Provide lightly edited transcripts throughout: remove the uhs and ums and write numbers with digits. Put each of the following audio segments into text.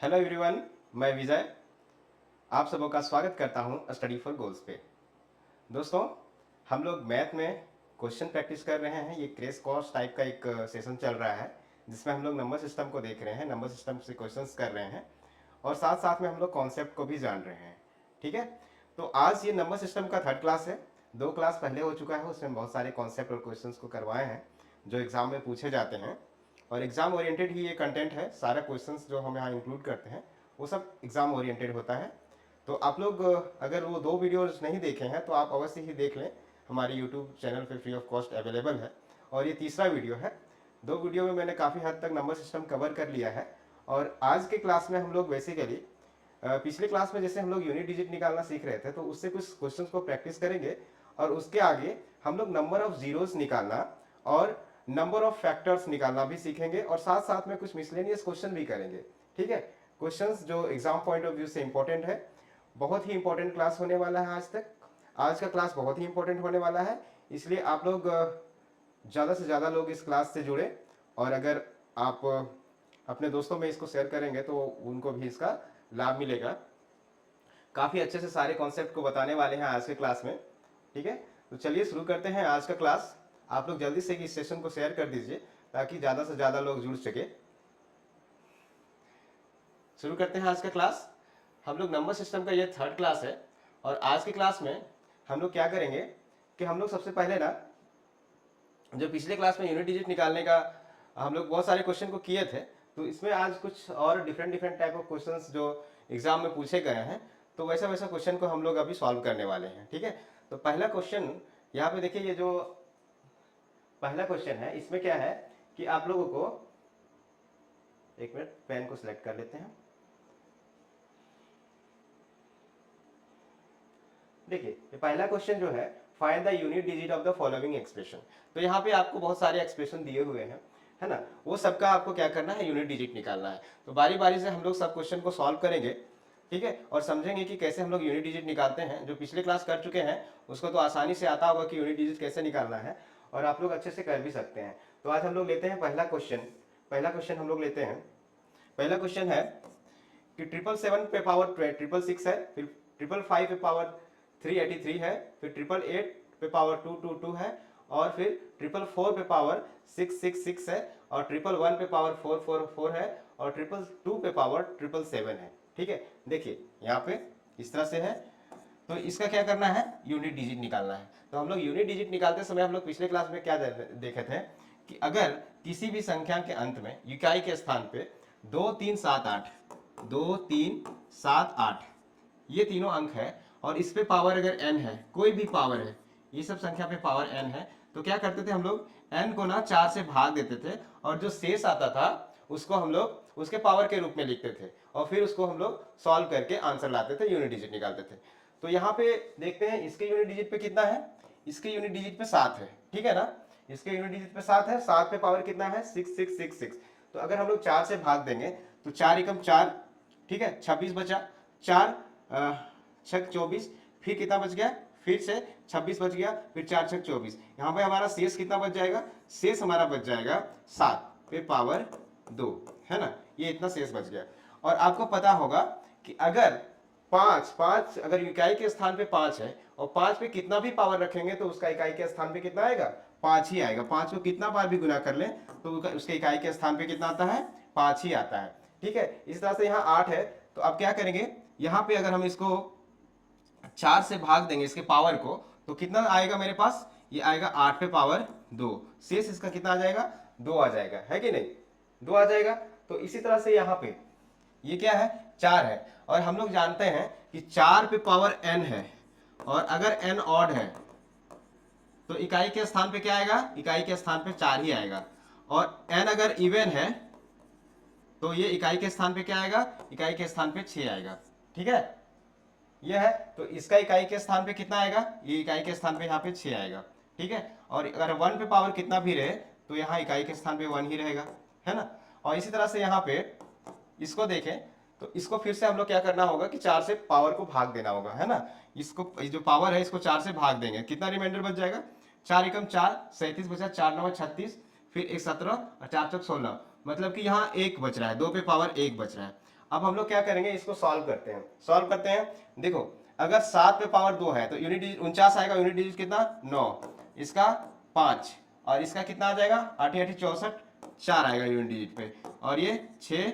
Hello everyone, मैं विजय आप सबों का स्वागत करता हूं स्टडी फॉर गोल्स पे। दोस्तों, हम लोग मैथ में क्वेश्चन प्रैक्टिस कर रहे हैं। ये क्रेश कोर्स टाइप का एक सेशन चल रहा है जिसमें हम लोग नंबर सिस्टम को देख रहे हैं, नंबर सिस्टम से क्वेश्चंस कर रहे हैं और साथ साथ में हम लोग कॉन्सेप्ट को भी जान रहे हैं। ठीक है, तो आज ये नंबर सिस्टम का थर्ड क्लास है। 2 क्लास पहले हो चुका है, उसमें बहुत सारे कॉन्सेप्ट और क्वेश्चंस को करवाए हैं जो एग्ज़ाम में पूछे जाते हैं और एग्ज़ाम ओरिएंटेड ही ये कंटेंट है। सारा क्वेश्चंस जो हम यहाँ इंक्लूड करते हैं वो सब एग्ज़ाम ओरिएंटेड होता है। तो आप लोग अगर वो 2 वीडियोज़ नहीं देखे हैं तो आप अवश्य ही देख लें, हमारे यूट्यूब चैनल पे फ्री ऑफ कॉस्ट अवेलेबल है। और ये तीसरा वीडियो है। 2 वीडियो में मैंने काफ़ी हद तक नंबर सिस्टम कवर कर लिया है और आज के क्लास में हम लोग बेसिकली पिछले क्लास में जैसे हम लोग यूनिट डिजिट निकालना सीख रहे थे तो उससे कुछ क्वेश्चंस को प्रैक्टिस करेंगे और उसके आगे हम लोग नंबर ऑफ जीरोस निकालना और नंबर ऑफ फैक्टर्स निकालना भी सीखेंगे और साथ साथ में कुछ मिसलेनियस क्वेश्चन भी करेंगे। ठीक है, क्वेश्चंस जो एग्जाम पॉइंट ऑफ व्यू से इंपॉर्टेंट है। बहुत ही इंपॉर्टेंट क्लास होने वाला है आज का क्लास बहुत ही इंपॉर्टेंट होने वाला है, इसलिए आप लोग ज़्यादा से ज़्यादा लोग इस क्लास से जुड़े और अगर आप अपने दोस्तों में इसको शेयर करेंगे तो उनको भी इसका लाभ मिलेगा। काफ़ी अच्छे से सारे कॉन्सेप्ट को बताने वाले हैं आज के क्लास में। ठीक है, तो चलिए शुरू करते हैं आज का क्लास। आप लोग जल्दी से इस सेशन को शेयर कर दीजिए ताकि ज़्यादा से ज़्यादा लोग जुड़ सके। शुरू करते हैं आज का क्लास। हम लोग नंबर सिस्टम का ये थर्ड क्लास है और आज की क्लास में हम लोग क्या करेंगे कि हम लोग सबसे पहले ना, जो पिछले क्लास में यूनिट डिजिट निकालने का हम लोग बहुत सारे क्वेश्चन को किए थे, तो इसमें आज कुछ और डिफरेंट टाइप ऑफ क्वेश्चंस जो एग्जाम में पूछे गए हैं, तो वैसा वैसा क्वेश्चन को हम लोग अभी सॉल्व करने वाले हैं। ठीक है, तो पहला क्वेश्चन यहाँ पे देखिए, ये जो पहला क्वेश्चन है इसमें क्या है कि आप लोगों को, एक मिनट पेन को सिलेक्ट कर लेते हैं। देखिए, ये पहला क्वेश्चन जो है, find the unit digit of the following expression. तो यहाँ पे आपको बहुत सारे एक्सप्रेशन दिए हुए हैं, है ना, वो सबका आपको क्या करना है, यूनिट डिजिट निकालना है। तो बारी बारी से हम लोग सब क्वेश्चन को सॉल्व करेंगे। ठीक है, और समझेंगे कि कैसे हम लोग यूनिट डिजिट निकालते हैं। जो पिछले क्लास कर चुके हैं उसको तो आसानी से आता होगा कि यूनिट डिजिट कैसे निकालना है और आप लोग अच्छे से कर भी सकते हैं। तो आज हम लोग लेते हैं पहला क्वेश्चन। पहला क्वेश्चन हम लोग लेते हैं, पहला क्वेश्चन है कि 777 पे पावर 666 है, फिर 555 पे पावर 383 है, फिर 888 पे पावर 222 है और फिर 444 पे पावर 666 है और 111 पे पावर 444 है और 222 पे पावर 777 है। ठीक है, देखिए यहाँ पे इस तरह से है। तो इसका क्या करना है, यूनिट डिजिट निकालना है। तो हम लोग यूनिट डिजिट निकालते समय हम लोग पिछले क्लास में क्या देखे थे कि अगर किसी भी संख्या के अंत में इकाई के स्थान पे 2 3 7 8 2 3 7 8 ये तीनों अंक है और इस पे पावर अगर n है, कोई भी पावर है, ये सब संख्या पे पावर n है, तो क्या करते थे हम लोग, n को ना 4 से भाग देते थे और जो शेष आता था उसको हम लोग उसके पावर के रूप में लिखते थे और फिर उसको हम लोग सॉल्व करके आंसर लाते थे, यूनिट डिजिट निकालते थे। तो यहाँ पे देखते हैं इसके यूनिट डिजिट पे कितना है, इसके यूनिट डिजिट पे 7 है। ठीक है ना, इसके यूनिट डिजिट पे 7 है, 7 पे पावर कितना है, 6666। तो अगर हम लोग 4 से भाग देंगे तो 4 एकम 4, ठीक है, 26 बचा, 4 छक 24, फिर कितना बच गया, फिर से 26 बच गया, फिर 4 छक 24। यहाँ पे हमारा शेष कितना बच जाएगा, शेष हमारा बच जाएगा 7 पे पावर 2, है ना, ये इतना शेष बच गया। और आपको पता होगा कि अगर 5 अगर इकाई के स्थान पे 5 है और 5 पे कितना भी पावर रखेंगे तो उसका इकाई के स्थान पे कितना आएगा, 5 ही आएगा। 5 को कितना बार भी गुना कर ले तो उसके इकाई के स्थान पे कितना आता है, 5 ही आता है। ठीक है, इस तरह से यहाँ 8 है, तो अब क्या करेंगे, यहाँ पे अगर हम इसको 4 से भाग देंगे इसके पावर को तो कितना आएगा मेरे पास, ये आएगा 8 पे पावर 2, शेष इसका कितना आ जाएगा, 2 आ जाएगा, है कि नहीं, 2 आ जाएगा। तो इसी तरह से यहाँ पे ये क्या है, 4 है और हम लोग जानते हैं कि 4 पे पावर n है और अगर n ऑड है तो इकाई के स्थान पे क्या आएगा, इकाई के स्थान पे 4 ही आएगा और n अगर इवन है तो ये इकाई के स्थान पे क्या आएगा, इकाई के स्थान पे 6 आएगा। ठीक है, ये है, तो इसका इकाई के स्थान पे कितना आएगा, ये इकाई के स्थान पे यहाँ पे 6 आएगा। ठीक है, और अगर 1 पे पावर कितना भी रहे तो यहाँ इकाई के स्थान पे 1 ही रहेगा, है ना। और इसी तरह से यहाँ पे इसको देखें तो इसको फिर से हम लोग क्या करना होगा कि 4 से पावर को भाग देना होगा, है ना। इसको जो पावर है इसको 4 से भाग देंगे, कितना रिमाइंडर बच जाएगा, 4 एकम 4, 37 बचा, 4 9 36, फिर 1 17 और 4 चौक 16, मतलब कि यहाँ 1 बच रहा है, 2 पे पावर 1 बच रहा है। अब हम लोग क्या करेंगे, इसको सॉल्व करते हैं। सॉल्व करते हैं, देखो अगर 7 पे पावर 2 है तो यूनिट डिजिट 49 आएगा, यूनिट डिजिट कितना 9, इसका 5 और इसका कितना आ जाएगा 8 8 64, 4 आएगा यूनिट डिजिट पे, और ये 6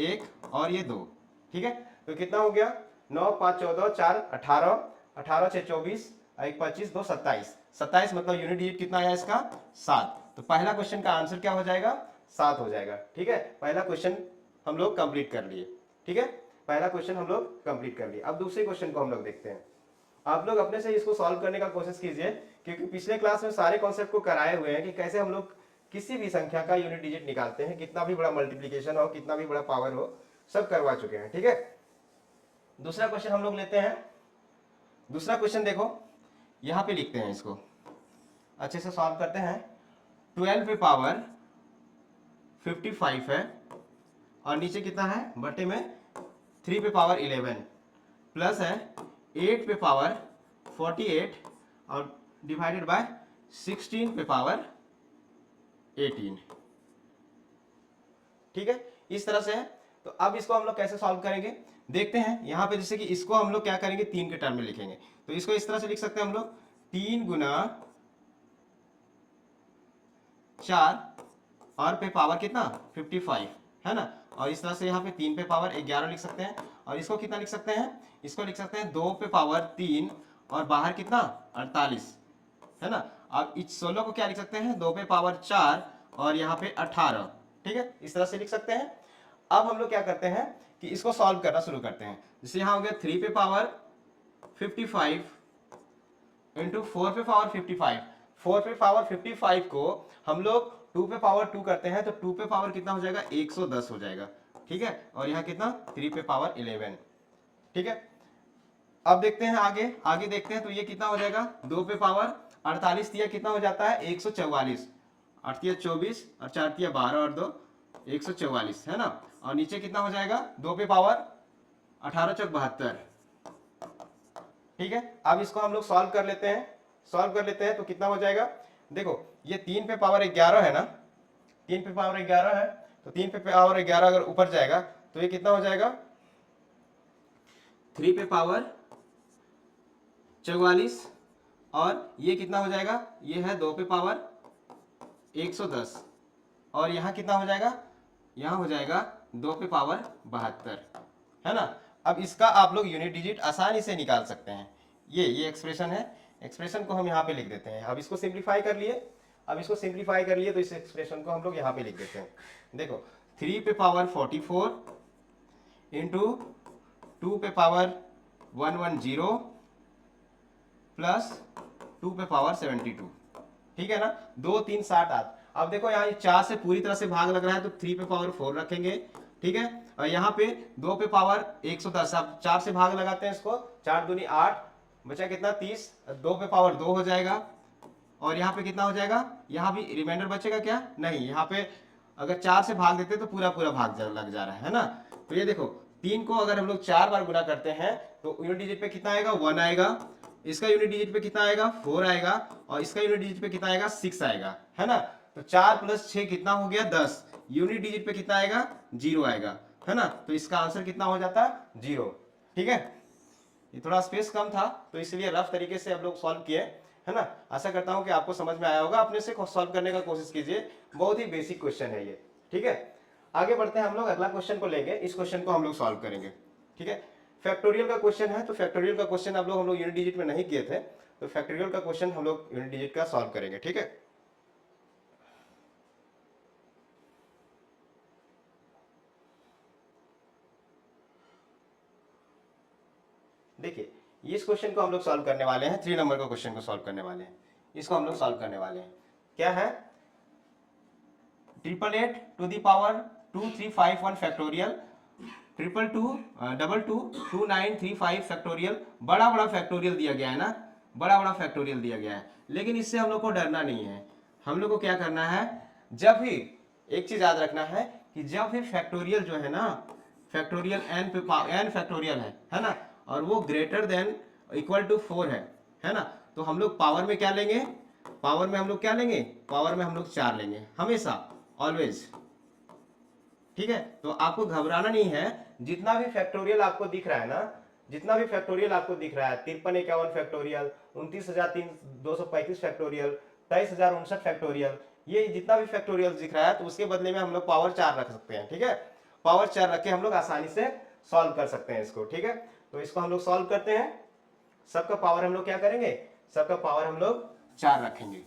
1 और ये 2। ठीक है, तो कितना हो गया 9 5 14 4 18, 18 6 24, 1 25 2 27, 27 मतलब यूनिट डिजिट कितना आया इसका 7। तो पहला क्वेश्चन का आंसर क्या हो जाएगा 7 हो जाएगा। ठीक है, पहला क्वेश्चन हम लोग कंप्लीट कर लिए। ठीक है, पहला क्वेश्चन हम लोग कंप्लीट कर लिए। अब दूसरे क्वेश्चन को हम लोग देखते हैं। आप लोग अपने से इसको सॉल्व करने का कोशिश कीजिए, क्योंकि पिछले क्लास में सारे कॉन्सेप्ट को कराए हुए हैं कि कैसे हम लोग किसी भी संख्या का यूनिट डिजिट निकालते हैं, कितना भी बड़ा मल्टीप्लीकेशन हो, कितना भी बड़ा पावर हो, सब करवा चुके हैं। ठीक है, दूसरा क्वेश्चन हम लोग लेते हैं। दूसरा क्वेश्चन देखो, यहां पे लिखते हैं, इसको अच्छे से सॉल्व करते हैं। 12 पे पावर 55 है और नीचे कितना है बटे में 3 पे पावर 11 प्लस है 8 पे पावर 48 और डिवाइडेड बाय 16 पे पावर 18। ठीक है, इस तरह से है। तो अब इसको हम लोग कैसे सॉल्व करेंगे देखते हैं। यहां पे जैसे कि इसको हम लोग क्या करेंगे 3 के टर्म में लिखेंगे, तो इसको इस तरह से लिख सकते हैं हम लोग 3 गुना 4 और पे पावर कितना 55 है ना, और इस तरह से यहाँ पे 3 पे पावर 11 लिख सकते हैं, और इसको कितना लिख सकते हैं, इसको लिख सकते हैं 2 पे पावर 3 और बाहर कितना 48 है ना। अब इस 16 को क्या लिख सकते हैं 2 पे पावर 4 और यहाँ पे 18। ठीक है, इस तरह से लिख सकते हैं। अब हम लोग क्या करते हैं कि इसको सॉल्व करना शुरू करते हैं। जैसे यहाँ हो गया 3 पे पावर 55 इंटू 4 पे पावर 55, 4 पे पावर 55 को हम लोग 2 पे पावर 2 करते हैं, तो 2 पे पावर कितना हो जाएगा 110 हो जाएगा। ठीक है, और यहाँ कितना 3 पे पावर 11। ठीक है, अब देखते हैं आगे, आगे देखते हैं तो ये कितना हो जाएगा 2 पे पावर 48 दिया कितना हो जाता है 144, 8 तिया 24 और 4 तिया 12 और 2 144 है ना, और नीचे कितना हो जाएगा 2 पे पावर 18 चौक 72। ठीक है, अब इसको हम लोग सॉल्व कर लेते हैं। सॉल्व कर लेते हैं तो कितना हो जाएगा, देखो ये 3 पे पावर 11 है ना, 3 पे पावर 11 है, तो 3 पे पावर 11 अगर ऊपर जाएगा तो ये कितना हो जाएगा 3 पे पावर 44 और ये कितना हो जाएगा, ये है 2 पे पावर 110 और यहाँ कितना हो जाएगा, यहाँ हो जाएगा 2 पे पावर 72 है ना। अब इसका आप लोग यूनिट डिजिट आसानी से निकाल सकते हैं। ये एक्सप्रेशन है, एक्सप्रेशन को हम यहाँ पे लिख देते हैं। अब इसको सिंप्लीफाई कर लिए, अब इसको सिंप्लीफाई कर लिए तो इस एक्सप्रेशन को हम लोग यहाँ पे लिख देते हैं। देखो 3 पे पावर 44 इंटू 2 पे पावर 110 प्लस 2 पे पावर 72। ठीक है ना, 2 3 7 8। अब देखो यहाँ 4 से पूरी तरह से भाग लग रहा है तो 3 पे पावर 4 रखेंगे। ठीक है, और यहाँ पे 2 पे पावर 110, अब 4 से भाग लगाते हैं इसको, 4 दूनी 8, बचा कितना 30, 2 पे पावर 2 हो जाएगा, और यहाँ पे कितना हो जाएगा, यहाँ भी रिमाइंडर बचेगा क्या नहीं, यहाँ पे अगर 4 से भाग देते तो पूरा पूरा भाग लग जा रहा है ना। तो ये देखो 3 को अगर हम लोग 4 बार गुना करते हैं तो यूनिट डिजिट पे कितना आएगा 1 आएगा, इसका यूनिट डिजिट पे कितना आएगा 4 आएगा, और इसका यूनिट डिजिट पे कितना आएगा 6 आएगा है ना। तो 4 प्लस 6 कितना हो गया 10, यूनिट डिजिट पे कितना आएगा 0 आएगा है ना, तो इसका आंसर कितना हो जाता है 0। ठीक है, ये थोड़ा स्पेस कम था तो इसलिए रफ तरीके से हम लोग सॉल्व किए है ना। आशा करता हूं कि आपको समझ में आया होगा, अपने से सॉल्व करने का कोशिश कीजिए, बहुत ही बेसिक क्वेश्चन है ये। ठीक है, आगे बढ़ते हैं हम लोग, अगला क्वेश्चन को लेंगे, इस क्वेश्चन को हम लोग सॉल्व करेंगे। ठीक है, फैक्टोरियल का क्वेश्चन है, तो फैक्टोरियल का क्वेश्चन हम लोग यूनिट डिजिट में नहीं किए थे, तो फैक्टोरियल का क्वेश्चन हम लोग यूनिट डिजिट का सॉल्व करेंगे। ठीक है, देखिए इस क्वेश्चन को हम लोग सॉल्व करने वाले हैं, 3 नंबर का क्वेश्चन को सॉल्व करने वाले हैं, इसको हम लोग सॉल्व करने वाले हैं। क्या है 888 to the power 2351 factorial 222 factorial, बड़ा बड़ा फैक्टोरियल दिया गया है ना, बड़ा बड़ा फैक्टोरियल दिया गया है, लेकिन इससे हम लोग को डरना नहीं है। हम लोग को क्या करना है, जब भी एक चीज याद रखना है कि जब भी फैक्टोरियल जो है ना, फैक्टोरियल एन फैक्टोरियल है ना, और वो ग्रेटर देन इक्वल टू 4 है ना, तो हम लोग पावर में क्या लेंगे, पावर में हम लोग क्या लेंगे, पावर में हम लोग 4 लेंगे हमेशा, ऑलवेज। ठीक है, तो आपको घबराना नहीं है। जितना भी फैक्टोरियल आपको दिख रहा है ना, जितना भी फैक्टोरियल आपको दिख रहा है, 5351 फैक्टोरियल, 29,235 फैक्टोरियल, 23,059 फैक्टोरियल, ये जितना भी फैक्टोरियल दिख रहा है, तो उसके बदले में हम लोग पावर 4 रख सकते हैं। ठीक है, पावर 4 रख के हम लोग आसानी से सॉल्व कर सकते हैं इसको। ठीक है, तो इसको हम लोग सॉल्व करते हैं। सबका पावर हम लोग क्या करेंगे, सबका पावर हम लोग 4 रखेंगे।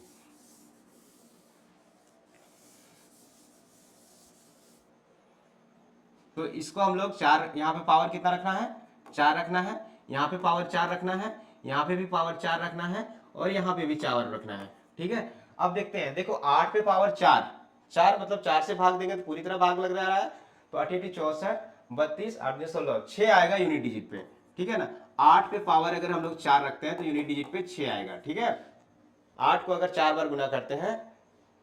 तो इसको हम लोग 4, यहाँ पे पावर कितना रखना है, 4 रखना है, यहाँ पे पावर 4 रखना है, यहाँ पे भी पावर 4 रखना है, और यहाँ पे भी 4 रखना है। ठीक है, अब देखते हैं। देखो 8 पे पावर 4, 4 मतलब 4 से भाग देंगे तो पूरी तरह भाग लग रहा है, तो 8 8 64, 32, 8 16, 6 आएगा यूनिट डिजिट पे। ठीक है ना, 8 पे पावर अगर हम लोग 4 रखते हैं तो यूनिट डिजिट पे 6 आएगा। ठीक है, 8 को अगर 4 बार गुना करते हैं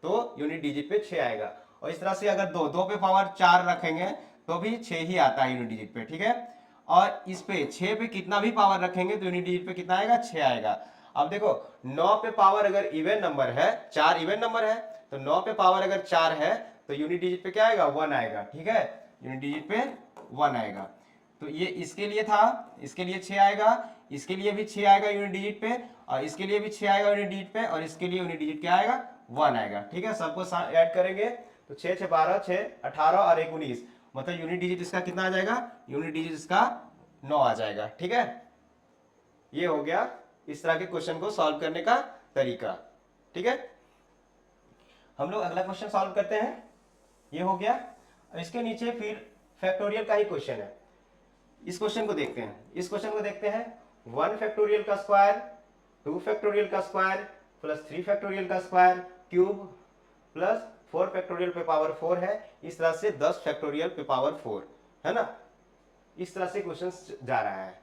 तो यूनिट डिजिट पे 6 आएगा। और इस तरह से अगर दो पे पावर 4 रखेंगे तो भी 6 ही आता है यूनिट डिजिट पे। ठीक है, और इस पे 6 पे कितना भी पावर रखेंगे तो यूनिट डिजिट पे कितना आएगा, 6 आएगा। अब देखो 9 पे पावर अगर इवन नंबर है, 4 इवन नंबर है, तो 9 पे पावर अगर 4 है तो यूनिट डिजिट पे क्या आएगा, 1 आएगा। ठीक है, यूनिट डिजिट पे 1 आएगा। तो ये इसके लिए था, इसके लिए 6 आएगा, इसके लिए भी 6 आएगा यूनिट डिजिट पे, और इसके लिए भी 6 आएगा यूनिट डिजिट पे, और इसके लिए यूनिट डिजिट क्या आएगा, 1 आएगा। ठीक है, सबको ऐड करेंगे तो 6 6 12, 6 18 और 1 19, मतलब यूनिट डिजिट इसका कितना आ जाएगा, यूनिट डिजिट इसका 9 आ जाएगा। ठीक है, ये हो गया इस तरह के क्वेश्चन को सॉल्व करने का तरीका। ठीक है, हम लोग अगला क्वेश्चन सॉल्व करते हैं। ये हो गया, इसके नीचे फिर फैक्टोरियल का ही क्वेश्चन है। इस क्वेश्चन को देखते हैं, इस क्वेश्चन को देखते हैं। 1 फैक्टोरियल का स्क्वायर, 2 फैक्टोरियल का स्क्वायर, प्लस 3 फैक्टोरियल का स्क्वायर क्यूब, प्लस 4 फैक्टोरियल पे पावर 4 है। इस तरह से 10 फैक्टोरियल पे पावर 4 है ना, इस तरह से क्वेश्चन जा रहा है।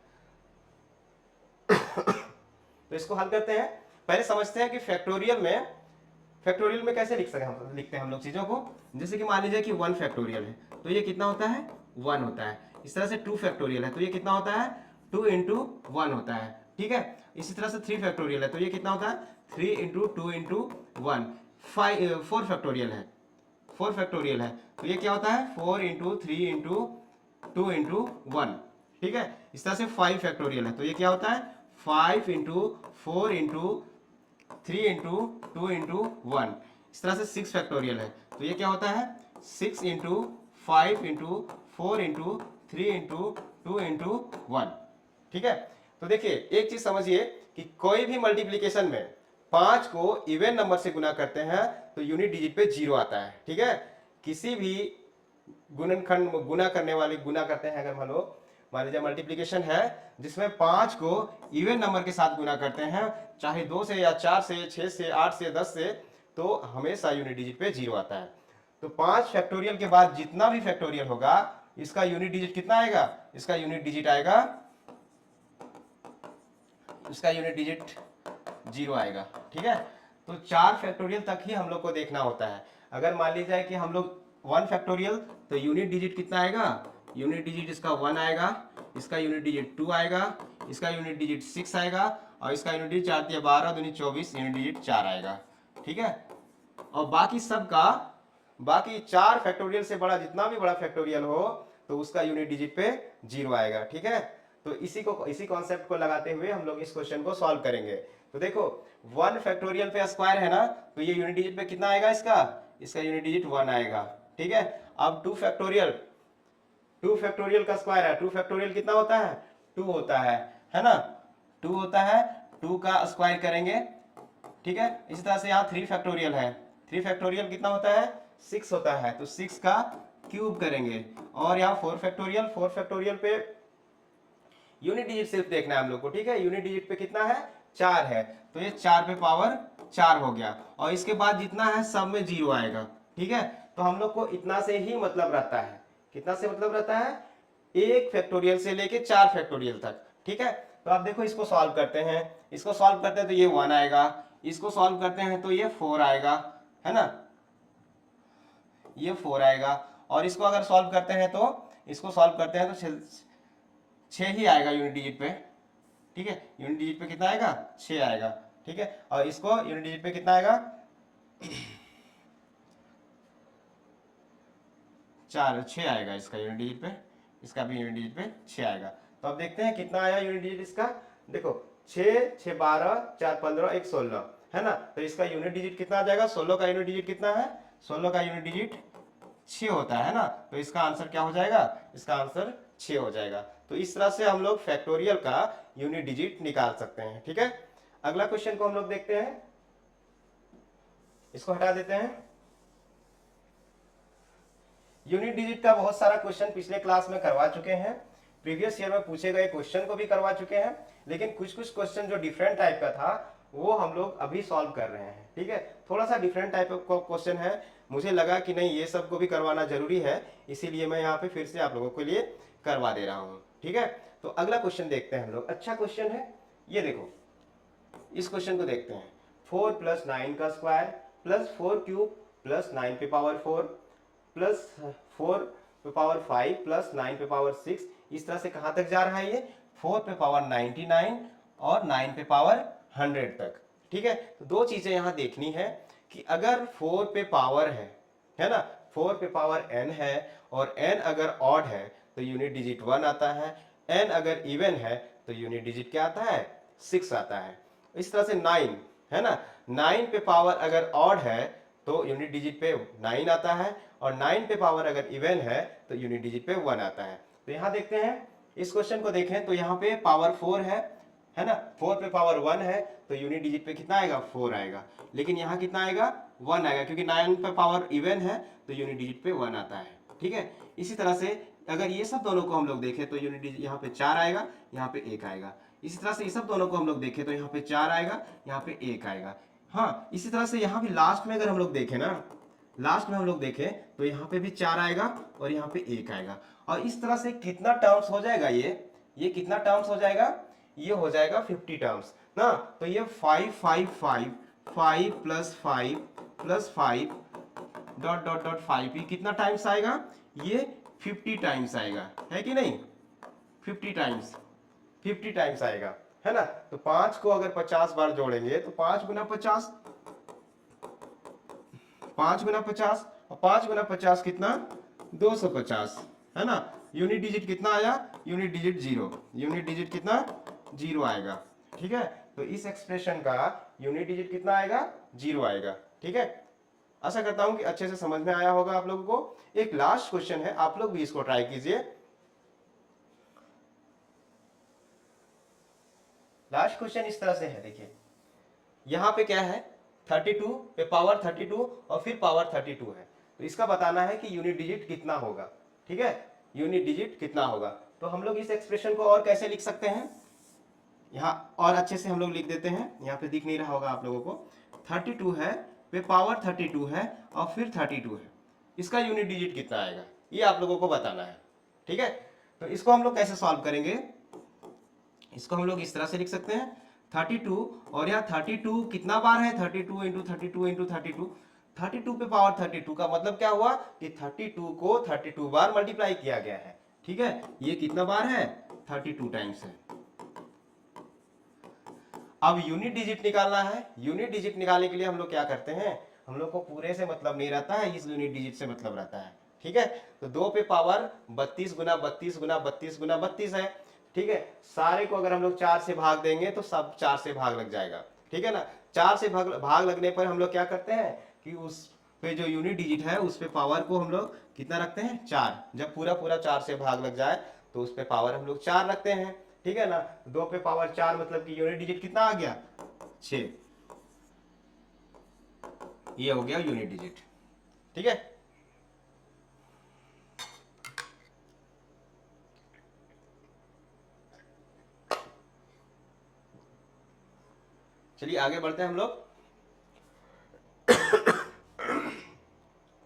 तो इसको हल करते हैं। पहले समझते हैं कि फैक्टोरियल में कैसे लिखते हैं हम लोग चीजों को। जैसे कि मान लीजिए कि 1 फैक्टोरियल है तो ये कितना होता है, 1 होता है। इस तरह से 2 फैक्टोरियल है तो ये कितना होता है, 2 इंटू 1 होता है। ठीक है, इसी तरह से 3 फैक्टोरियल है तो ये कितना होता है, 3 इंटू 2 इंटू 1। 4 फैक्टोरियल है, 4 फैक्टोरियल है तो ये क्या होता है, 4 इंटू 3 इंटू 2 इंटू 1। ठीक है, इस तरह से 5 फैक्टोरियल है तो ये क्या होता है, 5 इंटू 4 इंटू 3 इंटू 2 इंटू 1। इस तरह से 6 फैक्टोरियल है तो ये क्या होता है, 6 into 5 into 4 into 3 into 2 into 1। ठीक है, तो देखिए एक चीज समझिए कि कोई भी मल्टीप्लीकेशन में 5 को इवन नंबर से गुना करते हैं तो यूनिट डिजिट पे 0 आता है। ठीक है, किसी भी गुणनखंड गुना करने वाले गुना करते हैं, अगर मान लीजिए मल्टीप्लीकेशन है जिसमें 5 को इवन नंबर के साथ गुना करते हैं, चाहे 2 से या 4 से, 6 से, 8 से, 10 से, तो हमेशा यूनिट डिजिट पे 0 आता है। तो 5 फैक्टोरियल के बाद जितना भी फैक्टोरियल होगा इसका यूनिट डिजिट कितना आएगा, इसका यूनिट डिजिट आएगा, इसका यूनिट डिजिट 0 आएगा। ठीक है, तो 4 फैक्टोरियल तक ही हम लोग को देखना होता है। अगर मान लीजिए कि हम लोग 1 फैक्टोरियल, तो यूनिट डिजिट कितना आएगा, यूनिट डिजिट इसका 1 आएगा, इसका यूनिट डिजिट 2 आएगा, इसका यूनिट डिजिट 6 आएगा, और इसका यूनिट डिजिट 4 × 12 दूनी 24, यूनिट डिजिट 4 आएगा। ठीक है, और बाकी सबका, बाकी 4 फैक्टोरियल से बड़ा जितना भी बड़ा फैक्टोरियल हो तो उसका यूनिट डिजिट पे 0 आएगा। ठीक है, तो इसी कॉन्सेप्ट को लगाते हुए हम लोग इस क्वेश्चन को सॉल्व करेंगे। तो देखो 1 फैक्टोरियल पे स्क्वायर है ना, तो ये यूनिट डिजिट पे कितना आएगा, इसका यूनिट डिजिट 1 आएगा। ठीक है, अब 2 फैक्टोरियल का स्क्वायर है, 2 फैक्टोरियल कितना होता है, 2 होता है ना, 2 होता है, 2 का स्क्वायर करेंगे। ठीक है, इसी तरह से यहाँ 3 फैक्टोरियल है, 3 फैक्टोरियल कितना होता है, 6 होता है, तो 6 का क्यूब करेंगे। और यहाँ 4 फैक्टोरियल पे यूनिट डिजिट सिर्फ देखना है हम लोग को। ठीक है, यूनिट डिजिट पे कितना है, 4 है, तो ये 4 पे पावर 4 हो गया, और इसके बाद जितना है सब में 0 आएगा। ठीक है, तो हम लोग को इतना से ही मतलब रहता है, कितना से मतलब रहता है, 1 फैक्टोरियल से लेके 4 फैक्टोरियल तक। ठीक है, तो आप देखो इसको सॉल्व करते हैं, इसको सॉल्व करते हैं तो ये 1 आएगा, इसको सॉल्व करते हैं तो ये 4 आएगा, है ना, ये 4 आएगा, और इसको अगर सॉल्व करते हैं तो, इसको सॉल्व करते हैं तो 6 ही आएगा यूनिट डिजिट पे। ठीक है, यूनिट डिजिट पे कितना आएगा, 6 आएगा। ठीक है, और इसको यूनिट डिजिट पे कितना आएगा, 4 6 आएगा इसका यूनिट डिजिट पे, इसका भी यूनिट डिजिट पे 6 आएगा। तो अब देखते हैं कितना आया यूनिट डिजिट इसका। देखो 6 6 12 4 15 1 16 है ना, तो इसका यूनिट डिजिट कितना आ जाएगा, 16 का यूनिट डिजिट कितना है, 16 का यूनिट डिजिट 6 होता है ना, तो इसका आंसर क्या हो जाएगा, इसका आंसर 6 हो जाएगा। तो इस तरह से हम लोग फैक्टोरियल का यूनिट डिजिट निकाल सकते हैं। ठीक है, अगला क्वेश्चन को हम लोग देखते हैं, इसको हटा देते हैं। यूनिट डिजिट का बहुत सारा क्वेश्चन पिछले क्लास में करवा चुके हैं, प्रीवियस ईयर में पूछे गए क्वेश्चन को भी करवा चुके हैं, लेकिन कुछ कुछ क्वेश्चन जो डिफरेंट टाइप का था वो हम लोग अभी सॉल्व कर रहे हैं। ठीक है, थोड़ा सा डिफरेंट टाइप का क्वेश्चन है, मुझे लगा कि नहीं ये सब को भी करवाना जरूरी है, इसीलिए मैं यहाँ पे फिर से आप लोगों के लिए करवा दे रहा हूँ। ठीक है, तो अगला क्वेश्चन देखते हैं हम लोग, अच्छा क्वेश्चन है ये, देखो इस क्वेश्चन को देखते हैं। 4 + 9 का स्क्वायर प्लस 4 क्यूब प्लस 9 पे पावर 4 प्लस 4 पे पावर 5 प्लस 9 पे पावर 6, इस तरह से कहां तक जा रहा है ये, 4 पे पावर 99 और 9 पे पावर 100 तक। ठीक है, तो दो चीजें यहां देखनी है कि अगर 4 पे पावर है ना, 4 पे पावर n है और n अगर ऑड है तो यूनिट डिजिट 1 आता है, n अगर इवन है तो यूनिट डिजिट क्या आता है, 6 आता है। इस तरह से 9 है ना, 9 पे पावर अगर ऑड है तो यूनिट डिजिट पे 9 आता है, और 9 पे पावर अगर इवन है तो यूनिट डिजिट पे 1 आता है। तो यहां देखते हैं, इस क्वेश्चन को देखें तो यहाँ पे पावर 4 है ना, 4 पे पावर 1 है तो यूनिट डिजिट पे कितना आएगा, 4 आएगा, लेकिन यहाँ कितना आएगा, 1 आएगा, क्योंकि 9 पे पावर इवन है तो यूनिट डिजिट पे 1 आता है। ठीक है, इसी तरह से अगर ये सब दोनों को हम लोग देखें तो यूनिट डिजिट यहाँ पे 4 आएगा, यहाँ पे 1 आएगा। इसी तरह से ये सब दोनों को हम लोग देखें तो यहाँ पे 4 आएगा, यहाँ पे 1 आएगा। हाँ, इसी तरह से यहाँ भी लास्ट में अगर हम लोग देखें ना, लास्ट में हम लोग देखें तो यहाँ पे भी 4 आएगा और यहाँ पे 1 आएगा, और इस तरह से कितना टर्म्स हो जाएगा, ये कितना टर्म्स हो जाएगा, ये हो जाएगा 50 टर्म्स ना। तो ये 5 5 5 5 plus 5 plus 5 dot dot dot 5, ये कितना टाइम्स आएगा, ये 50 टाइम्स आएगा, है कि नहीं, 50 टाइम्स आएगा, है ना। तो 5 को अगर 50 बार जोड़ेंगे तो 5 गुना 50, 5 गुना 50 और 5 गुना 50 कितना, 250, है ना। यूनिट डिजिट कितना आया, यूनिट डिजिट 0, यूनिट डिजिट कितना, 0 आएगा। ठीक है, तो इस एक्सप्रेशन का यूनिट डिजिट कितना आएगा, 0 आएगा। ठीक है, आशा करता हूं कि अच्छे से समझ में आया होगा आप लोगों को। एक लास्ट क्वेश्चन है, आप लोग भी इसको ट्राई कीजिए। लास्ट क्वेश्चन इस तरह से है, देखिए यहां पे क्या है, 32 पे पावर 32 और फिर पावर 32 है, तो इसका बताना है कि यूनिट डिजिट कितना होगा। ठीक है, यूनिट डिजिट कितना होगा, तो हम लोग इस एक्सप्रेशन को और कैसे लिख सकते हैं, यहाँ और अच्छे से हम लोग लिख देते हैं, यहाँ पे दिख नहीं रहा होगा आप लोगों को, 32 है पे पावर 32 है और फिर 32 है, इसका यूनिट डिजिट कितना आएगा ये आप लोगों को बताना है। ठीक है, तो इसको हम लोग कैसे सॉल्व करेंगे, इसको हम लोग इस तरह से लिख सकते हैं, 32 और यहाँ 32 कितना बार है, 32 इंटू 32 इंटू 32, 32 पे पावर 32 का मतलब क्या हुआ कि 32 को 32 बार मल्टीप्लाई किया गया है। ठीक है, ये कितना बार है, 32 टाइम्स है। अब यूनिट डिजिट निकालना है, यूनिट डिजिट निकालने के लिए हम लोग क्या करते हैं, हम लोग को पूरे से मतलब नहीं रहता है, इस यूनिट डिजिट से मतलब रहता है। ठीक है, तो 2 पे पावर 32 गुना 32 गुना 32 गुना 32 है। ठीक है, सारे को अगर हम लोग 4 से भाग देंगे तो सब 4 से भाग लग जाएगा। ठीक है ना, 4 से भाग लगने पर हम लोग क्या करते हैं कि उस पे जो यूनिट डिजिट है उस पे पावर को हम लोग कितना रखते हैं, 4। जब पूरा पूरा 4 से भाग लग जाए तो उस पे पावर हम लोग 4 रखते हैं। ठीक है ना, 2 पे पावर 4 मतलब कि यूनिट डिजिट कितना आ गया, 6, ये हो गया यूनिट डिजिट। ठीक है, चलिए आगे बढ़ते हैं हम लोग।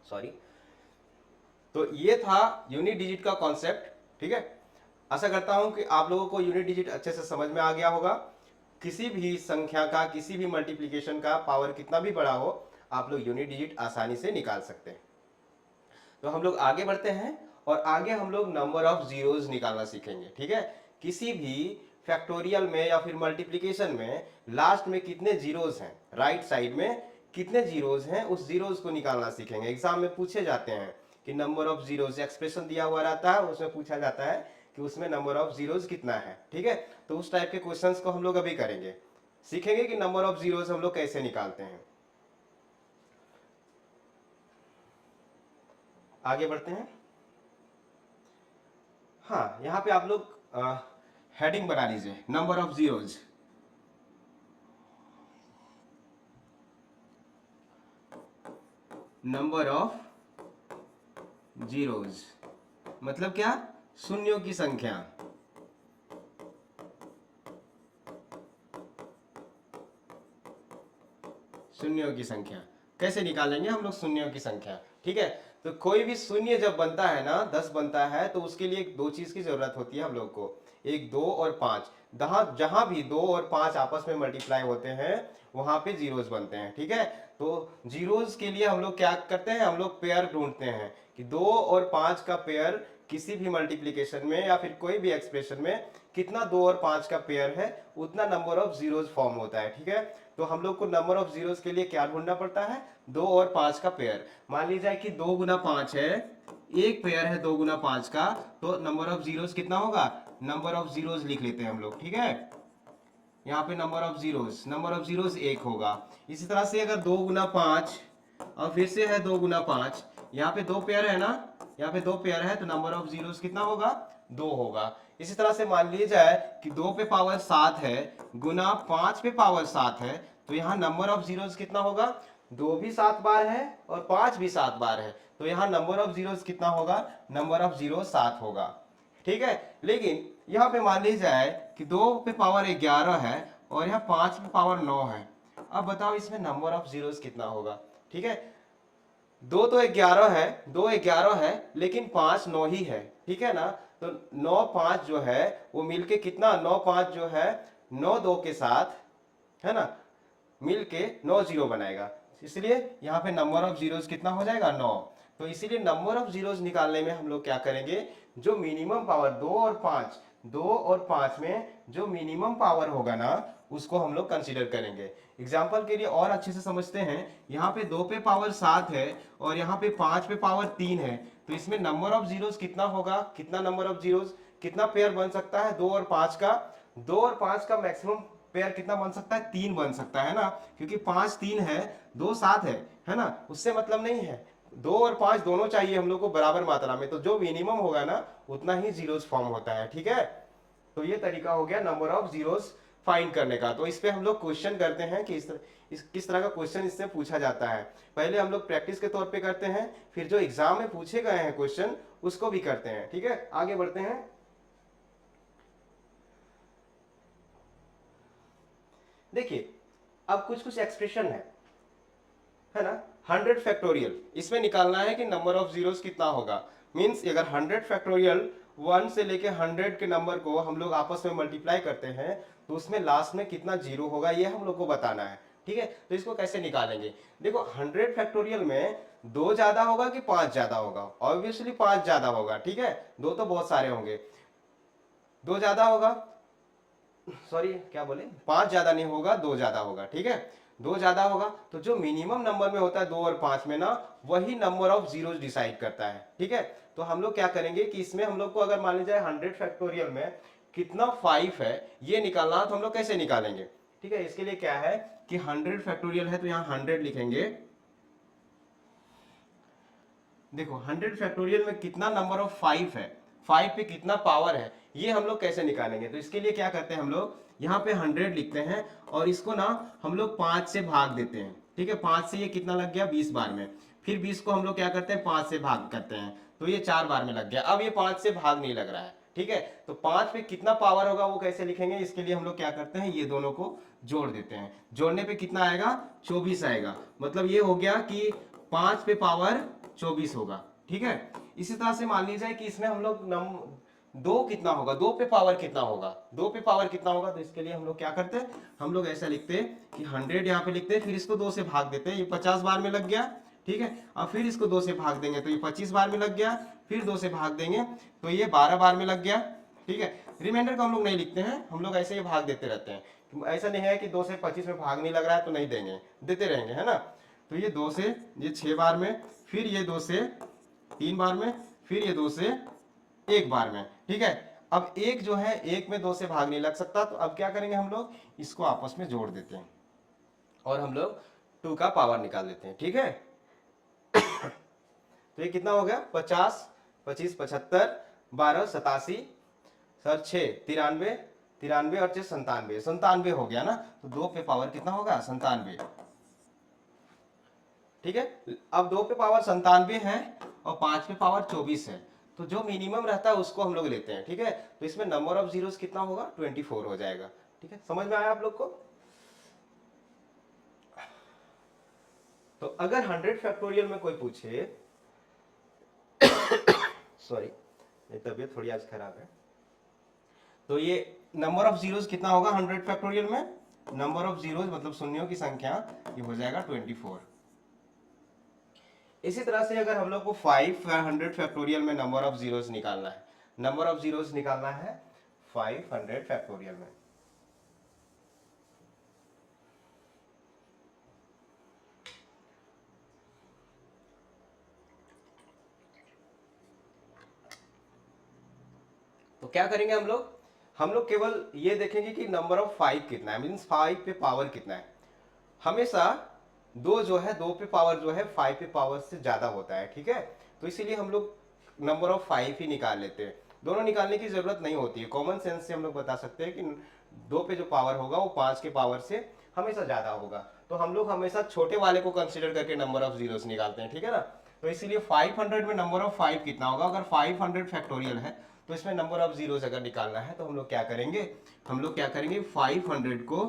सॉरी, तो ये था यूनिट डिजिट का कॉन्सेप्ट। ठीक है, आशा करता हूं कि आप लोगों को यूनिट डिजिट अच्छे से समझ में आ गया होगा। किसी भी संख्या का, किसी भी मल्टीप्लिकेशन का पावर कितना भी बड़ा हो, आप लोग यूनिट डिजिट आसानी से निकाल सकते हैं। तो हम लोग आगे बढ़ते हैं और आगे हम लोग नंबर ऑफ जीरोज निकालना सीखेंगे। ठीक है, किसी भी फैक्टोरियल में या फिर मल्टीप्लिकेशन में लास्ट में कितने जीरोज हैं, राइट साइड में कितने जीरोज हैं, उस जीरोज को निकालना सीखेंगे। एग्जाम में पूछे जाते हैं कि नंबर ऑफ जीरोज एक्सप्रेशन दिया हुआ रहता है, उसमें पूछा जाता है कि उसमें नंबर ऑफ जीरोज कितना है। ठीक है, तो उस टाइप के क्वेश्चंस को हम लोग अभी करेंगे, सीखेंगे कि नंबर ऑफ जीरोज हम लोग कैसे निकालते हैं। आगे बढ़ते हैं। हाँ, यहाँ पे आप लोग हेडिंग बना लीजिए, number of zeros. Number of zeros मतलब क्या? शून्यों की संख्या। शून्यों की संख्या कैसे निकालेंगे हम लोग शून्यों की संख्या? ठीक है, तो कोई भी शून्य जब बनता है ना, 10 बनता है, तो उसके लिए दो चीज की जरूरत होती है हम लोग को, एक 2 और 5। जहां भी 2 और 5 आपस में मल्टीप्लाई होते हैं वहां पे जीरोस बनते हैं। ठीक है, तो जीरोस के लिए हम लोग क्या करते हैं, हम लोग पेयर ढूंढते हैं कि 2 और 5 का पेयर किसी भी मल्टीप्लीकेशन में या फिर कोई भी एक्सप्रेशन में कितना 2 और 5 का पेयर है उतना नंबर ऑफ जीरोस फॉर्म होता है। ठीक है, तो हम लोग को नंबर ऑफ जीरोस के लिए क्या ढूंढना पड़ता है, 2 और 5 का पेयर। मान लीजिए कि 2 गुना 5 है, एक पेयर है 2 गुना 5 का, तो नंबर ऑफ जीरोस कितना होगा, नंबर ऑफ जीरोस लिख लेते हैं हम लोग। ठीक है, यहाँ पे नंबर ऑफ जीरोस 1 होगा। इसी तरह से अगर 2 गुना 5 और फिर से है 2 गुना 5, यहाँ पे दो पेयर है ना, यहाँ पे दो पेयर है, तो नंबर ऑफ जीरोस कितना होगा, 2 होगा। इसी तरह से मान लीजिए जाए कि 2 पे पावर 7 है गुना 5 पे पावर 7 है, तो यहाँ नंबर ऑफ जीरोस कितना होगा, 2 भी 7 बार है और 5 भी 7 बार है, तो यहाँ नंबर ऑफ जीरोस कितना होगा, नंबर ऑफ जीरो 7 होगा। ठीक है, लेकिन यहाँ पे मान ली जाए कि 2 पे पावर 11 है और यहाँ 5 पे पावर 9 है। अब बताओ इसमें नंबर ऑफ जीरोस कितना होगा। ठीक है, 2 तो 11 है, 2 11 है, लेकिन 5 9 ही है। ठीक है ना, तो 9 5 जो है वो मिलके कितना, 9 5 जो है 9 2 के साथ, है ना, मिलके 9 जीरो बनाएगा, इसलिए यहाँ पे नंबर ऑफ जीरोस कितना हो जाएगा, 9। तो इसीलिए नंबर ऑफ जीरोस निकालने में हम लोग क्या करेंगे, जो मिनिमम पावर 2 और 5 में जो मिनिमम पावर होगा ना उसको हम लोग कंसीडर करेंगे। एग्जाम्पल के लिए और अच्छे से समझते हैं, यहाँ पे 2 पे पावर 7 है और यहाँ पे 5 पे पावर 3 है, तो इसमें नंबर ऑफ जीरोस कितना होगा, कितना नंबर ऑफ जीरोस, कितना पेयर बन सकता है 2 और 5 का, 2 और 5 का मैक्सिमम पेयर कितना बन सकता है, 3 बन सकता है ना, क्योंकि 5 3 है, 2 7 है ना, उससे मतलब नहीं है, 2 और 5 दोनों चाहिए हम लोग को बराबर मात्रा में, तो जो मिनिमम होगा ना उतना ही जीरोस फॉर्म होता है। ठीक है, तो ये तरीका हो गया नंबर ऑफ जीरोस फाइंड करने का। तो इस पे हम लोग क्वेश्चन करते हैं कि किस तरह का क्वेश्चन इससे पूछा जाता है। पहले हम लोग प्रैक्टिस के तौर पे करते हैं, फिर जो एग्जाम में पूछे गए हैं क्वेश्चन उसको भी करते हैं। ठीक है, आगे बढ़ते हैं। देखिए, अब कुछ कुछ एक्सप्रेशन है ना, 100 फैक्टोरियल, इसमें निकालना है कि नंबर ऑफ जीरोस कितना होगा। मींस अगर 100 फैक्टोरियल 1 से लेके 100 के नंबर को हम लोग आपस में मल्टीप्लाई करते हैं तो उसमें लास्ट में कितना जीरो होगा ये हम लोग को बताना है। ठीक है, तो इसको कैसे निकालेंगे, देखो 100 फैक्टोरियल में 2 ज्यादा होगा कि 5 ज्यादा होगा, ऑब्वियसली 5 ज्यादा होगा। ठीक है, 2 तो बहुत सारे होंगे, 2 ज्यादा होगा, सॉरी क्या बोले, 5 ज्यादा नहीं होगा, 2 ज्यादा होगा। ठीक है, 2 ज्यादा होगा, तो जो मिनिमम नंबर में होता है 2 और 5 में ना, वही नंबर ऑफ जीरोस डिसाइड करता है। ठीक है, तो हम लोग क्या करेंगे कि इसमें हम लोग को अगर मान लीजिए 100 फैक्टोरियल में कितना 5 है ये निकालना, तो हम लोग कैसे निकालेंगे। ठीक है, इसके लिए क्या है कि 100 फैक्टोरियल है तो यहाँ 100 लिखेंगे। देखो 100 फैक्टोरियल में कितना नंबर ऑफ 5 है, 5 पे कितना पावर है, ये हम लोग कैसे निकालेंगे। तो इसके लिए क्या करते हैं हम लोग, यहाँ पे 100 लिखते हैं और इसको ना हम लोग 5 से भाग देते हैं। ठीक है, 5 से ये कितना लग गया, 20 बार में, फिर 20 को हम लोग क्या करते हैं 5 से भाग करते हैं, तो ये 4 बार में लग गया। अब ये 5 से भाग नहीं लग रहा है। ठीक है, तो 5 पे कितना पावर होगा वो कैसे लिखेंगे, इसके लिए हम लोग क्या करते हैं, ये दोनों को जोड़ देते हैं। जोड़ने पे कितना आएगा, 24 आएगा। मतलब ये हो गया कि 5 पे पावर 24 होगा। ठीक है, इसी तरह से मान लीजिए कि इसमें हम लोग दो कितना होगा, 2 पे पावर कितना होगा, 2 पे पावर कितना होगा, तो इसके लिए हम लोग क्या करते हैं, हम लोग ऐसा लिखते हैं कि 100 यहाँ पे लिखते हैं, फिर इसको 2 से भाग देते हैं, ये 50 बार में लग गया। ठीक है, और फिर इसको 2 से भाग देंगे तो ये 25 बार में लग गया, फिर 2 से भाग देंगे तो ये 12 बार में लग गया। ठीक है, रिमाइंडर को हम लोग नहीं लिखते हैं, हम लोग ऐसे ही भाग देते रहते हैं। ऐसा नहीं है कि 2 से 25 में भाग नहीं लग रहा है तो नहीं देंगे, देते रहेंगे, है ना। तो ये 2 से ये 6 बार में, फिर ये 2 से 3 बार में, फिर ये 2 से 1 बार में, ठीक है। अब एक जो है 1 में 2 से भाग नहीं लग सकता, तो अब क्या करेंगे हम लोग, इसको आपस में जोड़ देते हैं और हम लोग 2 का पावर निकाल देते हैं, ठीक है। तो ये कितना हो गया, 50, 25, 75, 12, 87, सर 6, 93, 93 और 6 97, 97 हो गया ना। तो 2 पे पावर कितना होगा, 97, ठीक है। अब 2 पे पावर 97 है और 5 पे पावर 24 है, तो जो मिनिमम रहता है उसको हम लोग लेते हैं, ठीक है। तो इसमें नंबर ऑफ जीरोस कितना होगा, 24 हो जाएगा, ठीक है। समझ में आया आप लोग को। तो अगर 100 फैक्टोरियल में कोई पूछे, सॉरी मेरी तबीयत थोड़ी आज खराब है, तो ये नंबर ऑफ जीरोस कितना होगा 100 फैक्टोरियल में, नंबर ऑफ जीरोस मतलब शून्यों की संख्या, ये हो जाएगा 24। इसी तरह से अगर हम लोग को 500 फैक्टोरियल में नंबर ऑफ जीरोस निकालना है, नंबर ऑफ जीरोस निकालना है 500 फैक्टोरियल में, तो क्या करेंगे हम लोग केवल ये देखेंगे कि नंबर ऑफ 5 कितना है, मीन्स 5 पे पावर कितना है। हमेशा दो जो है, 2 पे पावर जो है 5 पे पावर से ज्यादा होता है, ठीक है। तो इसीलिए हम लोग नंबर ऑफ 5 ही निकाल लेते हैं, दोनों निकालने की जरूरत नहीं होती है। कॉमन सेंस से हम लोग बता सकते हैं कि 2 पे जो पावर होगा वो 5 के पावर से हमेशा ज्यादा होगा, तो हम लोग हमेशा छोटे वाले को कंसिडर करके नंबर ऑफ जीरोस निकालते हैं, ठीक है ना। तो इसीलिए 500 में नंबर ऑफ 5 कितना होगा, अगर 500 फैक्टोरियल है तो इसमें नंबर ऑफ जीरोस अगर निकालना है तो हम लोग क्या करेंगे, 500 को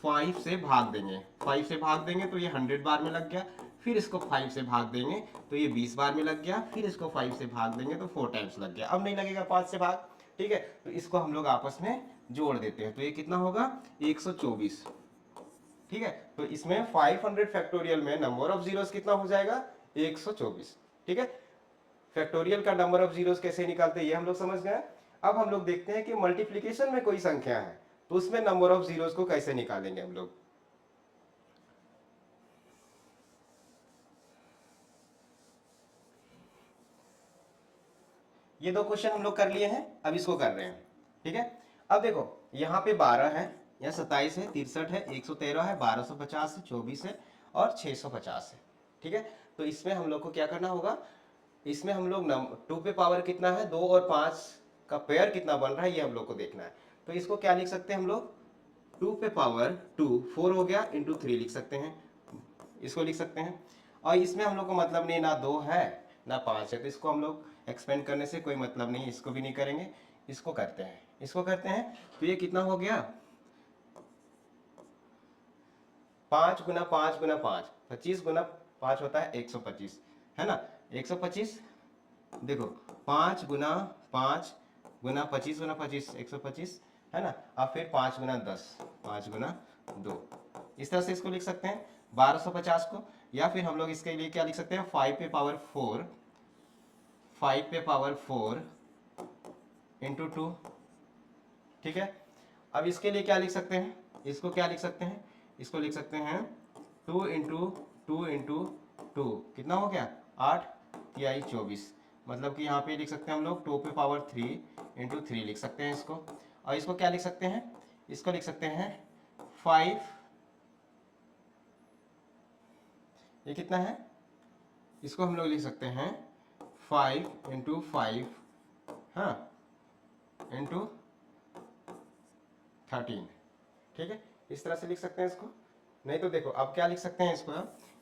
5 से भाग देंगे, 5 से भाग देंगे तो ये 100 बार में लग गया, फिर इसको 5 से भाग देंगे तो ये 20 बार में लग गया, फिर इसको 5 से भाग देंगे तो 4 टाइम्स लग गया। अब नहीं लगेगा 5 से भाग, ठीक है। तो इसको हम लोग आपस में जोड़ देते हैं, तो ये कितना होगा 124, ठीक है। तो इसमें 500 फैक्टोरियल में नंबर ऑफ जीरोस कितना हो जाएगा 124, ठीक है। फैक्टोरियल का नंबर ऑफ जीरोस कैसे निकालते हैं ये हम लोग समझ गए। अब हम लोग देखते हैं कि मल्टीप्लीकेशन में कोई संख्या है तो उसमें नंबर ऑफ जीरोस को कैसे निकालेंगे हम लोग। ये 2 क्वेश्चन हम लोग कर लिए हैं, अब इसको कर रहे हैं, ठीक है। अब देखो यहाँ पे 12 है, यहाँ 27 है, 63 है, 113 है, 1250 है, 24 है और 650 है, ठीक है। तो इसमें हम लोग को क्या करना होगा, इसमें हम लोग 2 पे पावर कितना है, 2 और 5 का पेयर कितना बन रहा है ये हम लोग को देखना है। तो इसको क्या लिख सकते हैं हम लोग, 2 पे पावर 2 4 हो गया इंटू 3 लिख सकते हैं, इसको लिख सकते हैं। और इसमें हम लोग को मतलब नहीं, ना 2 है ना 5 है, तो इसको हम लोग एक्सपेंड करने से कोई मतलब नहीं, इसको भी नहीं करेंगे, इसको करते हैं, इसको करते हैं। तो ये कितना हो गया 5 गुना 5 गुना 5, 25 गुना 5 होता है 125, है ना। 125 देखो 5 गुना 5 गुना 25 गुना 25 125, है ना। अब फिर 5 गुना 10, 5 गुना 2, इस तरह से इसको लिख सकते हैं 1250 को। या फिर हम लोग इसके लिए क्या लिख सकते हैं, 5 पे पावर 4, 5 पे पावर 4 इंटू 2, ठीक है। अब इसके लिए क्या लिख सकते हैं, इसको क्या लिख सकते हैं, इसको लिख सकते हैं 2 इंटू 2 इंटू 2, कितना हो गया 8 तिहाई 24, मतलब कि यहाँ पे लिख सकते हैं हम लोग 2 पे पावर 3 इंटू 3 लिख सकते हैं इसको। और इसको क्या लिख सकते हैं, इसको लिख सकते हैं 5, ये कितना है, इसको हम लोग लिख सकते हैं 5 इंटू 5, हाँ इंटू 13, ठीक है। इस तरह से लिख सकते हैं इसको। नहीं तो देखो अब क्या लिख सकते हैं इसको,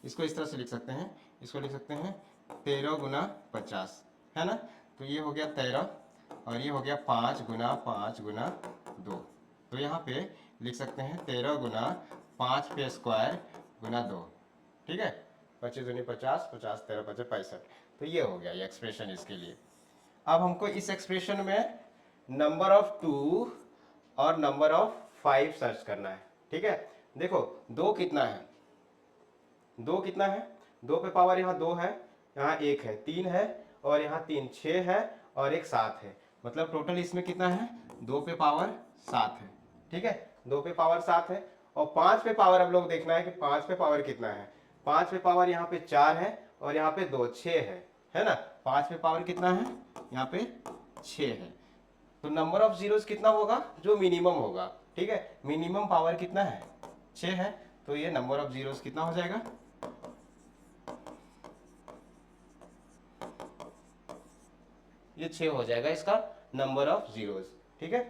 इसको इस तरह से लिख सकते हैं, इसको लिख सकते हैं 13 गुना 50, है ना। तो ये हो गया 13 और ये हो गया 5 गुना 5 गुना 2, तो यहाँ पे लिख सकते हैं 13 गुना 5 पे स्क्वायर गुना 2, ठीक है। 25 दूनी 50, 50 13 5 65, तो ये हो गया ये एक्सप्रेशन इसके लिए। अब हमको इस एक्सप्रेशन में नंबर ऑफ 2 और नंबर ऑफ 5 सर्च करना है, ठीक है। देखो 2 कितना है, 2 कितना है, 2 पे पावर यहाँ 2 है, यहाँ 1 है, 3 है और यहाँ 3 6 है और एक 7 है, मतलब टोटल इसमें कितना है 2 पे पावर 7 है, ठीक है। 2 पे पावर 7 है और 5 पे पावर अब लोग देखना है कि 5 पे पावर कितना है। 5 पे पावर यहाँ पे 4 है और यहाँ पे 2 6 है ना। 5 पे पावर कितना है, यहाँ पे 6 है। तो नंबर ऑफ जीरोस कितना होगा, जो मिनिमम होगा, ठीक है। मिनिमम पावर कितना है, 6 है। तो ये नंबर ऑफ जीरोस कितना हो जाएगा, ये 6 हो जाएगा इसका नंबर ऑफ जीरोस, ठीक है।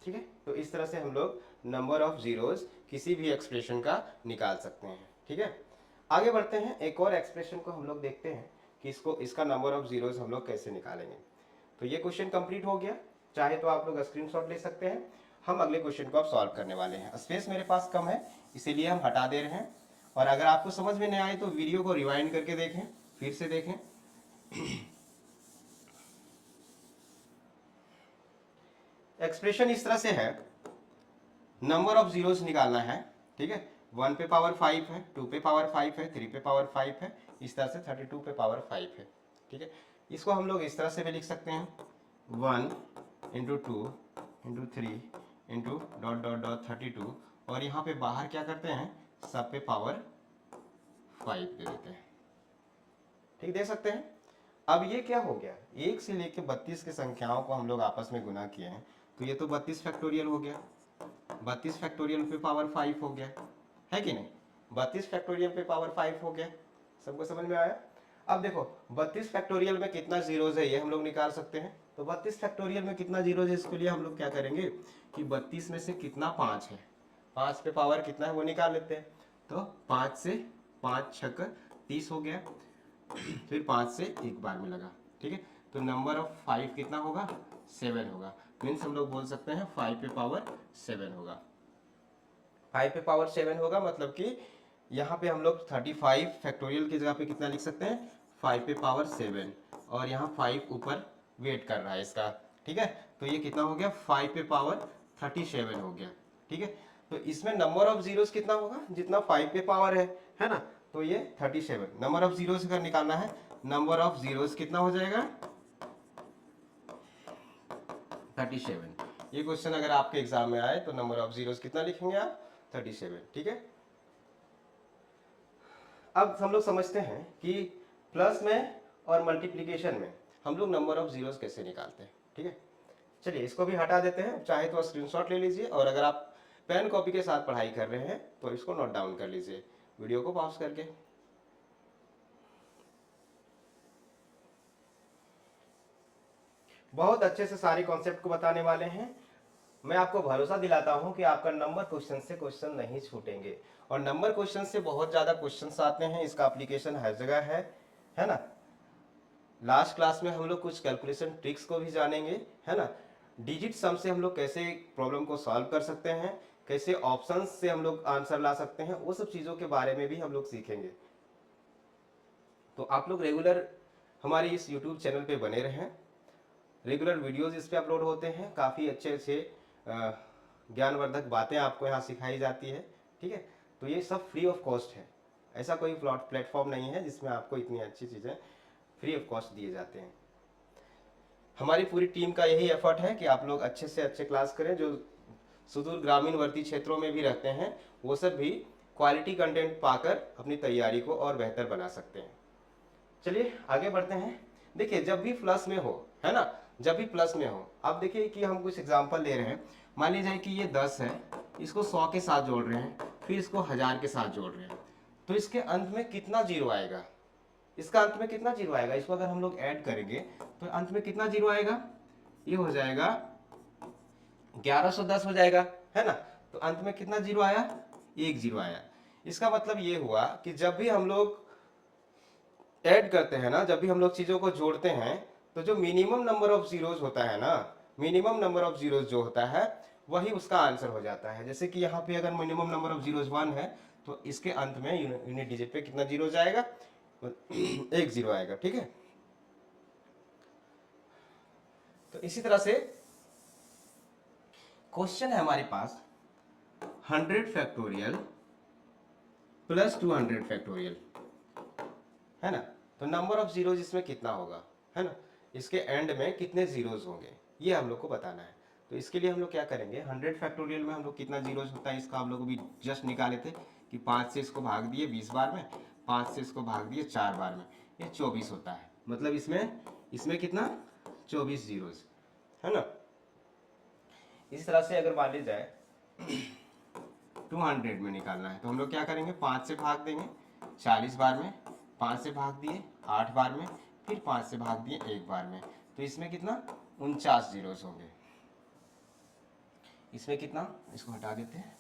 ठीक है, तो इस तरह से हम लोग नंबर ऑफ जीरोस किसी भी एक्सप्रेशन का निकाल सकते हैं, ठीक है। आगे बढ़ते हैं, एक और एक्सप्रेशन को हम लोग देखते हैं कि इसका नंबर ऑफ जीरोस हम लोग कैसे निकालेंगे। तो ये क्वेश्चन कंप्लीट हो गया, चाहे तो आप लोग स्क्रीनशॉट ले सकते हैं। हम अगले क्वेश्चन को अब सॉल्व करने वाले हैं। स्पेस मेरे पास कम है, इसीलिए हम हटा दे रहे हैं। और अगर आपको समझ में नहीं आए तो वीडियो को रिवाइंड करके देखें, फिर से देखें। एक्सप्रेशन इस तरह से है, नंबर ऑफ जीरोस निकालना है, ठीक है। 1 पे पावर 5 है, 2 पे पावर 5 है, 3 पे पावर 5 है, इस तरह से 32 पे पावर 5 है, ठीक है। इसको हम लोग इस तरह से भी लिख सकते हैं, 1 into 2 into 3 into dot dot dot 32, और यहाँ पे बाहर क्या करते हैं, सब पे पावर 5 दे देते हैं, ठीक, दे सकते हैं। अब ये क्या हो गया, 1 से लेके 32 की संख्याओं को हम लोग आपस में गुना किए हैं, तो ये तो 32 फैक्टोरियल हो गया। 32 फैक्टोरियल पे पावर 5 हो गया, है कि नहीं। 32 फैक्टोरियल पे पावर 5 हो गया, सबको समझ में आया। अब देखो 32 फैक्टोरियल में कितना जीरोज है ये हम लोग निकाल सकते हैं। तो 32 फैक्टोरियल में कितना जीरोज है, इसके लिए हम लोग क्या करेंगे कि 32 में से कितना 5 है, 5 पे पावर कितना है वो निकाल लेते हैं। तो 5 से 5 छक्का 30 हो गया, फिर 5 से एक बार में लगा, ठीक है। तो नंबर ऑफ 5 कितना होगा, 7 होगा। मीन्स हम लोग बोल सकते हैं 5 पे पावर 7 होगा। 5 पे पावर 7 होगा, मतलब कि यहाँ पे हम लोग 35 फैक्टोरियल की जगह पे कितना लिख सकते हैं, 5 पे पावर 7, और यहाँ 5 ऊपर वेट कर रहा है इसका, ठीक है। तो ये कितना हो गया, 5 पे पावर 37 हो गया, ठीक है। तो इसमें नंबर ऑफ जीरोस कितना होगा, जितना 5 पे पावर है ना। तो ये 37 नंबर ऑफ जीरोस अगर निकालना है, नंबर ऑफ जीरोस कितना हो जाएगा, 37। ये क्वेश्चन अगर आपके एग्जाम में आए तो नंबर ऑफ जीरोस कितना लिखेंगे आप, 37, ठीक है। अब हम लोग समझते हैं कि प्लस में और मल्टीप्लिकेशन में हम लोग नंबर ऑफ जीरोस कैसे निकालते हैं, ठीक है। चलिए इसको भी हटा देते हैं, चाहे तो स्क्रीनशॉट ले लीजिए, और अगर आप पेन कॉपी के साथ पढ़ाई कर रहे हैं तो इसको नोट डाउन कर लीजिए वीडियो को पॉज करके। बहुत अच्छे से सारे कॉन्सेप्ट को बताने वाले हैं। मैं आपको भरोसा दिलाता हूं कि आपका नंबर क्वेश्चन से क्वेश्चन नहीं छूटेंगे, और नंबर क्वेश्चन से बहुत ज्यादा क्वेश्चंस आते हैं, इसका एप्लीकेशन हर जगह है ना। लास्ट क्लास में हम लोग कुछ कैलकुलेशन ट्रिक्स को भी जानेंगे, है ना। डिजिट सम से हम लोग कैसे प्रॉब्लम को सॉल्व कर सकते हैं, कैसे ऑप्शंस से हम लोग आंसर ला सकते हैं, वो सब चीज़ों के बारे में भी हम लोग सीखेंगे। तो आप लोग रेगुलर हमारे इस यूट्यूब चैनल पे बने रहें, रेगुलर वीडियोस इस पे अपलोड होते हैं, काफ़ी अच्छे अच्छे ज्ञानवर्धक बातें आपको यहाँ सिखाई जाती है, ठीक है। तो ये सब फ्री ऑफ कॉस्ट है, ऐसा कोई प्लेटफॉर्म नहीं है जिसमें आपको इतनी अच्छी चीज़ें फ्री ऑफ कॉस्ट दिए जाते हैं। हमारी पूरी टीम का यही एफर्ट है कि आप लोग अच्छे से अच्छे क्लास करें, जो सुदूर ग्रामीणवर्ती क्षेत्रों में भी रहते हैं वो सब भी क्वालिटी कंटेंट पाकर अपनी तैयारी को और बेहतर बना सकते हैं। चलिए आगे बढ़ते हैं। देखिए जब भी प्लस में हो, है ना, जब भी प्लस में हो, आप देखिए कि हम कुछ एग्जांपल ले रहे हैं। मान लीजिए कि ये 10 है, इसको 100 के साथ जोड़ रहे हैं, फिर इसको 1000 के साथ जोड़ रहे हैं, तो इसके अंत में कितना जीरो आएगा, इसका अंत में कितना जीरो आएगा, इसको अगर हम लोग ऐड करेंगे तो अंत में कितना जीरो आएगा, ये हो जाएगा 1110 हो जाएगा, है ना। तो अंत में कितना जीरो आया, एक जीरो आया। इसका मतलब ये हुआ कि जब भी हम लोग ऐड करते हैं ना, जब भी हम लोग चीजों को जोड़ते हैं, तो जो मिनिमम नंबर ऑफ जीरोज होता है ना, मिनिमम नंबर ऑफ जीरोज जो होता है वही उसका आंसर हो जाता है। जैसे कि यहाँ पे अगर मिनिमम नंबर ऑफ जीरोज 1 है, तो इसके अंत में यूनिट डिजिट पे कितना जीरो जाएगा, एक जीरो आएगा, ठीक है। तो इसी तरह से क्वेश्चन है हमारे पास 100 फैक्टोरियल प्लस 200 फैक्टोरियल, है ना। तो नंबर ऑफ जीरोज इसमें कितना होगा, है ना, इसके एंड में कितने जीरोज होंगे, ये हम लोग को बताना है। तो इसके लिए हम लोग क्या करेंगे, 100 फैक्टोरियल में हम लोग कितना जीरोज होता है इसका हम लोग भी जस्ट निकाले थे कि 5 से इसको भाग दिए 20 बार में, 5 से इसको भाग दिए 4 बार में, ये 24 होता है। मतलब इसमें कितना 24 जीरोज है ना। इस तरह से अगर मान ली जाए 200 में निकालना है तो हम लोग क्या करेंगे, 5 से भाग देंगे 40 बार में, 5 से भाग दिए 8 बार में, फिर 5 से भाग दिए 1 बार में, तो इसमें कितना 49 जीरोज होंगे। इसमें कितना, इसको हटा देते हैं,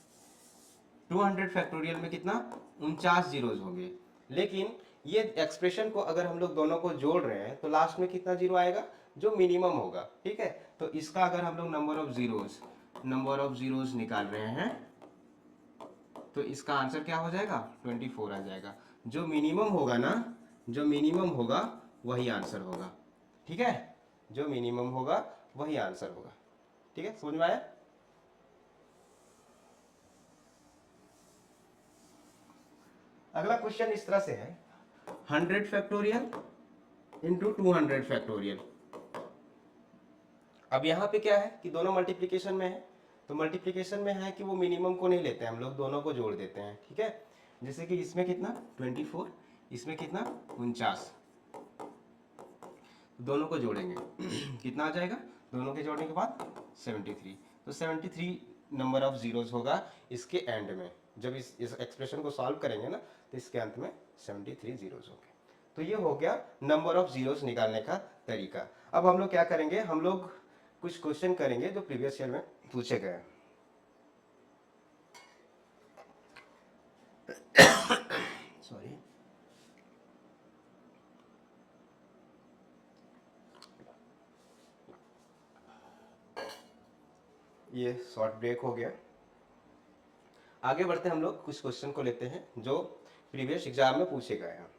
200 फैक्टोरियल में कितना 49 जीरोज होंगे। लेकिन ये एक्सप्रेशन को अगर हम लोग दोनों को जोड़ रहे हैं तो लास्ट में कितना जीरो आएगा, जो मिनिमम होगा। ठीक है, तो इसका अगर हम लोग नंबर ऑफ जीरोज निकाल रहे हैं तो इसका आंसर क्या हो जाएगा, 24 आ जाएगा। जो मिनिमम होगा ना, जो मिनिमम होगा वही आंसर होगा। ठीक है, जो मिनिमम होगा वही आंसर होगा। ठीक है, समझ में आया। अगला क्वेश्चन इस तरह से है, 100 फैक्टोरियल इंटू 200 फैक्टोरियल। अब यहाँ पे क्या है कि दोनों मल्टीप्लिकेशन में है, तो मल्टीप्लिकेशन में है कि वो मिनिमम को नहीं लेते हैं, हम लोग दोनों को जोड़ देते हैं। ठीक है, जैसे कि इसमें कितना 24, इसमें कितना 49, दोनों को जोड़ेंगे कितना आ जाएगा, दोनों के जोड़ने के बाद 73। तो 73 नंबर ऑफ जीरोज होगा इसके एंड में। जब इस एक्सप्रेशन को सॉल्व करेंगे ना तो इसके अंत में 73 जीरोज होंगे। तो ये हो गया नंबर ऑफ जीरोज निकालने का तरीका। अब हम लोग क्या करेंगे, हम लोग कुछ क्वेश्चन करेंगे जो प्रीवियस ईयर में पूछे गए। सॉरी, ये शॉर्ट ब्रेक हो गया। आगे बढ़ते हम लोग कुछ क्वेश्चन को लेते हैं जो प्रीवियस एग्जाम में पूछे गए हैं।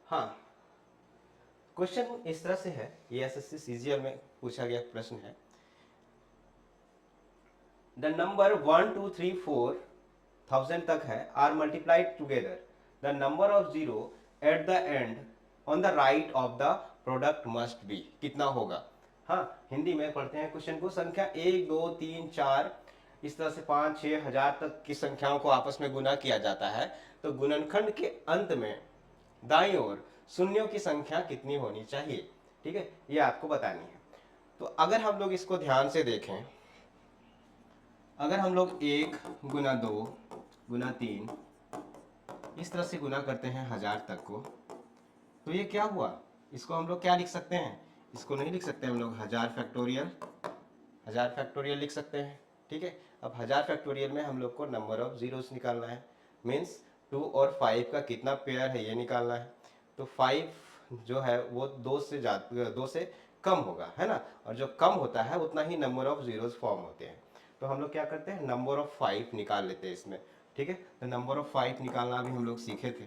हाँ, क्वेश्चन इस तरह से है, ये एसएससी सीजीएल में पूछा गया प्रश्न है। द नंबर 1 2 3 4 1000 तक है are multiplied together, the number of zero at the end on the right of the product must be, कितना होगा। हाँ, हिंदी में पढ़ते हैं क्वेश्चन को। संख्या 1 2 3 4 इस तरह से 5 6 हजार तक की संख्याओं को आपस में गुना किया जाता है, तो गुणनखंड के अंत में दाईं ओर शून्यों की संख्या कितनी होनी चाहिए। ठीक है, ये आपको बतानी है। तो अगर हम लोग इसको ध्यान से देखें, अगर हम लोग 1 गुना 2 गुना 3 इस तरह से गुना करते हैं 1000 तक को, तो ये क्या हुआ, इसको हम लोग क्या लिख सकते हैं, इसको नहीं लिख सकते हम लोग 1000 फैक्टोरियल लिख सकते हैं। ठीक है, अब 1000 फैक्टोरियल में हम लोग को नंबर ऑफ जीरोस निकालना है, मीन्स 2 और 5 का कितना पेयर है ये निकालना है। तो 5 जो है वो 2 से कम होगा, है ना, और जो कम होता है उतना ही नंबर ऑफ जीरोस फॉर्म होते हैं। तो हम लोग क्या करते हैं, नंबर ऑफ 5 निकाल लेते हैं इसमें। ठीक है, तो नंबर ऑफ 5 निकालना भी हम लोग सीखे थे,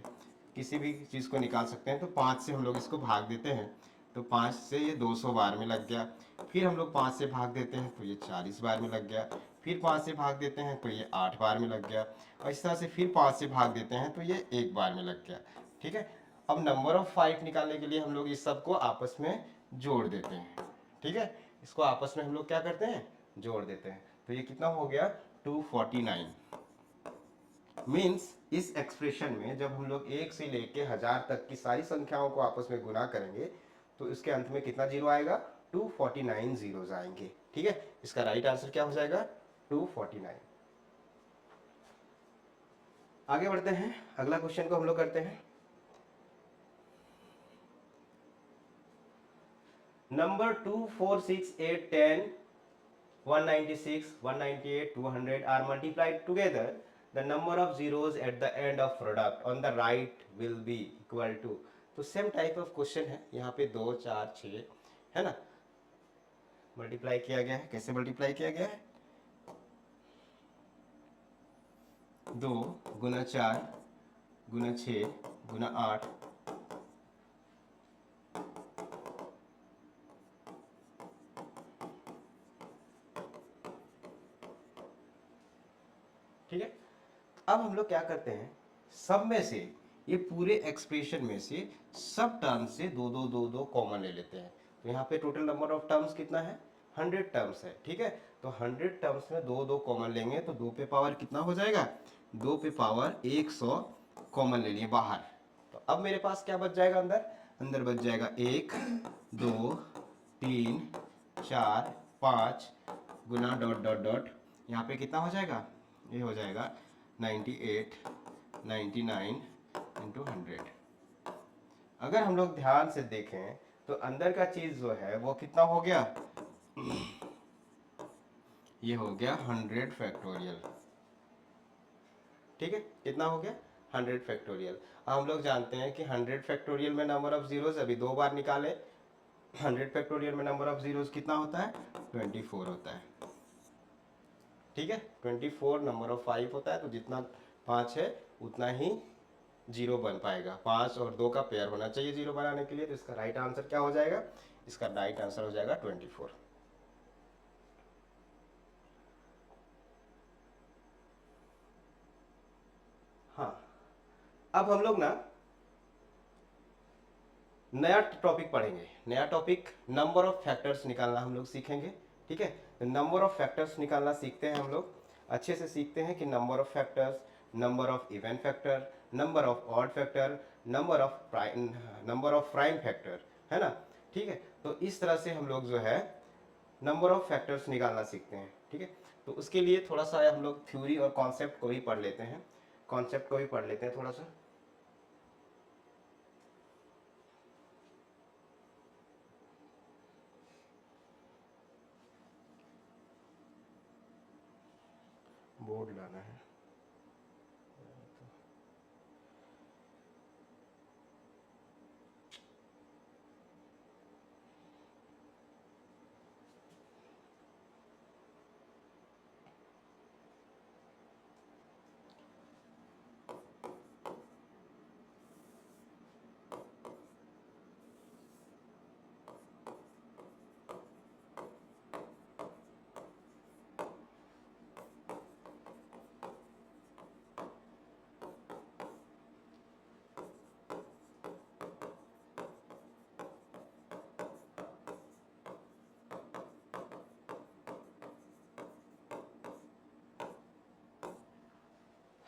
किसी भी चीज़ को निकाल सकते हैं। तो 5 से हम लोग इसको भाग देते हैं, तो 5 से ये 200 बार में लग गया। फिर हम लोग 5 से भाग देते हैं तो ये 40 बार में लग गया। फिर 5 से भाग देते हैं तो ये 8 बार में लग गया, और इस तरह से फिर 5 से भाग देते हैं तो ये 1 बार में लग गया। ठीक है, अब नंबर ऑफ 5 निकालने के लिए हम लोग इस सब को आपस में जोड़ देते हैं। ठीक है, इसको आपस में हम लोग क्या करते हैं, जोड़ देते हैं। तो ये कितना हो गया 249। मीन्स इस एक्सप्रेशन में जब हम लोग 1 से लेके 1000 तक की सारी संख्याओं को आपस में गुना करेंगे तो इसके अंत में कितना जीरो आएगा, 249 जीरोज आएंगे। ठीक है, इसका राइट आंसर क्या हो जाएगा, 249। आगे बढ़ते हैं, अगला क्वेश्चन को हम लोग करते हैं। Number 2 4 6 8 10 196 198 200 are multiplied together, the number of zeros at the end of product on the right will be equal to। तो सेम टाइप ऑफ क्वेश्चन है, यहाँ पे 2 4 6 है ना, मल्टीप्लाई किया गया है। कैसे मल्टीप्लाई किया गया है, 2 गुना 4 गुना 6 गुना 8, ठीक है। अब हम लोग क्या करते हैं, सब में से ये पूरे एक्सप्रेशन में से सब टर्म से 2 2 2 2 कॉमन ले लेते हैं। तो यहाँ पे टोटल नंबर ऑफ टर्म्स कितना है, 100 टर्म्स है, ठीक है। तो 100 टर्म्स में दो दो कॉमन लेंगे तो 2 पे पावर कितना हो जाएगा, 2 पे पावर 100 कॉमन ले लिए बाहर। तो अब मेरे पास क्या बच जाएगा अंदर, अंदर बच जाएगा 1 2 3 4 5 गुना डॉट डॉट डॉट, यहाँ पे कितना हो जाएगा, ये हो जाएगा 98 99 इंटू 100। अगर हम लोग ध्यान से देखें तो अंदर का चीज जो है वो कितना हो गया, ये हो गया 100 फैक्टोरियल, ठीक है। कितना हो गया, 100 फैक्टोरियल। हम लोग जानते हैं कि 100 फैक्टोरियल में नंबर ऑफ जीरोस अभी दो बार निकाले, 100 फैक्टोरियल में नंबर ऑफ जीरोस कितना होता है, 24 होता है, ठीक है। 24 नंबर ऑफ 5 होता है, तो जितना 5 है उतना ही जीरो बन पाएगा। 5 और 2 का पेयर होना चाहिए जीरो बनाने के लिए, तो इसका राइट आंसर क्या हो जाएगा, इसका राइट आंसर हो जाएगा 24। हाँ, अब हम लोग ना नया टॉपिक पढ़ेंगे, नया टॉपिक नंबर ऑफ फैक्टर्स निकालना हम लोग सीखेंगे, ठीक है। नंबर ऑफ फैक्टर्स निकालना सीखते हैं हम लोग, अच्छे से सीखते हैं कि number of factors, number of even factor, number of odd factor, number of prime factor, है ना, ठीक है। तो इस तरह से हम लोग जो है नंबर ऑफ फैक्टर्स निकालना सीखते हैं, ठीक है। तो उसके लिए थोड़ा सा हम लोग थ्योरी और कॉन्सेप्ट को भी पढ़ लेते हैं, कॉन्सेप्ट को भी पढ़ लेते हैं थोड़ा सा। बोर्ड लाना है,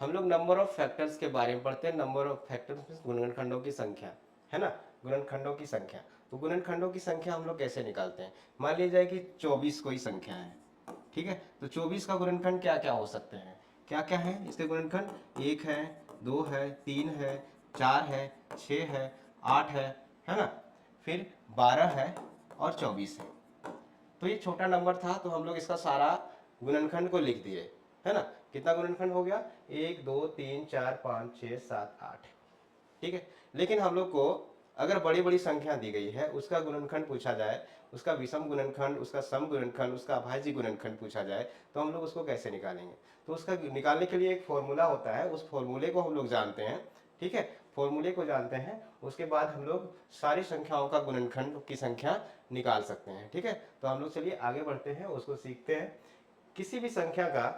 हम लोग नंबर ऑफ फैक्टर्स के बारे में पढ़ते हैं। नंबर ऑफ फैक्टर्स में गुणनखंडों की संख्या, है ना, गुणनखंडों की संख्या। तो गुणनखंडों की संख्या हम लोग कैसे निकालते हैं, मान लीजिए कि 24 कोई संख्या है, ठीक है। तो 24 का गुणनखंड क्या क्या हो सकते हैं, क्या क्या है इसके गुणनखंड, 1 है, 2 है, 3 है, 4 है, 6 है, 8 है ना, फिर 12 है और 24 है। तो ये छोटा नंबर था तो हम लोग इसका सारा गुणनखंड को लिख दिए, है ना। कितना गुणनखंड हो गया, 1 2 3 4 5 6 7 8, ठीक है। लेकिन हम लोग को अगर बड़ी बड़ी संख्या दी गई है, उसका गुणनखंड पूछा जाए, उसका विषम गुणनखंड, उसका सम गुणनखंड, उसका अभाज्य गुणनखंड पूछा जाए, तो हम लोग उसको कैसे निकालेंगे। तो उसका निकालने के लिए एक फॉर्मूला होता है, उस फॉर्मूले को हम लोग जानते हैं, ठीक है। फॉर्मूले को जानते हैं, उसके बाद हम लोग सारी संख्याओं का गुणनखंड की संख्या निकाल सकते हैं, ठीक है। तो हम लोग चलिए आगे बढ़ते हैं, उसको सीखते हैं। किसी भी संख्या का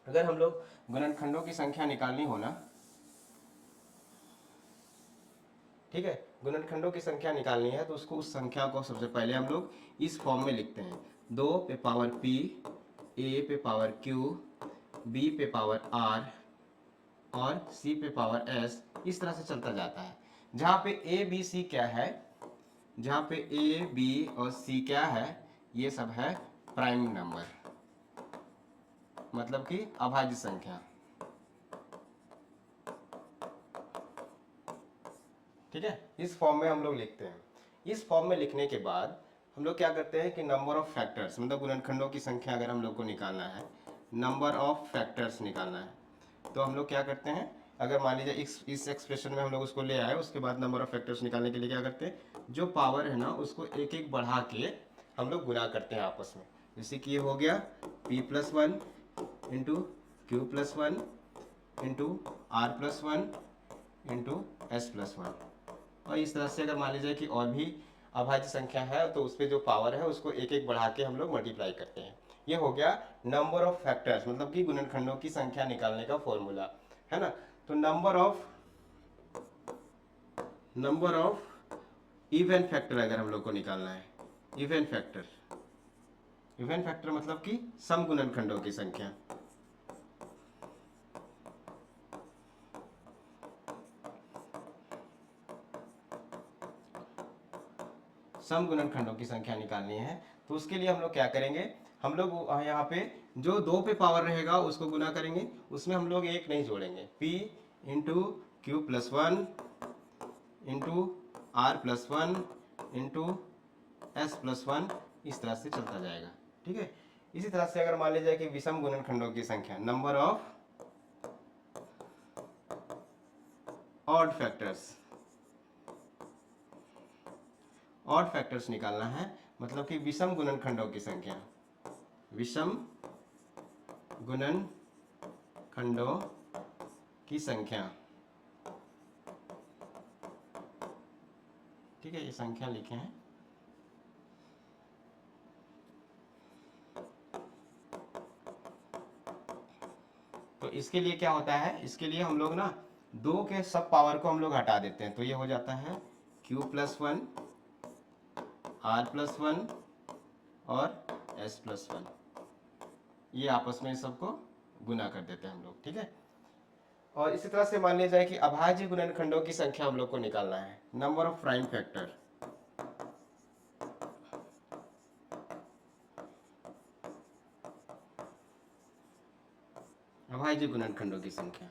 अगर हम लोग गुणनखंडों की संख्या निकालनी हो ना, ठीक है, गुणनखंडों की संख्या निकालनी है तो उसको, उस संख्या को सबसे पहले हम लोग इस फॉर्म में लिखते हैं, 2 पे पावर p, a पे पावर q, b पे पावर r और c पे पावर s, इस तरह से चलता जाता है। जहाँ पे a b c क्या है, जहाँ पे a b और c क्या है, ये सब है प्राइम नंबर, मतलब कि अभाज्य संख्या, ठीक है। इस फॉर्म में हम लोग लिखते हैं। इस फॉर्म में लिखने के बाद हम लोग क्या करते हैं कि नंबर ऑफ फैक्टर्स, मतलब गुणनखंडों की संख्या अगर हम लोग को निकालना है, नंबर ऑफ फैक्टर्स निकालना है, तो हम लोग क्या करते हैं, अगर मान लीजिए इस एक्सप्रेशन में हम लोग उसको ले आए, उसके बाद नंबर ऑफ फैक्टर्स निकालने के लिए क्या करते हैं, जो पावर है ना उसको एक एक बढ़ा के हम लोग गुना करते हैं आपस में। जैसे कि ये हो गया p+1 into q+1 into r+1 into s+1, और इस तरह से अगर मान लीजिए कि और भी अभाज्य संख्या है तो उस पर जो पावर है उसको एक एक बढ़ा के हम लोग मल्टीप्लाई करते हैं। ये हो गया नंबर ऑफ फैक्टर्स, मतलब कि गुणनखंडों की संख्या निकालने का फॉर्मूला, है ना। तो नंबर ऑफ इवन फैक्टर अगर हम लोग को निकालना है, इवन फैक्टर, इवन फैक्टर मतलब कि सम गुणनखंडों की संख्या, सम गुणनखंडों की संख्या निकालनी है। तो उसके लिए हम लोग क्या करेंगे, हम लोग यहाँ पे जो 2 पे पावर रहेगा उसको गुना करेंगे, उसमें हम लोग एक नहीं जोड़ेंगे, p into Q plus one into R plus one into S plus one, इस तरह से चलता जाएगा। ठीक है, इसी तरह से अगर मान लीजिए कि विषम गुणनखंडों की संख्या, number of odd factors, odd factors निकालना है, मतलब कि विषम गुणनखंडों की संख्या, विषम गुणनखंडों की संख्या। ठीक है, ये संख्या लिखे हैं। तो इसके लिए क्या होता है, इसके लिए हम लोग ना 2 के सब पावर को हम लोग हटा देते हैं, तो ये हो जाता है q plus one, R plus one और s प्लस वन, ये आपस में सबको गुना कर देते हैं हम लोग। ठीक है, और इसी तरह से मान लिया जाए कि अभाज्य गुणनखंडों की संख्या हम लोग को निकालना है, नंबर ऑफ प्राइम फैक्टर, अभाज्य गुणनखंडों की संख्या।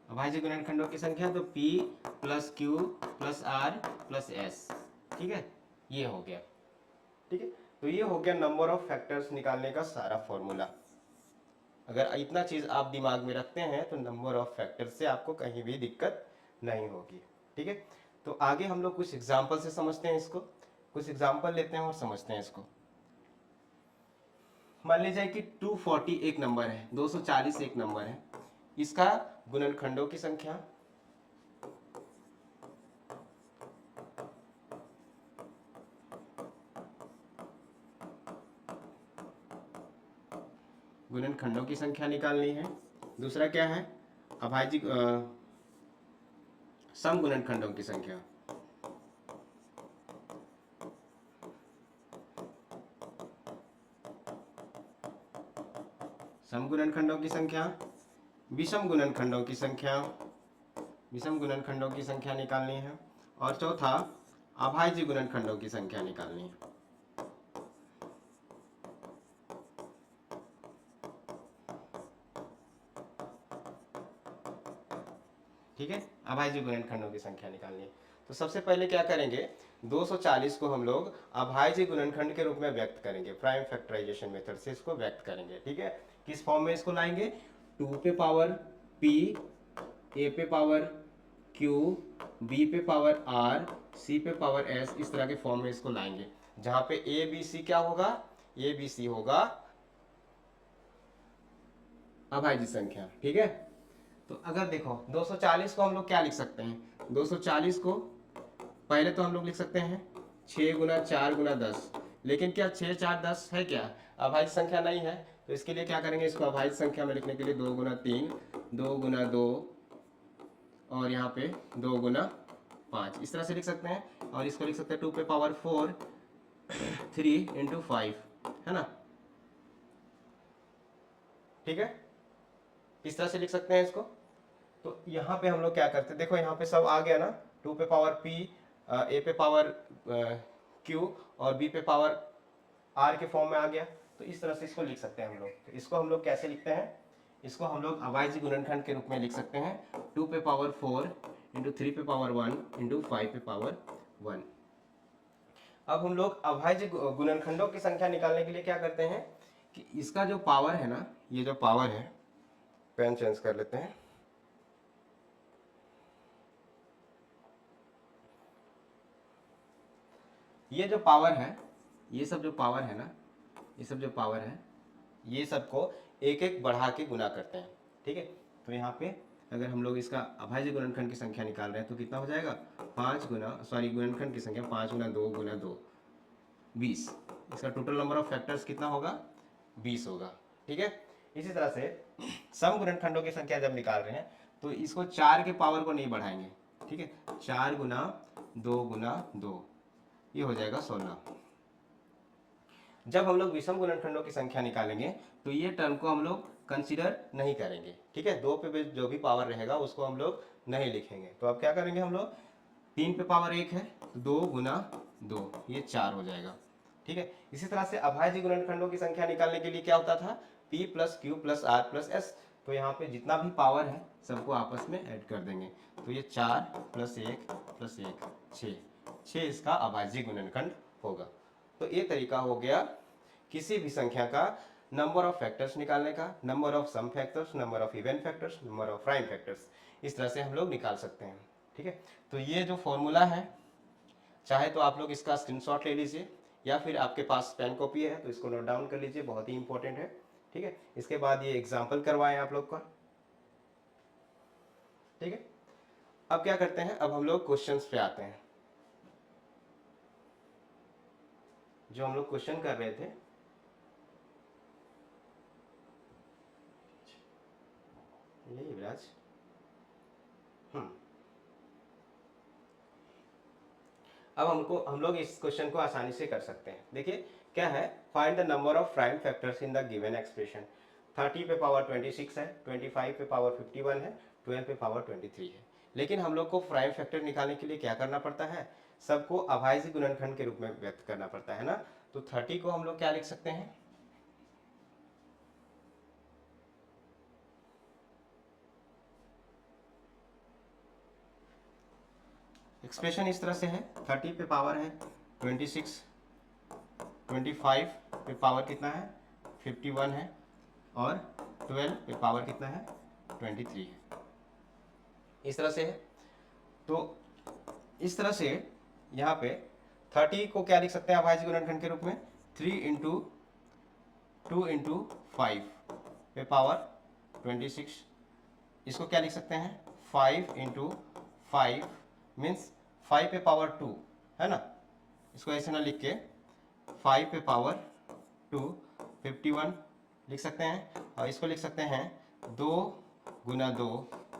अभाज्य गुणनखंडों की संख्या तो p plus Q plus R plus S. ठीक है, ये हो गया। ठीक है, तो ये हो गया नंबर ऑफ फैक्टर्स निकालने का सारा फॉर्मूला। अगर इतना चीज आप दिमाग में रखते हैं तो नंबर ऑफ फैक्टर्स से आपको कहीं भी दिक्कत नहीं होगी। ठीक है, तो आगे हम लोग कुछ एग्जाम्पल से समझते हैं इसको, कुछ एग्जाम्पल लेते हैं और समझते हैं इसको। मान लीजिए कि 240 एक नंबर है, 240 एक नंबर है, इसका गुणनखंडों की संख्या, गुणनखंडों की संख्या निकालनी है। दूसरा क्या है, अभाज्य सम गुणनखंडों की संख्या, सम गुणनखंडों की संख्या, विषम गुणनखंडों की संख्या, विषम गुणनखंडों की संख्या निकालनी है। और चौथा अभाज्य गुणनखंडों की संख्या निकालनी है। ठीक है, अभाज्य गुणनखंडों की संख्या निकालनी है। तो सबसे पहले क्या करेंगे, 240 को हम लोग अभाज्य गुणनखंड के रूप में व्यक्त करेंगे, प्राइम फैक्टराइजेशन मेथड से इसको व्यक्त करेंगे। ठीक है, किस फॉर्म में इसको लाएंगे, 2 पे पावर p, a पे पावर q, b पे पावर r, c पे पावर s, इस तरह के फॉर्म में इसको लाएंगे, जहां पे a b c क्या होगा, a b c होगा अभाज्य संख्या। ठीक है, तो अगर देखो 240 को हम लोग क्या लिख सकते हैं, 240 को पहले तो हम लोग लिख सकते हैं 6 गुना 4 गुना 10, लेकिन क्या 6 4 10 है क्या, अभाज्य संख्या नहीं है। तो इसके लिए क्या करेंगे, इसको अभाज्य संख्या में लिखने के लिए 2 गुना 3, 2 गुना 2 और यहाँ पे 2 गुना 5, इस तरह से लिख सकते हैं। और इसको लिख सकते हैं 2 पे पावर 4 3 इंटू 5, है ना। ठीक है, इस तरह से लिख सकते हैं इसको। तो यहाँ पे हम लोग क्या करते हैं, देखो यहाँ पे सब आ गया ना, 2 पे पावर p, a पे पावर q और b पे पावर r के फॉर्म में आ गया। तो इस तरह से इसको लिख सकते हैं हम लोग। तो इसको हम लोग कैसे लिखते हैं, इसको हम लोग अभाज्य गुणनखंड के रूप में लिख सकते हैं, 2 पे पावर 4 इंटू 3 पे पावर 1 इंटू 5 पे पावर 1। अब हम लोग अभाज्य गुणनखंडों की संख्या निकालने के लिए क्या करते हैं कि इसका जो पावर है ना, ये जो पावर है, पेन चेंज कर लेते हैं, ये जो पावर है, ये सब जो पावर है ना, ये सब जो पावर है, ये सबको एक एक बढ़ा के गुना करते हैं। ठीक है, तो यहाँ पे अगर हम लोग इसका अभाज्य गुणनखंड की संख्या निकाल रहे हैं तो कितना हो जाएगा, 5 गुना, सॉरी गुणनखंड की संख्या 5 गुना 2 गुना 2 20, इसका टोटल नंबर ऑफ फैक्टर्स कितना होगा, 20 होगा। ठीक है। इसी तरह से सम गुणनखंडों की संख्या जब निकाल रहे हैं तो इसको 4 के पावर को नहीं बढ़ाएंगे, ठीक है। 4 गुना 2 गुना 2, ये हो जाएगा 16। जब हम लोग विषम गुणनखंडों की संख्या निकालेंगे तो ये टर्म को हम लोग कंसीडर नहीं करेंगे, ठीक है। 2 पे जो भी पावर रहेगा उसको हम लोग नहीं लिखेंगे। तो अब क्या करेंगे हम लोग, 3 पे पावर 1 है तो 2 गुना 2, ये 4 हो जाएगा, ठीक है। इसी तरह से अभाज्य गुणनखंडों की संख्या निकालने के लिए क्या होता था, p plus Q plus R plus S. तो यहाँ पे जितना भी पावर है सबको आपस में ऐड कर देंगे। तो ये 4 प्लस 1 प्लस 1 6 इसका अभाज्य गुणनखंड होगा। तो ये तरीका हो गया किसी भी संख्या का नंबर ऑफ फैक्टर्स निकालने का, number of sum factors, number of even factors, number of prime factors, इस तरह से हम लोग निकाल सकते हैं, ठीक है। तो ये जो फॉर्मूला है, चाहे तो आप लोग इसका स्क्रीनशॉट ले लीजिए या फिर आपके पास पेन कॉपी है तो इसको नोट डाउन कर लीजिए, बहुत ही इंपॉर्टेंट है, ठीक है। इसके बाद ये एग्जाम्पल करवाएं आप लोग का, ठीक है। अब क्या करते हैं, अब हम लोग क्वेश्चंस पे आते हैं। जो हम लोग क्वेश्चन कर रहे थे, ये युवराज, अब हम लोग इस क्वेश्चन को आसानी से कर सकते हैं। देखिए क्या है, find the number of prime factors in the given expression. 30 पे पावर 26 है, 25 पे पावर 51 है, 12 पे पावर 23 है। लेकिन हम लोग को प्राइम फैक्टर निकालने के लिए क्या करना पड़ता है, सबको अभाज्य गुणनखंड के रूप में व्यक्त करना पड़ता है ना। तो 30 को हम लोग क्या लिख सकते हैं, एक्सप्रेशन इस तरह से है, 30 पे पावर है 26, 25 पे पावर कितना है 51 है, और 12 पे पावर कितना है 23 है, इस तरह से है। तो इस तरह से यहाँ पे 30 को क्या लिख सकते हैं अभाज्य गुणनखंड के रूप में, 3 इंटू 2 इंटू 5 पे पावर 26। इसको क्या लिख सकते हैं, 5 इंटू 5 मीन्स 5 पे पावर 2 है ना। इसको ऐसे ना लिख के 5 पे पावर 2 51 लिख सकते हैं, और इसको लिख सकते हैं 2 गुना 2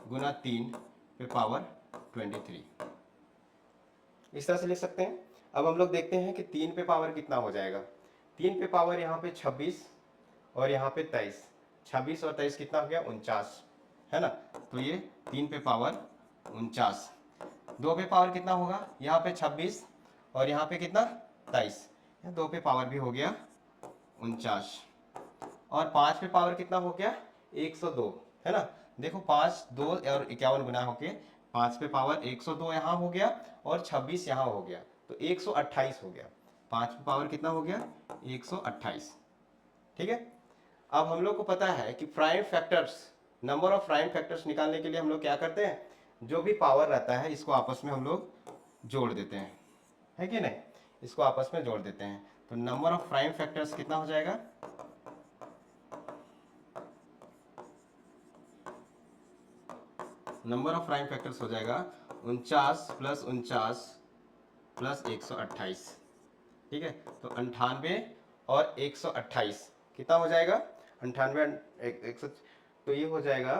गुना 3 पे पावर 23, इस तरह से लिख सकते हैं। अब हम लोग देखते हैं कि 3 पे पावर कितना हो जाएगा। 3 पे पावर यहाँ पे 26 और यहाँ पे 23, 26 और 23 कितना हो गया 49 है ना। तो ये 3 पे पावर 49। 2 पे पावर कितना होगा, यहाँ पे 26 और यहाँ पे कितना 23, 2 पे पावर भी हो गया 49। और 5 पे पावर कितना हो गया 102 है ना। देखो 5 2 और 51 गुना होके 5 पे पावर 102 यहाँ हो गया और 26 यहाँ हो गया, तो 128 हो गया। 5 पे पावर कितना हो गया 128, ठीक है। अब हम लोग को पता है कि prime factors, number of prime factors निकालने के लिए हम लोग क्या करते हैं, जो भी पावर रहता है इसको आपस में हम लोग जोड़ देते हैं, है कि नहीं, इसको आपस में जोड़ देते हैं। तो नंबर ऑफ प्राइम फैक्टर्स कितना हो जाएगा, नंबर ऑफ प्राइम फैक्टर्स हो जाएगा 49 प्लस 49 प्लस 128, ठीक है। तो 98 और 128 कितना हो जाएगा, 98 100, तो ये हो जाएगा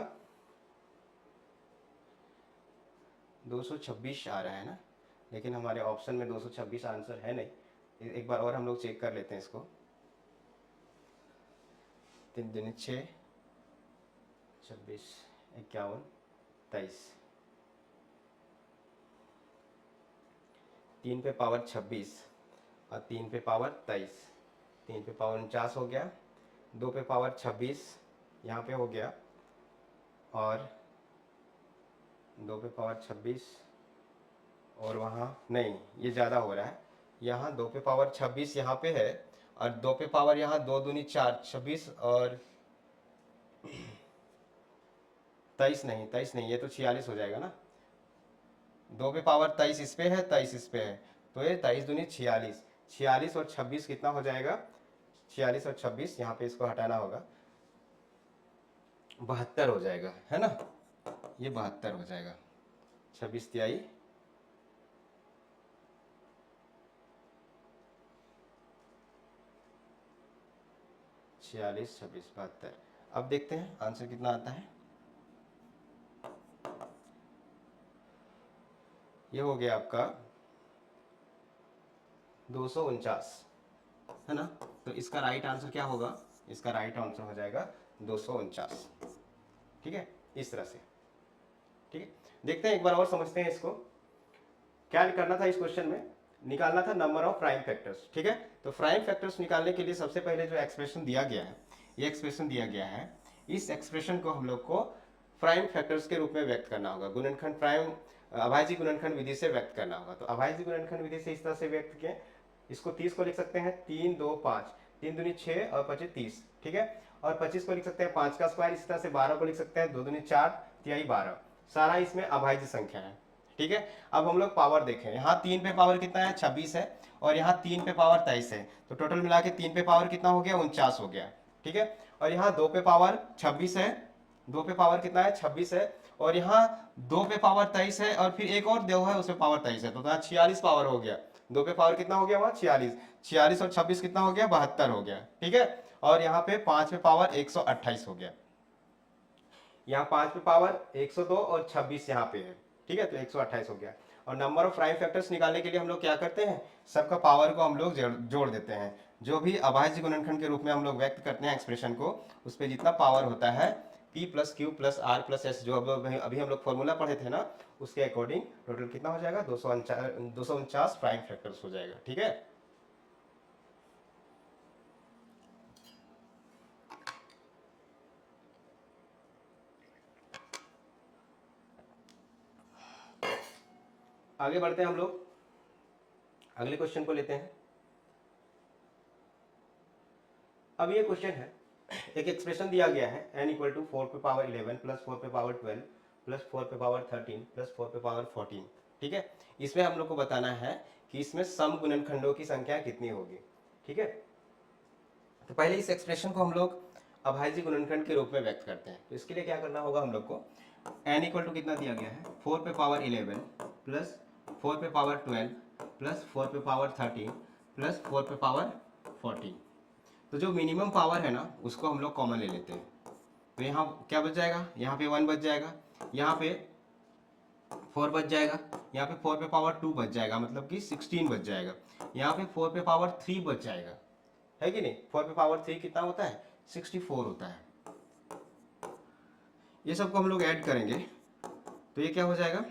226 आ रहा है ना, लेकिन हमारे ऑप्शन में 226 आंसर है नहीं। एक बार और हम लोग चेक कर लेते हैं इसको। 3 दूनी 6, 26 51 23, 3 पे पावर 26 और 3 पे पावर 23, 3 पे पावर 49 हो गया, 2 पे पावर 26 यहाँ पे हो गया, और 2 पे पावर 26 और वहाँ नहीं, ये ज़्यादा हो रहा है। यहाँ 2 पे पावर 26 यहाँ पे है, और 2 पे पावर यहाँ 2 दूनी 4 26 और 23 नहीं, ये तो 46 हो जाएगा ना। 2 पे पावर 23 इस पे है, 23 इस पे है, तो ये 23 दूनी 46, 46 और 26 कितना हो जाएगा, 46 और 26 यहाँ पे इसको हटाना होगा, 72 हो जाएगा है ना। ये 72 हो जाएगा, 26 तिहाई 46 46, 26, 72। अब देखते हैं आंसर कितना आता है। ये हो गया आपका 249, है ना। तो इसका राइट आंसर क्या होगा, इसका राइट आंसर हो जाएगा 249। ठीक है, इस तरह से। ठीक है, देखते हैं एक बार और समझते हैं इसको। क्या करना था इस क्वेश्चन में, निकालना था नंबर ऑफ प्राइम फैक्टर्स। ठीक है, तो प्राइम फैक्टर्स निकालने के लिए सबसे पहले जो एक्सप्रेशन दिया गया है, ये एक्सप्रेशन दिया गया है, इस एक्सप्रेशन को हम लोग को प्राइम फैक्टर्स के रूप में व्यक्त करना होगा। गुणनखंड प्राइम अभाज्य गुणनखंड विधि से व्यक्त करना होगा। तो अभाज्य गुणनखंड विधि से इस तरह से व्यक्त किए, इसको 30 को लिख सकते हैं 3 2 5, 3 दूनी 6 और 25 30। ठीक है, और 25 को लिख सकते हैं 5 का स्क्वायर। इसी तरह से 12 को लिख सकते हैं 2 दूनी 4, तिहाई 12। सारा इसमें अभाज्य संख्या है। ठीक है, अब हम लोग पावर देखें। यहाँ 3 पे पावर कितना है, 26 है, और यहाँ 3 पे पावर 23 है। तो टोटल मिला के 3 पे पावर कितना हो गया, 49 हो गया। ठीक है, और यहाँ 2 पे पावर 26 है, 2 पे पावर कितना है, 26 है, और यहाँ 2 पे पावर 23 है, और फिर एक और 2 है उसमें पावर 23 है। तो यहाँ 46 पावर हो गया। 2 पे पावर कितना हो गया, वहाँ 46, 46 और 26 कितना हो गया, 72 हो गया। ठीक है, और यहाँ पे 5 पे पावर 128 हो गया। यहाँ 5 पे पावर 102 और 26 यहाँ पे है। ठीक है, तो 128 हो गया। और नंबर ऑफ प्राइम फैक्टर्स निकालने के लिए हम लोग क्या करते हैं, सबका पावर को हम लोग जोड़ देते हैं। जो भी अभाज्य गुणनखंड के रूप में हम लोग व्यक्त करते हैं एक्सप्रेशन को, उस पर जितना पावर होता है P plus Q plus R plus S, जो अभी हम लोग फॉर्मूला पढ़े थे ना, उसके अकॉर्डिंग टोटल कितना हो जाएगा, 249 प्राइम फैक्टर्स हो जाएगा। ठीक है, आगे बढ़ते हैं हम लोग, अगले क्वेश्चन को लेते हैं। अब ये क्वेश्चन है, एक एक्सप्रेशन दिया गया है n इक्वल टू 4 पे पावर 11 प्लस 4 पे पावर 12 प्लस 4 पे पावर 13 प्लस 4 पे पावर 14। ठीक है, इसमें हम लोग को बताना है कि इसमें सम गुणनखंडों की संख्या कितनी होगी। ठीक है, तो पहले इस एक्सप्रेशन को हम लोग अभाज्य गुणनखंड के रूप में व्यक्त करते हैं। तो इसके लिए क्या करना होगा हम लोग को, n इक्वल टू कितना दिया गया है, 4 पे पावर 11 प्लस 4 पे पावर 12 प्लस 4 पे पावर 13 प्लस 4 पे पावर 14। तो जो मिनिमम पावर है ना, उसको हम लोग कॉमन ले लेते हैं। तो यहाँ क्या बच जाएगा, यहाँ पे 1 बच जाएगा, यहाँ पे 4 बच जाएगा, यहाँ पे 4 पे पावर 2 बच जाएगा, मतलब कि 16 बच जाएगा। यहाँ पे 4 पे पावर 3 बच जाएगा, है कि नहीं। 4 पे पावर 3 कितना होता है, 64 होता है। ये सबको हम लोग ऐड करेंगे तो ये क्या हो जाएगा,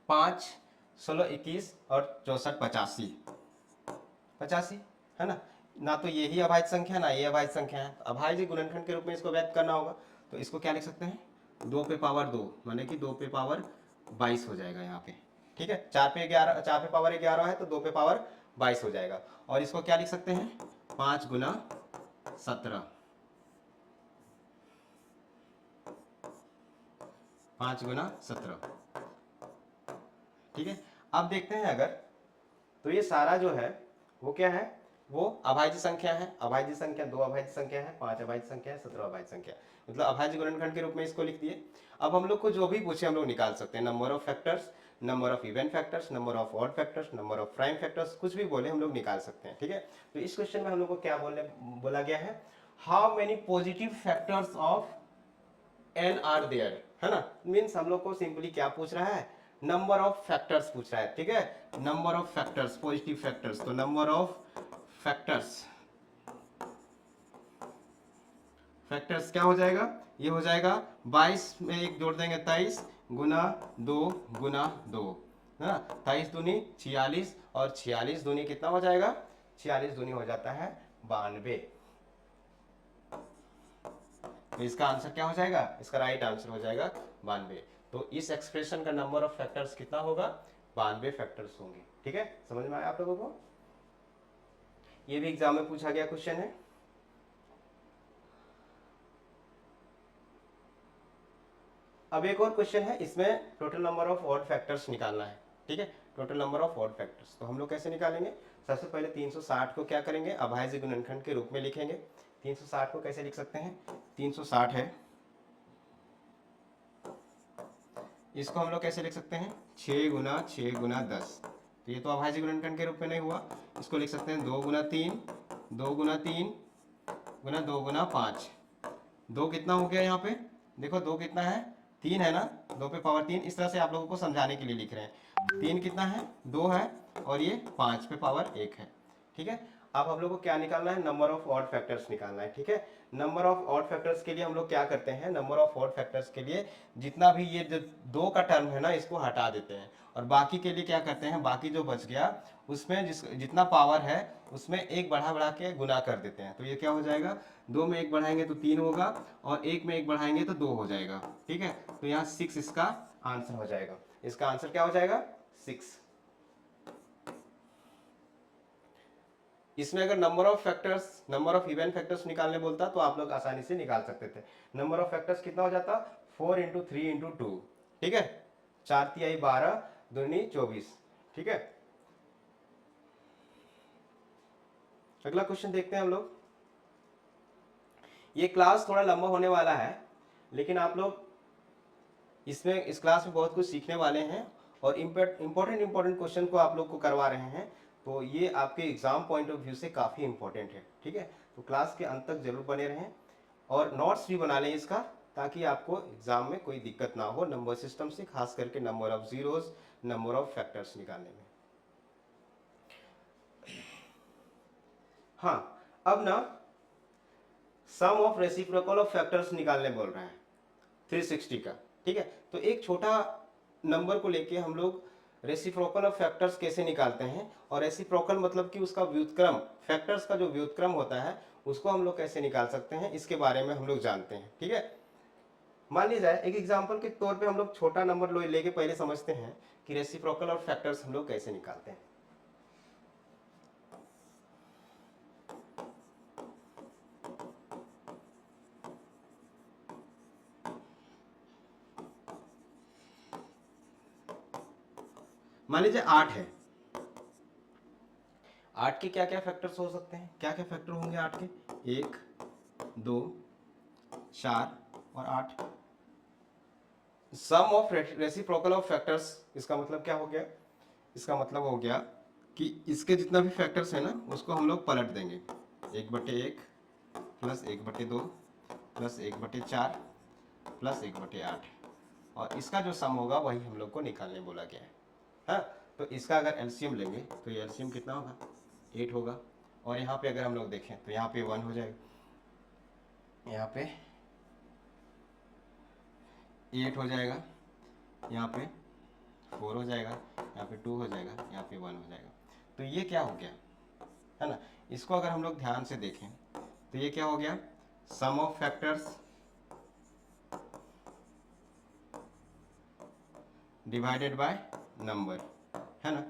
5 16 21 और 64 85, 85 है ना। ना तो यही अभाज्य संख्या, ना ये अभाज्य संख्या है। अभाज्य गुणनखंड के रूप में इसको व्यक्त करना होगा। तो इसको क्या लिख सकते हैं, 2 पे पावर 2, माने कि 2 पे पावर 22 हो जाएगा यहाँ पे। ठीक है, 4 पे 11, 4 पे पावर 11 है तो 2 पे पावर 22 हो जाएगा। और इसको क्या लिख सकते हैं, 5 गुना 17, 5 गुना 17। ठीक है, अब देखते हैं अगर, तो ये सारा जो है वो क्या है, वो अभाज्य संख्या है। अभाज्य संख्या 2 अभाज्य संख्या है, 5 अभाज्य संख्या है, 17 अभाज्य संख्या, मतलब अभाज्य गुणनखंड के रूप में इसको लिख दिए। अब हम लोग को जो भी पूछे हम लोग निकाल सकते हैं, number of factors, number of even factors, number of odd factors, number of prime factors, कुछ भी बोले हम लोग निकाल सकते हैं। ठीक है, तो इस क्वेश्चन में हम लोग को क्या बोला गया है, how many positive factors of N are there, है ना। मीन्स हम लोग को सिंपली क्या पूछ रहा है, नंबर ऑफ फैक्टर्स पूछ रहा है। ठीक है, number of factors, positive factors, तो नंबर ऑफ फैक्टर्स, फैक्टर्स क्या हो जाएगा, ये हो जाएगा 22 में एक जोड़ देंगे 23 गुना 2 गुना 2, है ना। 23 दूनी 46 और 46 दूनी कितना हो जाएगा, 46 दूनी हो जाता है 92। तो इसका आंसर क्या हो जाएगा, इसका राइट आंसर हो जाएगा 92। तो इस एक्सप्रेशन का नंबर ऑफ फैक्टर्स कितना होगा, 92 फैक्टर्स होंगे। ठीक है, समझ में आया आप लोगों को। ये भी एग्जाम में पूछा गया क्वेश्चन है। अब एक और क्वेश्चन है, इसमें total number of odd factors निकालना है। ठीक है, total number of odd factors, तो हम लोग कैसे निकालेंगे, सबसे पहले 360 को क्या करेंगे, अभाज्य गुणनखंड के रूप में लिखेंगे। 360 को कैसे लिख सकते हैं, 360 है, इसको हम लोग कैसे लिख सकते हैं, 6 गुना 6 गुना 10। तो ये तो अभाज्य गुणनखंड के रूप में नहीं हुआ, इसको लिख सकते हैं 2 गुना 3, 2 गुना 3 गुना 2 गुना 5, 2 कितना हो गया यहाँ पे, देखो 2 कितना है, 3 है ना, 2 पे पावर 3, इस तरह से आप लोगों को समझाने के लिए लिख रहे हैं। 3 कितना है, 2 है, और ये 5 पे पावर 1 है। ठीक है, अब हम लोग को क्या निकालना है, नंबर ऑफ ऑड फैक्टर्स निकालना है। ठीक है, नंबर ऑफ ऑड फैक्टर्स के लिए हम लोग क्या करते हैं, नंबर ऑफ ऑड फैक्टर्स के लिए जितना भी ये जो 2 का टर्म है ना, इसको हटा देते हैं, और बाकी के लिए क्या करते हैं, बाकी जो बच गया उसमें जितना पावर है उसमें एक बढ़ा बढ़ा के गुना कर देते हैं। तो ये क्या हो जाएगा, 2 में 1 बढ़ाएंगे तो 3 होगा, और 1 में 1 बढ़ाएंगे तो 2 हो जाएगा। ठीक है, तो यहाँ 6 इसका आंसर हो जाएगा। इसका आंसर क्या हो जाएगा, 6। इसमें अगर number of factors, number of even factors निकालने बोलता तो आप लोग आसानी से निकाल सकते थे। नंबर ऑफ फैक्टर्स कितना हो जाता, 4 इंटू 3 इंटू 2। ठीक है, 4 तिहाई 12, दूनी 24। ठीक है, अगला क्वेश्चन देखते हैं हम लोग। ये क्लास थोड़ा लंबा होने वाला है, लेकिन आप लोग इसमें इस क्लास में बहुत कुछ सीखने वाले हैं, और इंपॉर्टेंट क्वेश्चन को आप लोग को करवा रहे हैं, तो ये आपके एग्जाम पॉइंट ऑफ व्यू से काफ़ी इंपॉर्टेंट है। ठीक है, तो क्लास के अंत तक जरूर बने रहें, और नोट्स भी बना लें इसका, ताकि आपको एग्जाम में कोई दिक्कत ना हो नंबर सिस्टम से, खास करके number of zeros, number of factors निकालने में। हाँ, अब ना सम ऑफ रेसिप्रोकल ऑफ फैक्टर्स निकालने बोल रहा है 360 का। ठीक है, तो एक छोटा नंबर को लेके हम लोग रेसिप्रोकल ऑफ फैक्टर्स कैसे निकालते हैं, और रेसिप्रोकल मतलब कि उसका व्युत्क्रम, फैक्टर्स का जो व्युत्क्रम होता है उसको हम लोग कैसे निकाल सकते हैं, इसके बारे में हम लोग जानते हैं। ठीक है, मान लीजिए एक एग्जांपल के तौर पे हम लोग छोटा नंबर लेके पहले समझते हैं कि रेसिप्रोकल ऑफ फैक्टर्स हम लोग कैसे निकालते हैं। मान लीजिए 8 है, 8 के क्या क्या फैक्टर्स हो सकते हैं, क्या क्या फैक्टर होंगे 8 के, 1 2 4 और 8। सम ऑफ रेसिप्रोकल ऑफ फैक्टर्स, इसका मतलब क्या हो गया, इसका मतलब हो गया कि इसके जितना भी फैक्टर्स है ना उसको हम लोग पलट देंगे, 1/1 प्लस 1/2 प्लस 1/4 प्लस 1/8, और इसका जो सम होगा वही हम लोग को निकालने बोला गया है। हाँ, तो इसका अगर एलसीएम लेंगे तो ये एलसीएम कितना होगा, 8 होगा, और यहाँ पे अगर हम लोग देखें तो यहाँ पे 1 हो जाएगा, यहाँ पे 8 हो जाएगा, यहाँ पे 4 हो जाएगा, यहाँ पे 2 हो जाएगा, यहाँ पे 1 हो जाएगा। तो ये क्या हो गया, है ना, इसको अगर हम लोग ध्यान से देखें तो ये क्या हो गया, sum of factors divided by number, है ना,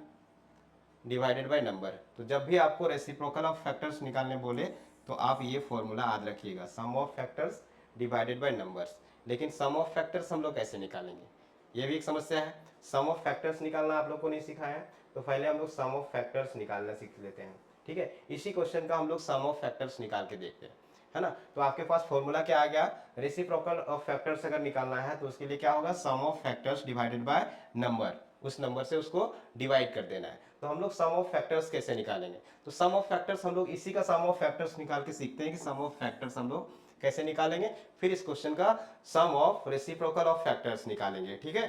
डिवाइडेड बाय नंबर। तो जब भी आपको रेसिप्रोकल ऑफ फैक्टर्स निकालने बोले तो आप ये फॉर्मूला याद रखिएगा, sum of factors divided by numbers. लेकिन सम ऑफ फैक्टर्स हम लोग कैसे निकालेंगे, ये भी एक समस्या है। सम ऑफ फैक्टर्स निकालना आप लोग को नहीं सिखाया है, तो पहले हम लोग सम ऑफ फैक्टर्स निकालना सीख लेते हैं। ठीक है, इसी क्वेश्चन का हम लोग सम ऑफ फैक्टर्स निकाल के देखते हैं, है ना। तो आपके पास फॉर्मूला क्या आ गया, रेसिप्रोकल ऑफ फैक्टर्स अगर निकालना है तो उसके लिए क्या होगा, sum of factors divided by number, उस नंबर से उसको डिवाइड कर देना है। तो हम लोग सम ऑफ फैक्टर्स कैसे निकालेंगे, तो सम ऑफ फैक्टर्स हम लोग इसी का सम ऑफ फैक्टर्स निकाल के सीखते हैं कि सम ऑफ फैक्टर्स हम लोग कैसे निकालेंगे, फिर इस क्वेश्चन का सम ऑफ रेसिप्रोकल ऑफ फैक्टर्स निकालेंगे। ठीक है,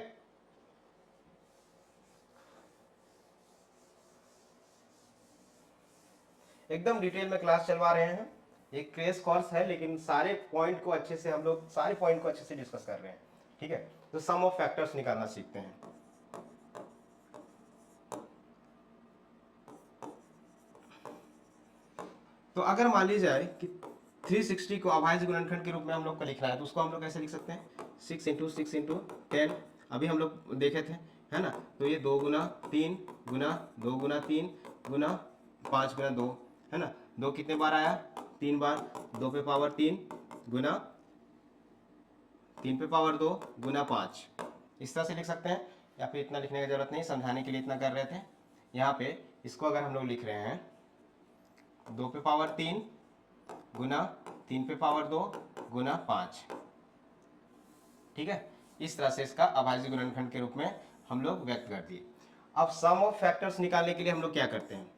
एकदम डिटेल में क्लास चलवा रहे हैं, एक क्रेश कोर्स है, लेकिन सारे पॉइंट को अच्छे से हम लोग सारे पॉइंट को अच्छे से डिस्कस कर रहे हैं। ठीक है, तो सम ऑफ फैक्टर्स निकालना सीखते हैं। तो अगर मान ली जाए कि 360 को अभाज्य गुणनखंड के रूप में हम लोग को लिखना है, तो उसको हम लोग कैसे लिख सकते हैं, 6 इंटू 6 इंटू 10, अभी हम लोग देखे थे, है ना। तो ये 2 गुना 3 गुना 2 गुना 3 गुना 5 गुना 2, है ना, 2 कितने बार आया, 3 बार, 2 पे पावर 3 गुना 3 पे पावर 2 गुना 5, इस तरह से लिख सकते हैं, या फिर इतना लिखने की जरूरत नहीं, समझाने के लिए इतना कर रहे थे। यहाँ पे इसको अगर हम लोग लिख रहे हैं 2 पे पावर 3 गुना 3 पे पावर 2 गुना 5, ठीक है, इस तरह से इसका अभाज्य गुणनखंड के रूप में हम लोग व्यक्त कर दिए। अब सम ऑफ फैक्टर्स निकालने के लिए हम लोग क्या करते हैं,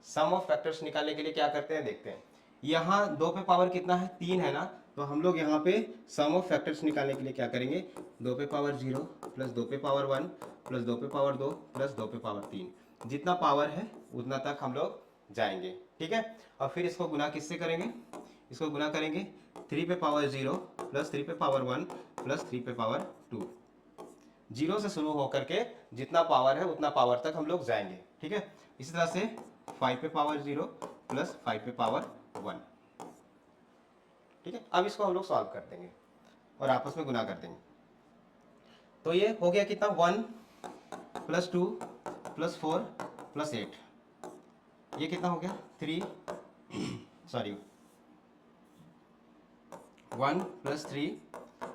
सम ऑफ फैक्टर्स निकालने के लिए क्या करते हैं देखते हैं। यहाँ 2 पे पावर कितना है, 3 है ना, तो हम लोग यहाँ पे सम ऑफ फैक्टर्स निकालने के लिए क्या करेंगे, 2 पे पावर 0 प्लस 2 पे पावर 1 प्लस 2 पे पावर 2 प्लस 2 पे पावर 3, जितना पावर है उतना तक हम लोग जाएंगे। ठीक है, और फिर इसको गुना किससे करेंगे, इसको गुना करेंगे 3 पे पावर 0 प्लस 3 पे पावर 1 प्लस 3 पे पावर 2। जीरो से शुरू होकर के जितना पावर है उतना पावर तक हम लोग जाएंगे। ठीक है, इसी तरह से 5 पे पावर 0 प्लस 5 पे पावर 1। ठीक है, अब इसको हम लोग सॉल्व कर देंगे और आपस में गुना कर देंगे। तो ये हो गया कितना, 1 प्लस 2 प्लस 4 प्लस 8, ये कितना हो गया 3 सॉरी 1 प्लस 3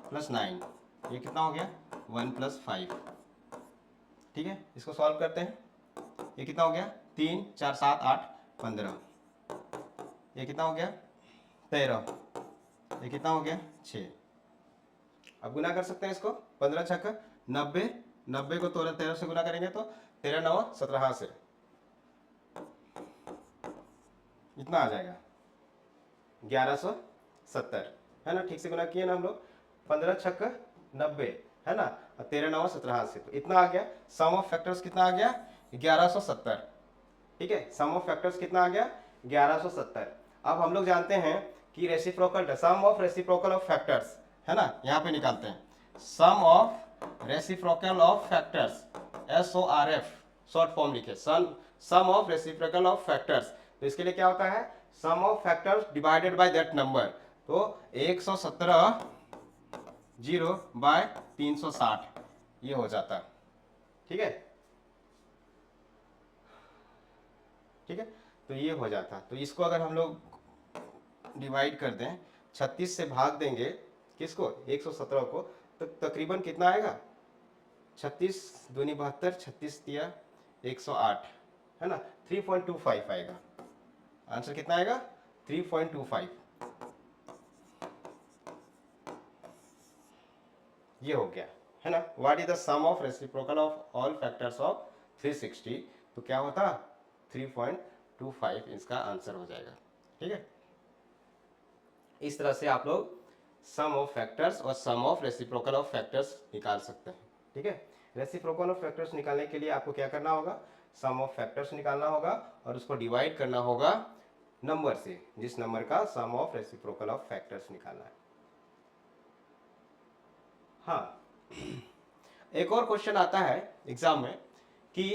प्लस 9, ये कितना हो गया 1 प्लस 5। ठीक है, इसको सॉल्व करते हैं, ये कितना हो गया 3 4 7 8 15, ये कितना हो गया 13, ये कितना हो गया 6। अब गुना कर सकते हैं इसको, 15 छक्का 90, 90 को 13 से गुना करेंगे तो 13 9 17 से इतना आ जाएगा 1170, है ना, ठीक से गुना किए ना हम लोग, 15 छक्का 90, है ना, और 13 9 17 से, तो इतना आ गया। सम ऑफ फैक्टर्स कितना आ गया 1170। ठीक है, सम ऑफ फैक्टर्स कितना आ गया 1170। अब हम लोग जानते हैं कि reciprocal, sum of reciprocal of factors, है ना, यहाँ पे निकालते हैं sum of reciprocal of factors, SORF short form लिखे, sum of reciprocal of factors. तो इसके लिए क्या होता है, sum of factors divided by that number, तो 117 0 बाय 360 ये हो जाता। ठीक है, ठीक है, तो ये हो जाता। तो इसको अगर हम लोग डिवाइड कर दें, 36 से भाग देंगे किसको, 117 को, तो तकरीबन कितना आएगा, 36 दूनी 72, 36 दिया 108, है ना, 3.25 आएगा आंसर। कितना आएगा 3.25, ये हो गया, है ना। What is the sum of reciprocal of all factors of 360, तो क्या होता 3.25 इसका आंसर हो जाएगा। ठीक है, इस तरह से आप लोग सम ऑफ फैक्टर्स और सम ऑफ रेसिप्रोकल ऑफ फैक्टर्स निकाल सकते हैं। ठीक है, रेसिप्रोकल ऑफ फैक्टर्स निकालने के लिए आपको क्या करना होगा, सम ऑफ फैक्टर्स निकालना होगा और उसको डिवाइड करना होगा नंबर से, जिस नंबर का सम ऑफ रेसिप्रोकल ऑफ फैक्टर्स निकालना है। हाँ, एक और क्वेश्चन आता है एग्जाम में कि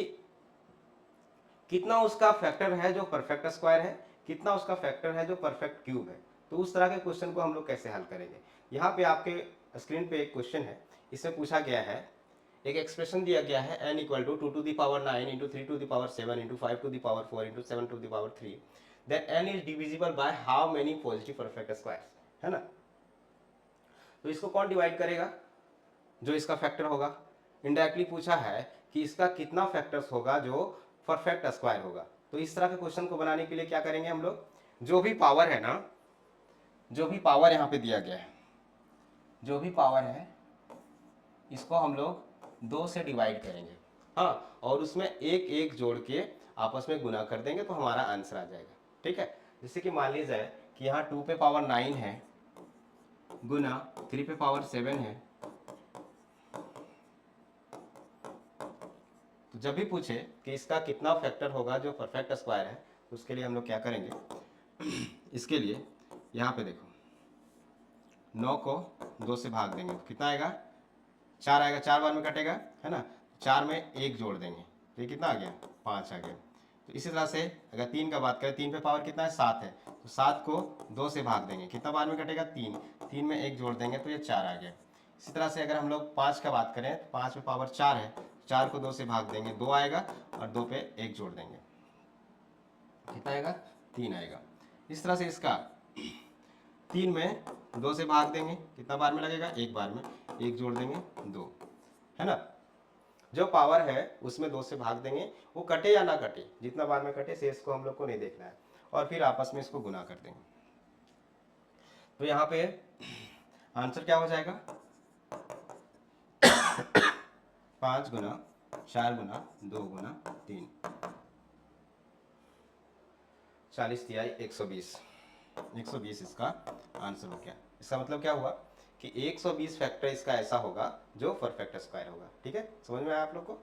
कितना उसका फैक्टर है जो परफेक्ट स्क्वायर है, कितना उसका फैक्टर है जो परफेक्ट क्यूब है। तो उस तरह के क्वेश्चन को हम लोग कैसे हल करेंगे। यहाँ पे आपके स्क्रीन पे एक क्वेश्चन है, इसमें पूछा गया है, एक एक्सप्रेशन दिया गया है n equal to 2 to the power 9 into 3 to the power 7 into 5 to the power 4 into 7 to the power 3, that n is divisible by how many positive perfect squares, है ना। तो इसको कौन डिवाइड करेगा, जो इसका फैक्टर होगा। इनडायरेक्टली पूछा है कि इसका कितना फैक्टर्स होगा जो परफेक्ट स्क्वायर होगा। तो इस तरह के क्वेश्चन को बनाने के लिए क्या करेंगे हम लोग, जो भी पावर है ना, जो भी पावर यहाँ पे दिया गया है, जो भी पावर है इसको हम लोग 2 से डिवाइड करेंगे, हाँ, और उसमें एक एक जोड़ के आपस में गुना कर देंगे तो हमारा आंसर आ जाएगा। ठीक है, जैसे कि मान लीजिए कि यहाँ 2 पे पावर 9 है गुना 3 पे पावर 7 है, तो जब भी पूछे कि इसका कितना फैक्टर होगा जो परफेक्ट स्क्वायर है, तो उसके लिए हम लोग क्या करेंगे, इसके लिए यहाँ पे देखो 9 को 2 से भाग देंगे तो कितना आएगा 4 आएगा, 4 बार में कटेगा, है ना, 4 में 1 जोड़ देंगे तो ये कितना आ गया 5 आ गया। तो इसी तरह से अगर 3 का बात करें, 3 पे पावर कितना है 7 है, तो 7 को 2 से भाग देंगे, कितना बार में कटेगा 3, 3 में 1 जोड़ देंगे तो ये 4 आ गया। इसी तरह से अगर हम लोग 5 का बात करें, 5 पे पावर 4 है, 4 को 2 से भाग देंगे 2 आएगा और 2 पे 1 जोड़ देंगे, कितना आएगा 3 आएगा। इस तरह से इसका 3 में 2 से भाग देंगे, कितना बार में लगेगा 1 बार में, 1 जोड़ देंगे 2, है ना। जो पावर है उसमें 2 से भाग देंगे, वो कटे या ना कटे, जितना बार में कटे शेष को हम लोग को नहीं देखना है, और फिर आपस में इसको गुना कर देंगे। तो यहाँ पे आंसर क्या हो जाएगा 5 गुना 4 गुना 2 गुना 3, 40 तिहाई 120, 120 इसका आंसर हो गया। इसका मतलब क्या हुआ कि 120 फैक्टर इसका ऐसा होगा जो परफेक्ट स्क्वायर होगा। ठीक है, समझ में आया आप लोग को?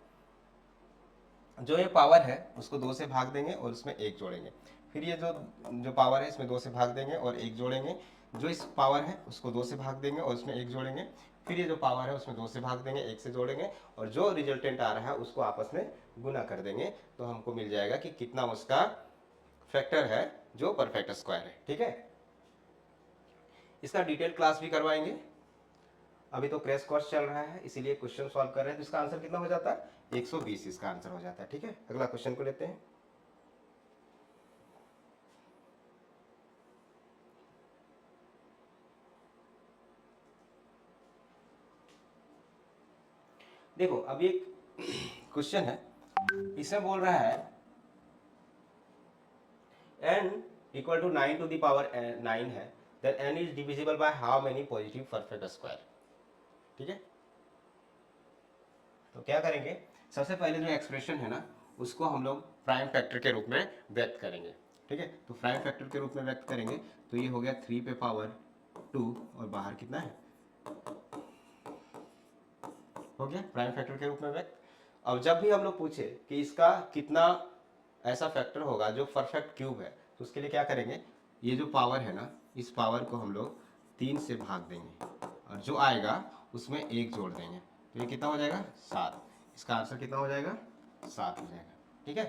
जो ये पावर है उसको 2 से भाग देंगे और उसमें 1 जोड़ेंगे। फिर ये जो जो पावर है इसमें 2 से भाग देंगे और 1 जोड़ेंगे। जो इस पावर है उसको 2 से भाग देंगे और उसमें 1 जोड़ेंगे। फिर ये जो पावर है उसमें 2 से भाग देंगे, 1 से जोड़ेंगे, और जो रिजल्टेंट आ रहा है उसको आपस में गुना कर देंगे। तो हमको मिल जाएगा कि कितना उसका फैक्टर है जो परफेक्ट स्क्वायर है। ठीक है, इसका डिटेल क्लास भी करवाएंगे। अभी तो क्रैश कोर्स चल रहा है इसीलिए क्वेश्चन सॉल्व कर रहे हैं। तो इसका आंसर कितना हो जाता है? 120 इसका आंसर हो जाता है। ठीक है, अगला क्वेश्चन को लेते हैं। देखो अभी एक क्वेश्चन है, इसमें बोल रहा है n equal to 9 to the power 9 है, then n is divisible by how many positive perfect square. ठीक है, तो क्या करेंगे, सबसे पहले जो एक्सप्रेशन है ना उसको हम लोग प्राइम फैक्टर के रूप में व्यक्त करेंगे। ठीक है, तो प्राइम फैक्टर के रूप में व्यक्त करेंगे तो ये हो गया 3 पे पावर 2 और बाहर कितना है, हो गया प्राइम फैक्टर के रूप में व्यक्त। अब जब भी हम लोग पूछे कि इसका कितना ऐसा फैक्टर होगा जो परफेक्ट क्यूब है, तो उसके लिए क्या करेंगे, ये जो पावर है ना इस पावर को हम लोग 3 से भाग देंगे और जो आएगा उसमें 1 जोड़ देंगे। तो ये कितना हो जाएगा? 7। इसका आंसर कितना हो जाएगा? 7 हो जाएगा। ठीक है,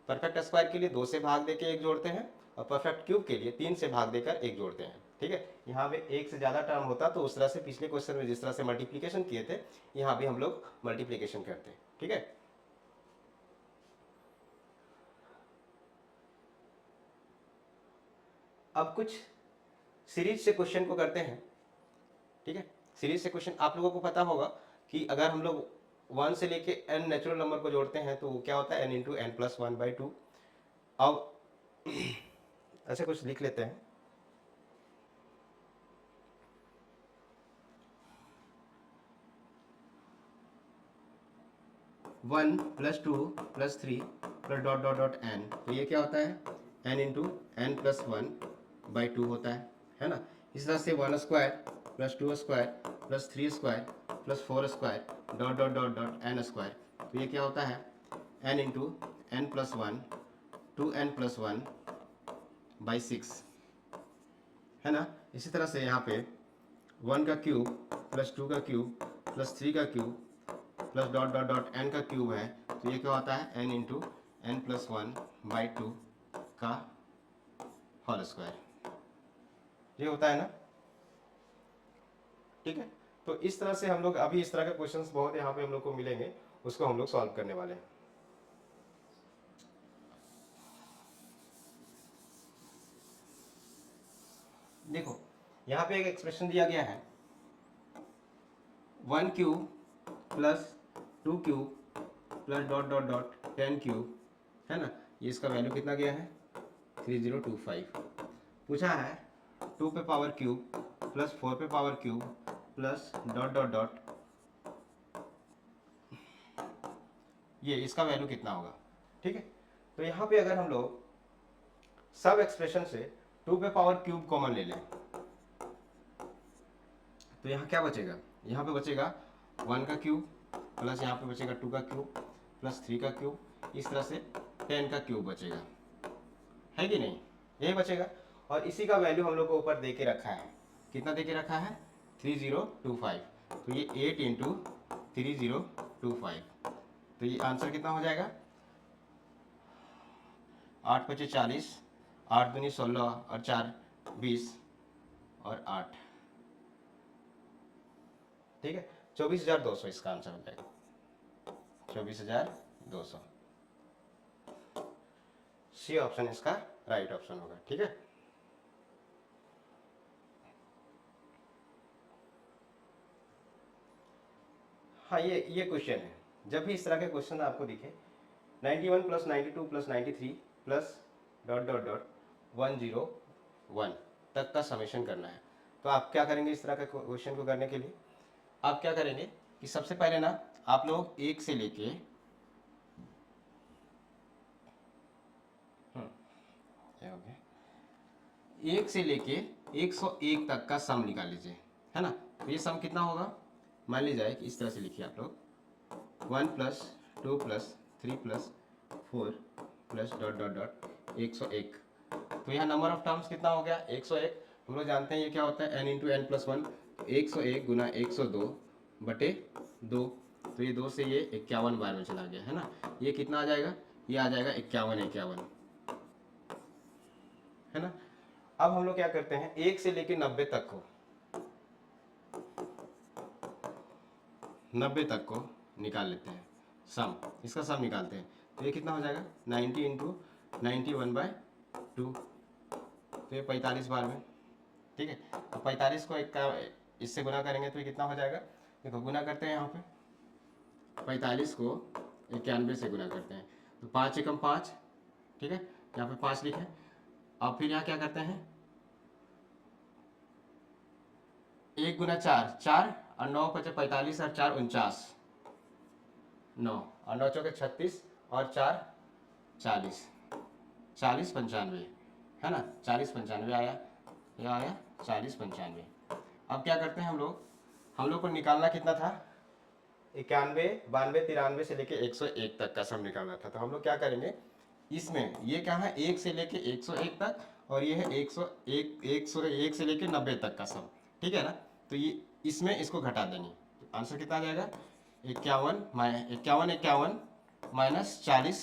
परफेक्ट स्क्वायर के लिए 2 से भाग देके 1 जोड़ते हैं और परफेक्ट क्यूब के लिए 3 से भाग देकर 1 जोड़ते हैं। ठीक है, यहाँ पे 1 से ज़्यादा टर्म होता तो उस तरह से पिछले क्वेश्चन में जिस तरह से मल्टीप्लीकेशन किए थे यहाँ भी हम लोग मल्टीप्लीकेशन करते हैं। ठीक है, अब कुछ सीरीज से क्वेश्चन को करते हैं। ठीक है, सीरीज से क्वेश्चन आप लोगों को पता होगा कि अगर हम लोग 1 से लेके n नेचुरल नंबर को जोड़ते हैं तो क्या होता है, n इंटू एन प्लस 1/2। अब ऐसे कुछ लिख लेते हैं, 1 + 2 + 3 + डॉट डॉट डॉट n, तो ये क्या होता है, n इंटू एन प्लस 1/2 होता है ना। इस तरह से 1 square + 2 square + 3 square + 4 square dot dot dot dot n square, तो ये क्या होता है, n into N plus 1 2n + 1/6 है ना। इसी तरह से यहाँ पे 1 का क्यूब + 2 का क्यूब + 3 का cube plus dot dot dot n का क्यूब है, तो ये क्या होता है, n इंटू एन प्लस 1/2 का होल स्क्वायर, ये होता है ना। ठीक है, तो इस तरह से हम लोग अभी इस तरह के क्वेश्चंस बहुत यहाँ पे हम लोग को मिलेंगे, उसको हम लोग सॉल्व करने वाले हैं। देखो यहाँ पे एक एक्सप्रेशन दिया गया है, 1 cube plus 2 cube plus dot dot dot 10 cube है ना। ये इसका वैल्यू कितना गया है, 3025। पूछा है 2 पे पावर क्यूब प्लस 4 पे power cube plus dot dot dot, ये इसका वैल्यू कितना होगा। ठीक है, तो यहाँ पे अगर हम लोग सब एक्सप्रेशन से 2 पे पावर क्यूब कॉमन ले लें तो यहाँ क्या बचेगा, यहाँ पे बचेगा 1 का क्यूब प्लस यहाँ पे बचेगा 2 का क्यूब प्लस 3 का क्यूब, इस तरह से 10 का क्यूब बचेगा, है कि नहीं, यही बचेगा। और इसी का वैल्यू हम लोग को ऊपर दे के रखा है, कितना दे के रखा है, 3025। तो ये 8 इंटू 3025, तो ये आंसर कितना हो जाएगा, 8 × 5 = 40, 8 दूनी 16 और 4 20 और 8, ठीक है, 24,200 इसका आंसर हो जाएगा, 24,200। सी ऑप्शन इसका राइट ऑप्शन होगा। ठीक है, हाँ ये क्वेश्चन है, जब भी इस तरह के क्वेश्चन आपको दिखे 91 + 92 + 93 प्लस डॉट डॉट डॉट 101 तक का समेशन करना है, तो आप क्या करेंगे, इस तरह के क्वेश्चन को करने के लिए आप क्या करेंगे कि सबसे पहले ना आप लोग 1 से लेके ये हो गया 1 से लेके 101 तक का सम निकाल लीजिए, है ना। तो ये सम कितना होगा, मान लीजिए कि इस तरह से लिखिए आप लोग 1 plus 2 plus 3 plus 4 plus dot dot dot 101। तो यहाँ नंबर ऑफ टर्म्स कितना हो गया 101। हम लोग जानते हैं ये क्या होता है n into N plus one. 101 गुना 102 बटे 2। तो ये 2 से ये 51 बार में चला गया, है ना। ये कितना आ जाएगा, ये आ जाएगा 51, है ना। अब हम लोग क्या करते हैं 1 से लेके 90 तक को 90 तक को निकाल लेते हैं सम, इसका सम निकालते हैं। तो ये कितना हो जाएगा 90 इंटू 91/2। तो ये 45 बार में, ठीक है। अब 45 को एक का इससे गुना करेंगे तो ये कितना हो जाएगा, देखो गुना करते हैं यहाँ पे 45 को 91 से गुना करते हैं तो 5 एकम 5, ठीक है। यहाँ पे 5 लिखे। अब फिर यहाँ क्या करते हैं 1 गुना 4, 4 और 9 पचे 45 और 4 49, 9 और 9 चौके 36 और 4 40, 40 95, है ना। 40 95 आया, यह आया 40 95। अब क्या करते हैं हम लोग को निकालना कितना था 91 92 93 से लेके 101 तक का सम निकालना था। तो हम लोग क्या करेंगे इसमें, ये क्या है 1 से लेके 101 तक और ये है 101 से लेके 90 तक का सम, ठीक है ना। तो ये इसमें इसको घटा देंगे तो आंसर कितना आ जाएगा 51 माइनस 40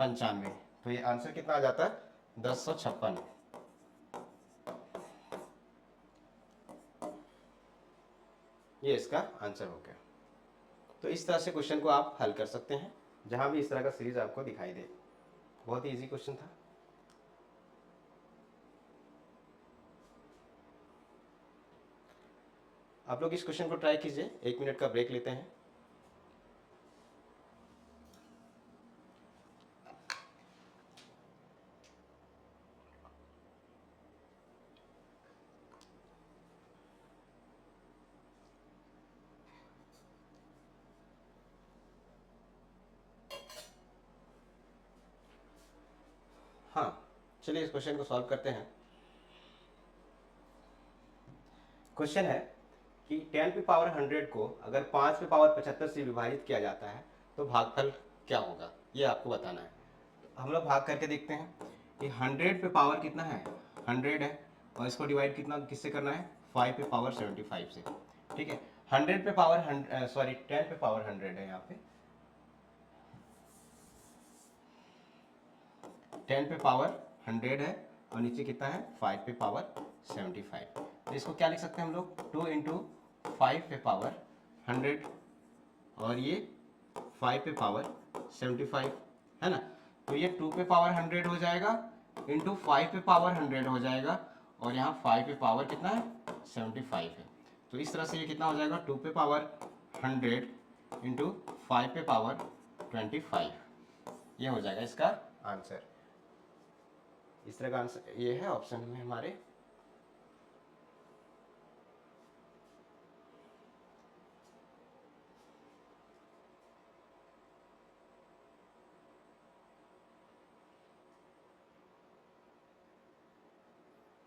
95। तो ये आंसर कितना आ जाता है 1056। ये इसका आंसर हो गया। तो इस तरह से क्वेश्चन को आप हल कर सकते हैं जहां भी इस तरह का सीरीज आपको दिखाई दे। बहुत ही इजी क्वेश्चन था। आप लोग इस क्वेश्चन को ट्राई कीजिए। 1 मिनट का ब्रेक लेते हैं। हाँ, चलिए इस क्वेश्चन को सॉल्व करते हैं। क्वेश्चन है कि 10 पे पावर 100 को अगर 5 पे पावर 75 से विभाजित किया जाता है तो भागफल क्या होगा, ये आपको बताना है। हम लोग भाग करके देखते हैं कि 100 पे पावर कितना है 100 है और इसको डिवाइड कितना किससे करना है 5 पे पावर 75 से, ठीक है। 100 पे पावर 10 पे पावर 100 है, यहाँ पे 10 पे पावर 100 है और नीचे कितना है 5 पे पावर 75। तो इसको क्या लिख सकते हैं हम लोग 2 इंटू 5 पे पावर 100 और ये 5 पे पावर 75, है ना। तो ये 2 पे पावर 100 हो जाएगा इंटू 5 पे पावर 100 हो जाएगा और यहाँ 5 पे पावर कितना है 75 है। तो इस तरह से ये कितना हो जाएगा 2 पे पावर 100 इंटू 5 पे पावर 25, ये हो जाएगा इसका आंसर। इस तरह का आंसर ये है ऑप्शन में हमारे।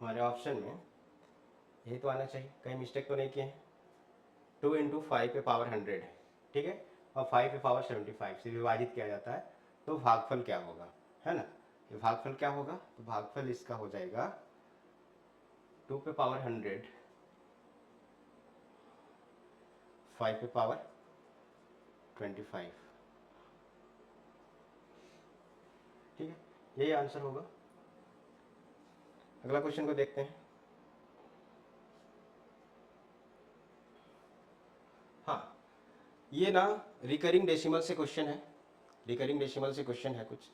हमारे ऑप्शन में यही तो आना चाहिए, कहीं मिस्टेक तो नहीं किए हैं। 2 इंटू 5 पे पावर 100 है, ठीक है, और 5 पे पावर 75 से विभाजित किया जाता है तो भागफल क्या होगा, है ना। ये भागफल क्या होगा, तो भागफल इसका हो जाएगा 2 पे पावर 100 5 पे पावर 25, ठीक है, यही आंसर होगा। अगला क्वेश्चन को देखते हैं। हाँ, ये ना रिकरिंग डेसिमल से क्वेश्चन है, रिकरिंग डेसिमल से क्वेश्चन है कुछ।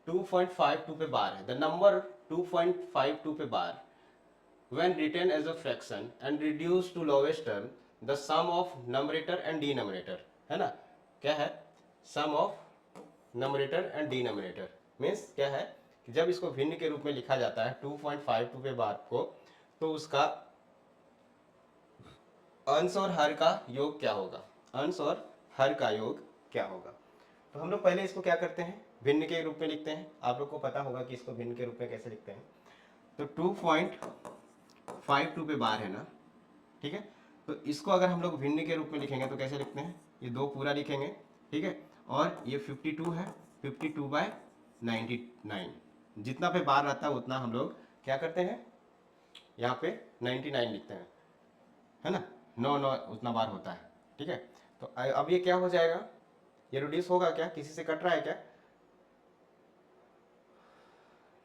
2.52 पे बार है, द नंबर 2.52 पे बार when written as a fraction and reduced to lowest term the sum of numerator and denominator, है ना। क्या है sum of numerator and denominator means क्या है कि जब इसको भिन्न के रूप में लिखा जाता है 2.52 पे बार को तो उसका अंश और हर का योग क्या होगा, अंश और हर का योग क्या होगा। तो हम लोग पहले इसको क्या करते हैं भिन्न के रूप में लिखते हैं। आप लोग को पता होगा कि इसको भिन्न के रूप में कैसे लिखते हैं। तो 2.52 पे बार है ना, ठीक है। तो इसको अगर हम लोग भिन्न के रूप में लिखेंगे तो कैसे लिखते हैं, ये दो पूरा लिखेंगे, ठीक है। और ये 52 है, 52/99, जितना पे बार रहता है उतना हम लोग क्या करते हैं, यहाँ पे 99 लिखते हैं, है ना। 9 उतना बार होता है, ठीक है। तो अब ये क्या हो जाएगा, ये रिड्यूस होगा क्या, किसी से कट रहा है क्या,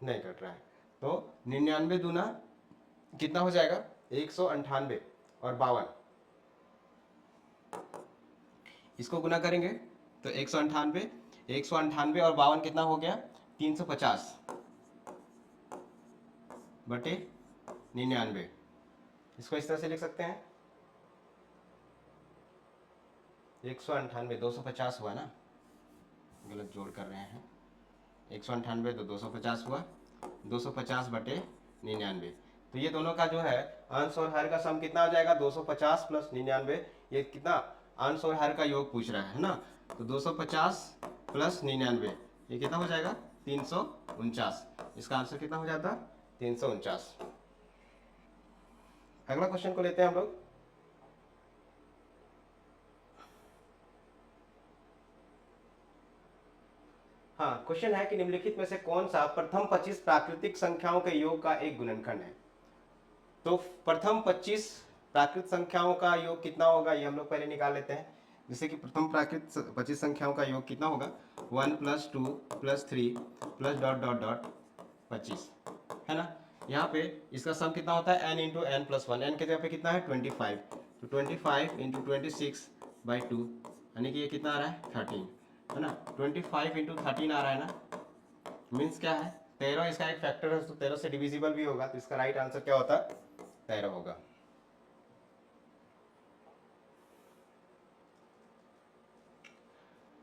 नहीं कट रहा है। तो 99 दूना कितना हो जाएगा, 198 और 52, इसको गुना करेंगे तो 198, 198 और 52 कितना हो गया, 350 बटे 99। इसको इस तरह से लिख सकते हैं, 198 250 हुआ ना, गलत जोड़ कर रहे हैं, 198 तो 250 हुआ, 250 बटे 99। तो ये दोनों का जो है अंश और हर का सम कितना हो जाएगा, 250 प्लस 99, ये कितना अंश और हर का योग पूछ रहा है ना। तो 250 प्लस 99 ये कितना हो जाएगा, 349। इसका आंसर कितना हो जाता, 349। अगला क्वेश्चन को लेते हैं हम लोग। हाँ, क्वेश्चन है कि निम्नलिखित में से कौन सा प्रथम 25 प्राकृतिक संख्याओं के योग का एक गुणनखंड है। तो प्रथम 25 प्राकृत संख्याओं का योग कितना होगा, ये हम लोग पहले निकाल लेते हैं। जैसे कि प्रथम प्राकृत 25 संख्याओं का योग कितना होगा, 1 + 2 + 3 प्लस डॉट डॉट डॉट 25, है ना। यहाँ पे इसका सम कितना होता है, n into N plus one, N के जगह पे कितना है 25, तो 25 इंटू 26/2, यानी कि ये कितना आ रहा है 13, है ना। 25 इंटू 13 आ रहा है ना, मीन्स क्या है 13, इसका एक फैक्टर है तो 13 से डिविजिबल भी होगा, तो इसका राइट आंसर क्या होता है, 13 होगा।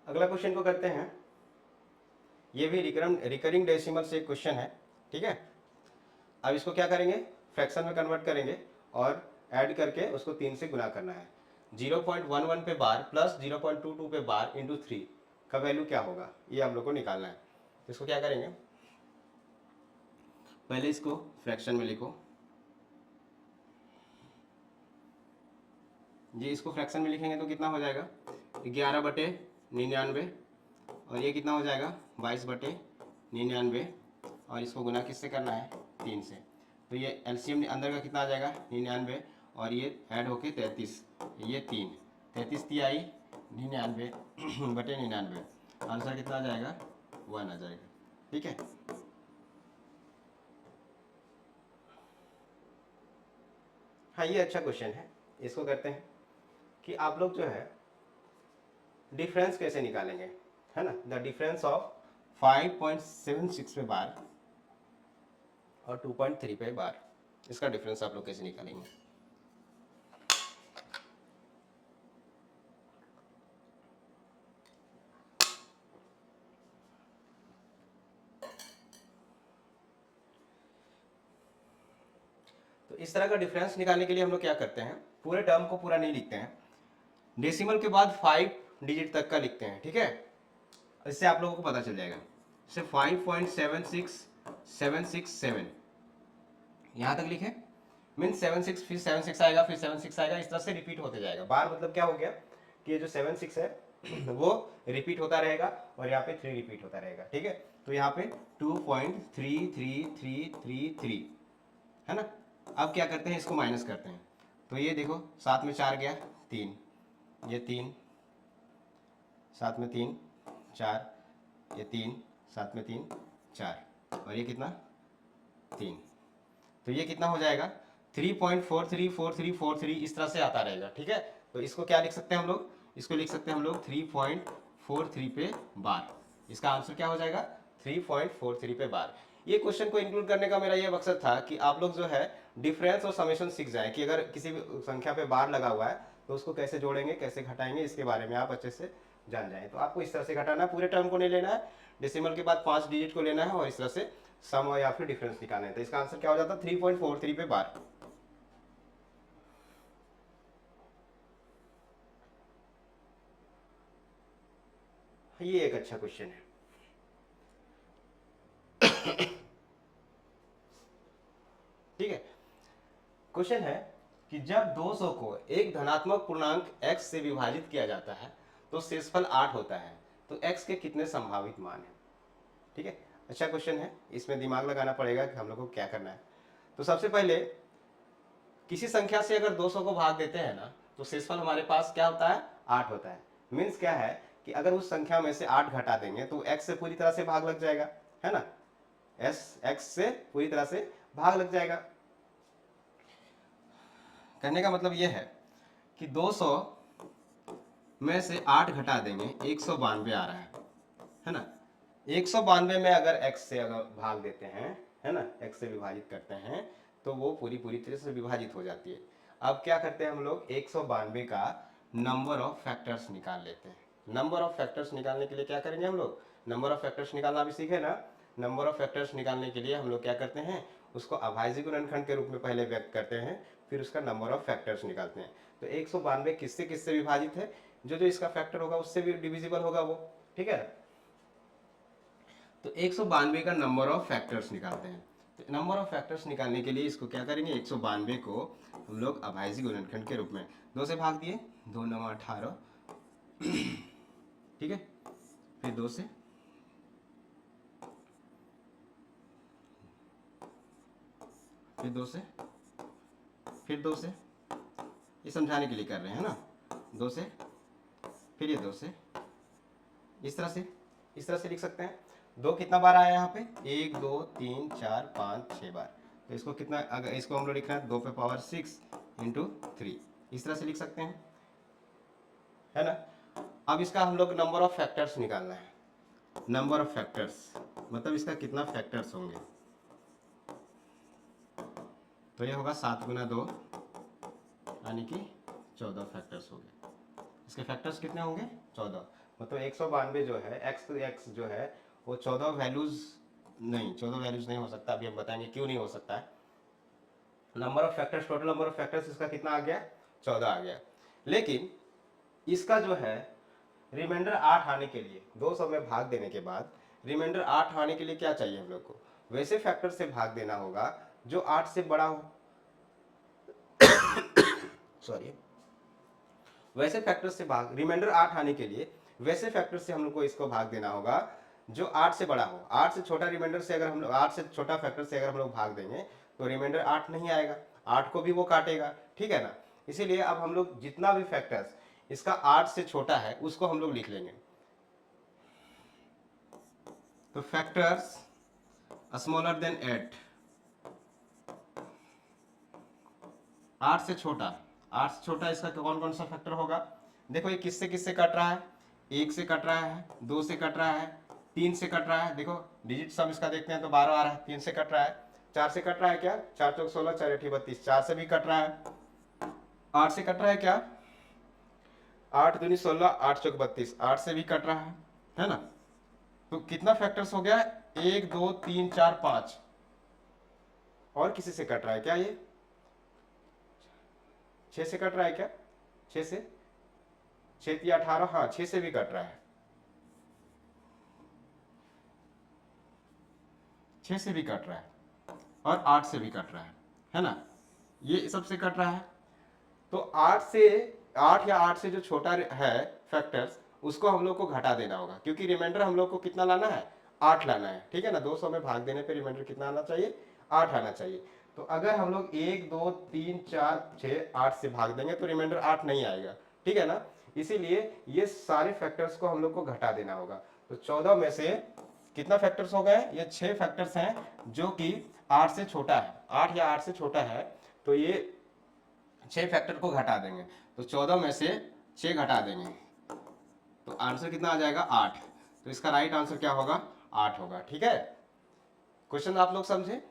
अगला क्वेश्चन को करते हैं, ये भी रिकरिंग डेसिमल से क्वेश्चन है, ठीक है। अब इसको क्या करेंगे, फ्रैक्शन में कन्वर्ट करेंगे और ऐड करके उसको 3 से गुना करना है। 0.11 पे बार प्लस 0.22 पे बार इंटू 3 का वैल्यू क्या होगा, ये हम लोग को निकालना है। तो इसको क्या करेंगे, पहले इसको फ्रैक्शन में लिखो, ये इसको फ्रैक्शन में लिखेंगे तो कितना हो जाएगा, 11/99, और ये कितना हो जाएगा 22/99, और इसको गुना किससे करना है, 3 से। तो ये एलसीएम अंदर का कितना आ जाएगा 99, और ये ऐड होके 33, ये 3, 33 तिहाई 99/99, आंसर कितना आ जाएगा 1 आ जाएगा, ठीक है। हाँ, ये अच्छा क्वेश्चन है। इसको करते हैं कि आप लोग जो है डिफरेंस कैसे निकालेंगे, है ना। द डिफरेंस ऑफ 5.76 पे बार और 2.3 पे बार, इसका डिफरेंस आप लोग कैसे निकालेंगे। तो इस तरह का डिफरेंस निकालने के लिए हम लोग क्या करते हैं, पूरे टर्म को पूरा नहीं लिखते हैं, डेसिमल के बाद 5 डिजिट तक का लिखते हैं, ठीक है। इससे आप लोगों को पता चल जाएगा। जैसे 5.76767 यहाँ तक लिखे, मीन 76, फिर 76 आएगा, फिर 76 आएगा, इस तरह से रिपीट होते जाएगा। बार मतलब क्या हो गया कि ये जो 76 है वो रिपीट होता रहेगा, और यहाँ पे 3 रिपीट होता रहेगा, ठीक है। तो यहाँ पे 2.3333 है ना। अब क्या करते हैं, इसको माइनस करते हैं। तो ये देखो 7 में 4 गया 3, ये 3, 7 में 3 4, ये 3, 7 में 3 4, और ये कितना 3, तो ये कितना हो जाएगा 3.434343, इस तरह से आता रहेगा, ठीक है। तो इसको क्या लिख सकते हैं हम लोग, इसको लिख सकते हैं हम लोग 3.43 पे बार, इसका आंसर क्या हो जाएगा 3.43 पे बार। ये क्वेश्चन को इंक्लूड करने का मेरा ये मकसद था कि आप लोग जो है डिफरेंस और समेशन सीख जाएं, कि अगर किसी भी संख्या पे बार लगा हुआ है तो उसको कैसे जोड़ेंगे, कैसे घटाएंगे, इसके बारे में आप अच्छे से जान जाएं। तो आपको इस तरह से घटाना है, पूरे टर्म को नहीं लेना है, डेसिमल के बाद 5 डिजिट को लेना है, और इस तरह से सम या फिर डिफरेंस निकालना है। तो इसका आंसर क्या हो जाता है 3.43 पे बार। ये एक अच्छा क्वेश्चन है। क्वेश्चन है कि जब 200 को एक धनात्मक पूर्णांक x से विभाजित किया जाता है तो शेषफल 8 होता है, तो x के कितने संभावित मान हैं? ठीक है, अच्छा क्वेश्चन है, इसमें दिमाग लगाना पड़ेगा कि हम लोग को क्या करना है। तो सबसे पहले किसी संख्या से अगर 200 को भाग देते हैं ना तो शेषफल हमारे पास क्या होता है, 8 होता है। मीन्स क्या है कि अगर उस संख्या में से 8 घटा देंगे तो x से पूरी तरह से भाग लग जाएगा, है ना, x से पूरी तरह से भाग लग जाएगा। कहने का मतलब ये है कि 200 में से 8 घटा देंगे 192 आ रहा है ना। 192 में अगर x से अगर भाग देते हैं, है ना, x से विभाजित करते हैं तो वो पूरी तरह से विभाजित हो जाती है। अब क्या करते हैं हम लोग, 192 का नंबर ऑफ फैक्टर्स निकाल लेते हैं। नंबर ऑफ फैक्टर्स निकालने के लिए क्या करेंगे हम लोग, नंबर ऑफ फैक्टर्स निकालना भी सीखे ना। नंबर ऑफ फैक्टर्स निकालने के लिए हम लोग क्या करते हैं, उसको अभाज्य गुणनखंड के रूप में पहले व्यक्त करते हैं, फिर उसका नंबर ऑफ फैक्टर्स निकालते हैं। तो 192 किससे किससे विभाजित है, जो जो इसका फैक्टर होगा उससे भी डिविजिबल होगा वो, ठीक है। तो 192 का नंबर ऑफ फैक्टर्स निकालते हैं। तो नंबर ऑफ फैक्टर्स निकालने के लिए इसको क्या करेंगे, 192 को हम लोग अभाज्य गुणनखंड के रूप में 2 से भाग दिए, 2 9 18, ठीक है, फिर 2 से, फिर 2 से, फिर 2 से, ये समझाने के लिए कर रहे हैं ना, 2 से, फिर ये 2 से, इस तरह से लिख सकते हैं। 2 कितना बार आया यहाँ पे, 1 2 3 4 5 6 बार। तो इसको कितना, अगर इसको हम लोग लिख रहे हैं 2 पे पावर 6 इंटू 3, इस तरह से लिख सकते हैं, है ना। अब इसका हम लोग नंबर ऑफ फैक्टर्स निकालना है। नंबर ऑफ फैक्टर्स मतलब इसका कितना फैक्टर्स होंगे, तो ये होगा 7 गुना 2 यानी कि 14 फैक्टर्स हो गए। इसके फैक्टर्स कितने होंगे, 14। मतलब 192 जो है, x जो है वो 14 वैल्यूज नहीं हो सकता। अभी हम बताएंगे क्यों नहीं हो सकता है। Number of factors, total number of factors इसका कितना आ गया, 14 आ गया। लेकिन इसका जो है रिमाइंडर 8 आने के लिए, 200 में भाग देने के बाद रिमाइंडर 8 आने के लिए क्या चाहिए हम लोग को, वैसे फैक्टर से भाग देना होगा जो 8 से बड़ा हो। सॉरी, वैसे फैक्टर से भाग, रिमाइंडर 8 आने के लिए वैसे फैक्टर से हम लोग को इसको भाग देना होगा जो 8 से बड़ा हो। 8 से छोटा रिमाइंडर से अगर हम लोग, 8 से छोटा फैक्टर से अगर हम लोग भाग देंगे तो रिमाइंडर 8 नहीं आएगा, 8 को भी वो काटेगा, ठीक है ना। इसीलिए अब हम लोग जितना भी फैक्टर्स इसका 8 से छोटा है उसको हम लोग लिख लेंगे। तो फैक्टर्स स्मॉलर देन 8, 8 से छोटा, 8 से छोटा इसका कौन कौन सा फैक्टर होगा। देखो ये किससे किससे कट रहा है, 1 से कट रहा है, 2 से कट रहा है, 3 से कट रहा है। देखो डिजिट सम इसका देखते हैं तो 12 आ रहा है, 3 से कट रहा है, 4 से कट रहा है क्या, 4 चौक 16, 4 8 32, 4 से भी कट रहा है, 8 से कट रहा है क्या, 8 दूनी 16, 8 चौक 32, 8 से भी कट रहा है ना। तो कितना फैक्टर्स हो गया, 1 2 3 4 5। और किसी से कट रहा है क्या, ये 6 से कट रहा है क्या, 6 से, 6 3 18, हाँ 6 से भी कट रहा है, 6 से भी कट रहा है और 8 से भी कट रहा है ना, ये सबसे कट रहा है। तो 8 से, 8 या 8 से जो छोटा है फैक्टर्स उसको हम लोग को घटा देना होगा, क्योंकि रिमाइंडर हम लोग को कितना लाना है, 8 लाना है, ठीक है ना। 200 में भाग देने पे रिमाइंडर कितना आना चाहिए, 8 आना चाहिए। तो अगर हम लोग 1 2 3 4 6 8 से भाग देंगे तो रिमाइंडर 8 नहीं आएगा, ठीक है ना। इसीलिए ये सारे फैक्टर्स को हम लोग को घटा देना होगा। तो 14 में से कितना फैक्टर्स हो गए, ये 6 फैक्टर्स हैं जो कि 8 से छोटा है, 8 या 8 से छोटा है, तो ये 6 फैक्टर को घटा देंगे। तो 14 में से 6 घटा देंगे तो आंसर कितना आ जाएगा, 8। तो इसका राइट आंसर क्या होगा, 8 होगा, ठीक है। क्वेश्चन आप लोग समझे,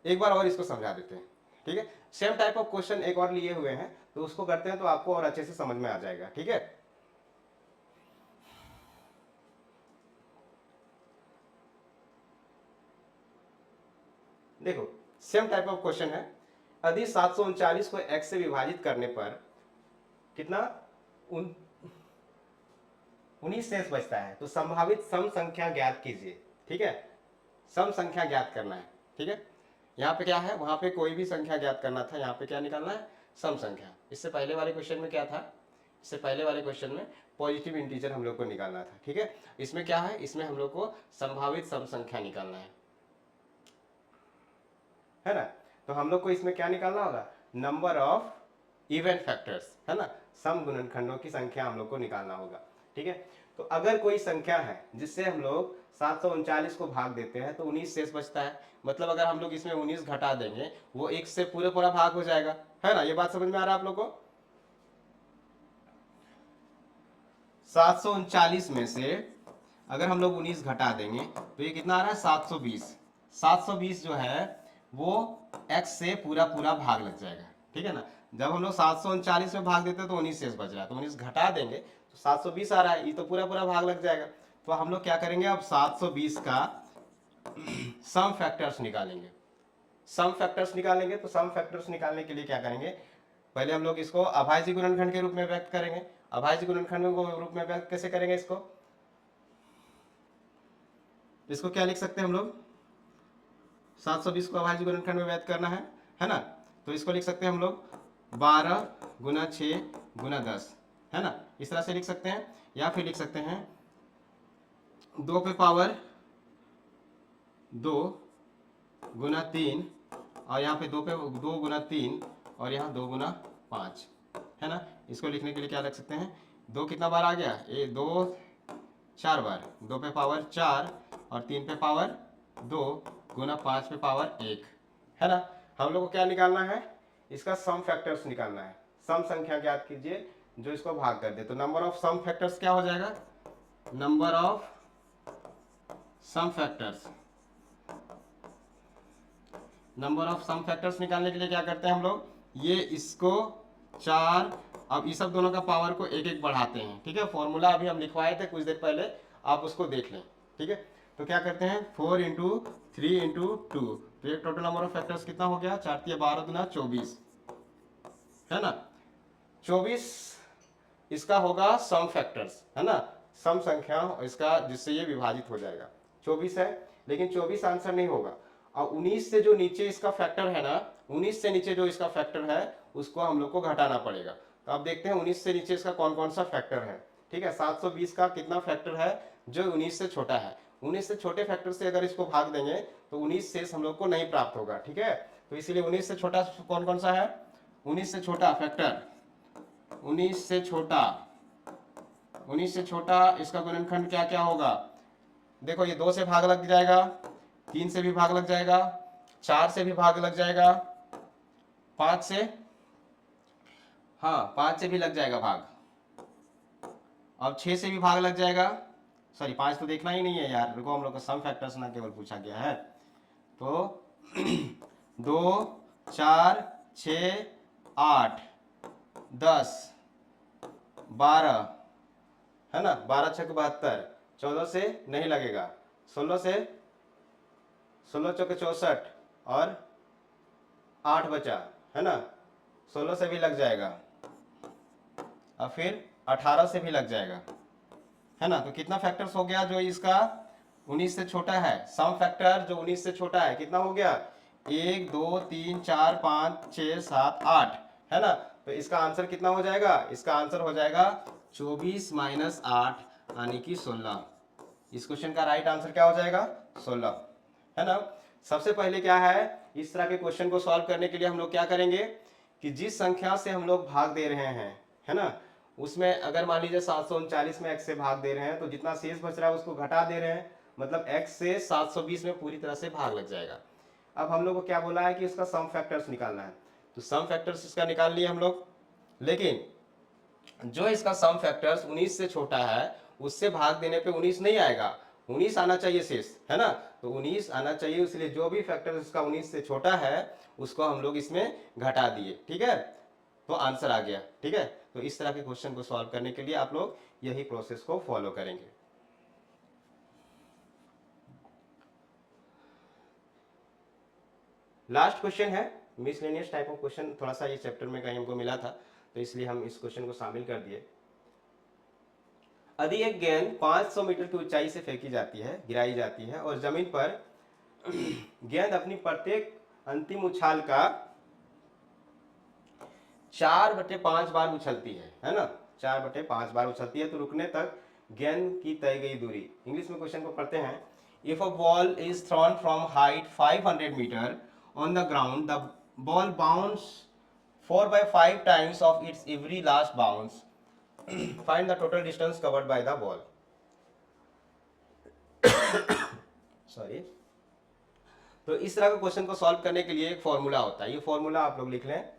एक बार और इसको समझा देते हैं, ठीक है। सेम टाइप ऑफ क्वेश्चन एक और लिए हुए हैं तो उसको करते हैं तो आपको और अच्छे से समझ में आ जाएगा, ठीक है। देखो सेम टाइप ऑफ क्वेश्चन है, यदि 739 को x से विभाजित करने पर कितना 19 शेष बचता है, तो संभावित सम संख्या ज्ञात कीजिए, ठीक है। सम संख्या ज्ञात करना है, ठीक है। यहाँ पे क्या है, वहां पे कोई भी संख्या ज्ञात करना था, यहाँ पे क्या निकालना है, सम संख्या। इससे पहले वाले क्वेश्चन में क्या था, इससे पहले वाले क्वेश्चन में पॉजिटिव इंटीजर हम लोग को निकालना था, ठीक है। इसमें क्या है, इसमें हम लोग को संभावित सम संख्या निकालना है ना। तो हम लोग को इसमें क्या निकालना होगा, नंबर ऑफ इवन फैक्टर्स, है ना, सम गुणनखंडों की संख्या हम लोग को निकालना होगा, ठीक है। तो अगर कोई संख्या है जिससे हम लोग 739 को भाग देते हैं तो 19 शेष बचता है, मतलब अगर हम लोग इसमें 19 घटा देंगे वो एक से पूरे पूरा भाग हो जाएगा, है ना। ये बात समझ में आ रहा है आप लोग को। 739 में से अगर हम लोग 19 घटा देंगे तो ये कितना आ रहा है, 720। 720 जो है वो x से पूरा पूरा भाग लग जाएगा, ठीक है ना। जब हम लोग 739 में भाग देते हैं तो 19 शेष बच रहा है, तो 19 घटा देंगे तो 720 आ रहा है, ये तो पूरा पूरा भाग लग जाएगा। तो हम लोग क्या करेंगे, अब 720 का सम फैक्टर्स निकालेंगे। सम फैक्टर्स निकालेंगे तो सम फैक्टर्स निकालने के लिए क्या करेंगे, पहले हम लोग इसको अभाज्य गुणनखंड के रूप में व्यक्त करेंगे। अभाज्य गुणनखंड के रूप में व्यक्त कैसे करेंगे, इसको क्या लिख सकते हैं हम लोग, 720 को अभाज्य गुणनखंड में व्यक्त करना है ना। तो इसको लिख सकते हैं हम लोग 12 गुना 6 गुना 10, है ना, इस तरह से लिख सकते हैं। या फिर लिख सकते हैं 2 पे पावर 2 गुना 3, और यहाँ पे 2 गुना 3 और यहाँ 2 गुना 5, है ना। इसको लिखने के लिए क्या लिख सकते हैं, 2 कितना बार आ गया, ये 2 4 बार, 2 पे पावर 4 और 3 पे पावर 2 गुना 5 पे पावर 1, है ना। हम लोग को क्या निकालना है, इसका सम फैक्टर्स निकालना है। सम संख्या ज्ञात कीजिए जो इसको भाग कर दे। तो नंबर ऑफ सम फैक्टर्स क्या हो जाएगा, number of sum factors, number of sum factors निकालने के लिए क्या करते हैं हम लोग, ये इसको 4, अब इस सब दोनों का पावर को एक एक बढ़ाते हैं, ठीक है। फॉर्मूला अभी हम लिखवाए थे कुछ देर पहले, आप उसको देख लें, ठीक है। तो क्या करते हैं, 4 इंटू 3 इंटू 2, तो ये टोटल नंबर ऑफ फैक्टर्स कितना हो गया, 4 × 12 गुना 24, है ना। 24 इसका होगा सम फैक्टर्स, है ना, सम संख्या इसका जिससे ये विभाजित हो जाएगा, 24 है। लेकिन 24 आंसर नहीं होगा, और 19 से जो नीचे इसका फैक्टर है ना, 19 से नीचे जो इसका फैक्टर है उसको हम लोग को घटाना पड़ेगा। तो अब देखते हैं 19 से नीचे इसका कौन कौन सा फैक्टर है, ठीक है। 720 का कितना फैक्टर है जो 19 से छोटा है, 19 से छोटे फैक्टर से अगर इसको भाग देंगे तो 19 शेष हम लोग को नहीं प्राप्त होगा, ठीक है। तो इसीलिए 19 से छोटा कौन कौन सा है, 19 से छोटा फैक्टर, 19 से छोटा, 19 से छोटा इसका गुणनखंड क्या क्या होगा, देखो ये 2 से भाग लग जाएगा, 3 से भी भाग लग जाएगा, 4 से भी भाग लग जाएगा, 5 से, हाँ 5 से भी लग जाएगा भाग, अब 6 से भी भाग लग जाएगा, सॉरी 5 तो देखना ही नहीं है यार, रुको हम लोग को सम फैक्टर्स ना केवल पूछा गया है। तो 2 4 6 8 10 12, है ना, 12 × 72, 14 से नहीं लगेगा, 16 से, 16 × 64 और 8 बचा, है ना, 16 से भी लग जाएगा, और फिर 18 से भी लग जाएगा, है ना। तो कितना फैक्टर्स हो गया जो इसका 19 से छोटा है, सम फैक्टर जो 19 से छोटा है कितना हो गया, 1 2 3 4 5 6 7 8, है ना। तो इसका आंसर कितना हो जाएगा, इसका आंसर हो जाएगा 24 - 8 यानी कि 16। इस क्वेश्चन का राइट आंसर क्या हो जाएगा, 16, है ना। सबसे पहले क्या है, इस तरह के क्वेश्चन को सॉल्व करने के लिए हम लोग क्या करेंगे कि जिस संख्या से हम लोग भाग दे रहे हैं, है ना, उसमें अगर मान लीजिए 739 में x से भाग दे रहे हैं तो जितना शेष बच रहा है उसको घटा दे रहे हैं, मतलब x से 720 में पूरी तरह से भाग लग जाएगा। अब हम लोग को क्या बोला है कि इसका सम फैक्टर्स निकालना है, तो सम फैक्टर्स इसका निकाल लिए हम लोग, लेकिन जो इसका सम फैक्टर्स 19 से छोटा है उससे भाग देने पे 19 नहीं आएगा, 19 आना चाहिए शेष, है ना। तो 19 आना चाहिए, इसलिए जो भी फैक्टर इसका 19 से छोटा है उसको हम लोग इसमें घटा दिए, ठीक है, तो आंसर आ गया, ठीक है। तो इस तरह के क्वेश्चन को सॉल्व करने के लिए आप लोग यही प्रोसेस को फॉलो करेंगे। लास्ट क्वेश्चन है मिसलेनियस टाइप ऑफ क्वेश्चन, थोड़ा सा ये चैप्टर में कहीं हमको मिला था तो इसलिए हम इस क्वेश्चन को शामिल कर दिए। यदि एक गेंद 500 मीटर की ऊंचाई से फेंकी जाती है, गिराई जाती है, और जमीन पर गेंद अपनी प्रत्येक अंतिम उछाल का 4/5 बार उछलती है ना, 4/5 बार उछलती है, तो रुकने तक गेंद की तय गई दूरी। इंग्लिश में क्वेश्चन को पढ़ते हैं। If a ball is thrown from height 500 metre on the ground, the ball bounce 4/5 times of its every last bounce, find the total distance covered by the ball. Sorry. तो इस तरह का question को solve करने के लिए एक formula होता है, ये फॉर्मूला आप लोग लिख लें।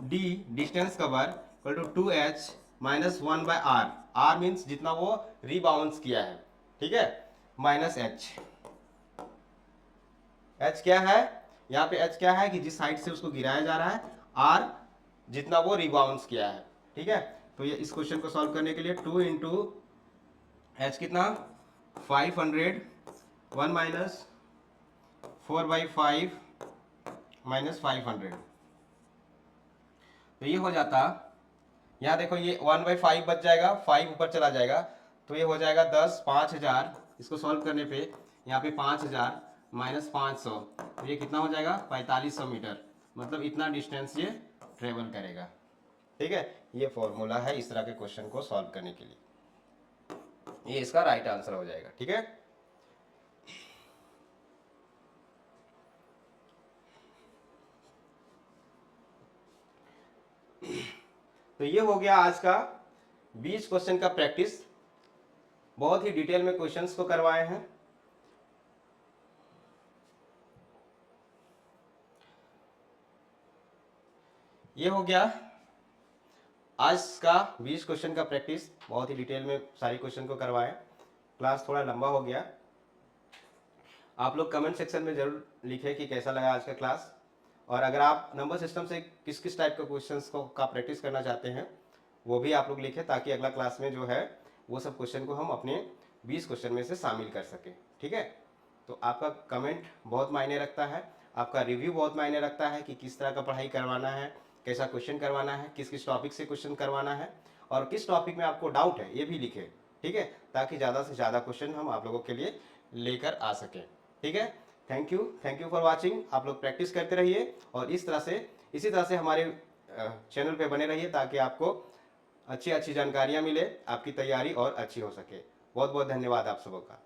d distance cover equal to 2h minus 1/r, r means जितना वो रीबाउंस किया है, ठीक है, माइनस h। h क्या है, यहाँ पे h क्या है कि जिस साइड से उसको गिराया जा रहा है, r जितना वो रीबाउंस किया है, ठीक है। तो ये इस क्वेश्चन को सॉल्व करने के लिए 2 इंटू h कितना 500, 1 माइनस 4/5 माइनस 500, तो ये हो जाता, यहाँ देखो ये 1/5 बच जाएगा, 5 ऊपर चला जाएगा, तो ये हो जाएगा 10, 5000, इसको सॉल्व करने पे यहाँ पे 5000 माइनस 500, तो ये कितना हो जाएगा 4500 मीटर, मतलब इतना डिस्टेंस ये ट्रेवल करेगा, ठीक है। ये फॉर्मूला है इस तरह के क्वेश्चन को सॉल्व करने के लिए, ये इसका राइट आंसर हो जाएगा, ठीक है। तो ये हो गया आज का 20 क्वेश्चन का प्रैक्टिस, बहुत ही डिटेल में क्वेश्चंस को करवाए हैं। ये हो गया आज का 20 क्वेश्चन का प्रैक्टिस, बहुत ही डिटेल में सारी क्वेश्चन को करवाए। क्लास थोड़ा लंबा हो गया, आप लोग कमेंट सेक्शन में जरूर लिखें कि कैसा लगा आज का क्लास, और अगर आप नंबर सिस्टम से किस किस टाइप के क्वेश्चंस को का प्रैक्टिस करना चाहते हैं वो भी आप लोग लिखें, ताकि अगला क्लास में जो है वो सब क्वेश्चन को हम अपने 20 क्वेश्चन में से शामिल कर सकें, ठीक है। तो आपका कमेंट बहुत मायने रखता है, आपका रिव्यू बहुत मायने रखता है कि किस तरह का पढ़ाई करवाना है, कैसा क्वेश्चन करवाना है, किस किस टॉपिक से क्वेश्चन करवाना है, और किस टॉपिक में आपको डाउट है ये भी लिखें, ठीक है, ताकि ज़्यादा से ज़्यादा क्वेश्चन हम आप लोगों के लिए लेकर आ सकें, ठीक है। Thank you for watching. आप लोग प्रैक्टिस करते रहिए और इसी तरह से हमारे चैनल पे बने रहिए, ताकि आपको अच्छी अच्छी जानकारियाँ मिले, आपकी तैयारी और अच्छी हो सके। बहुत बहुत धन्यवाद आप सबों का।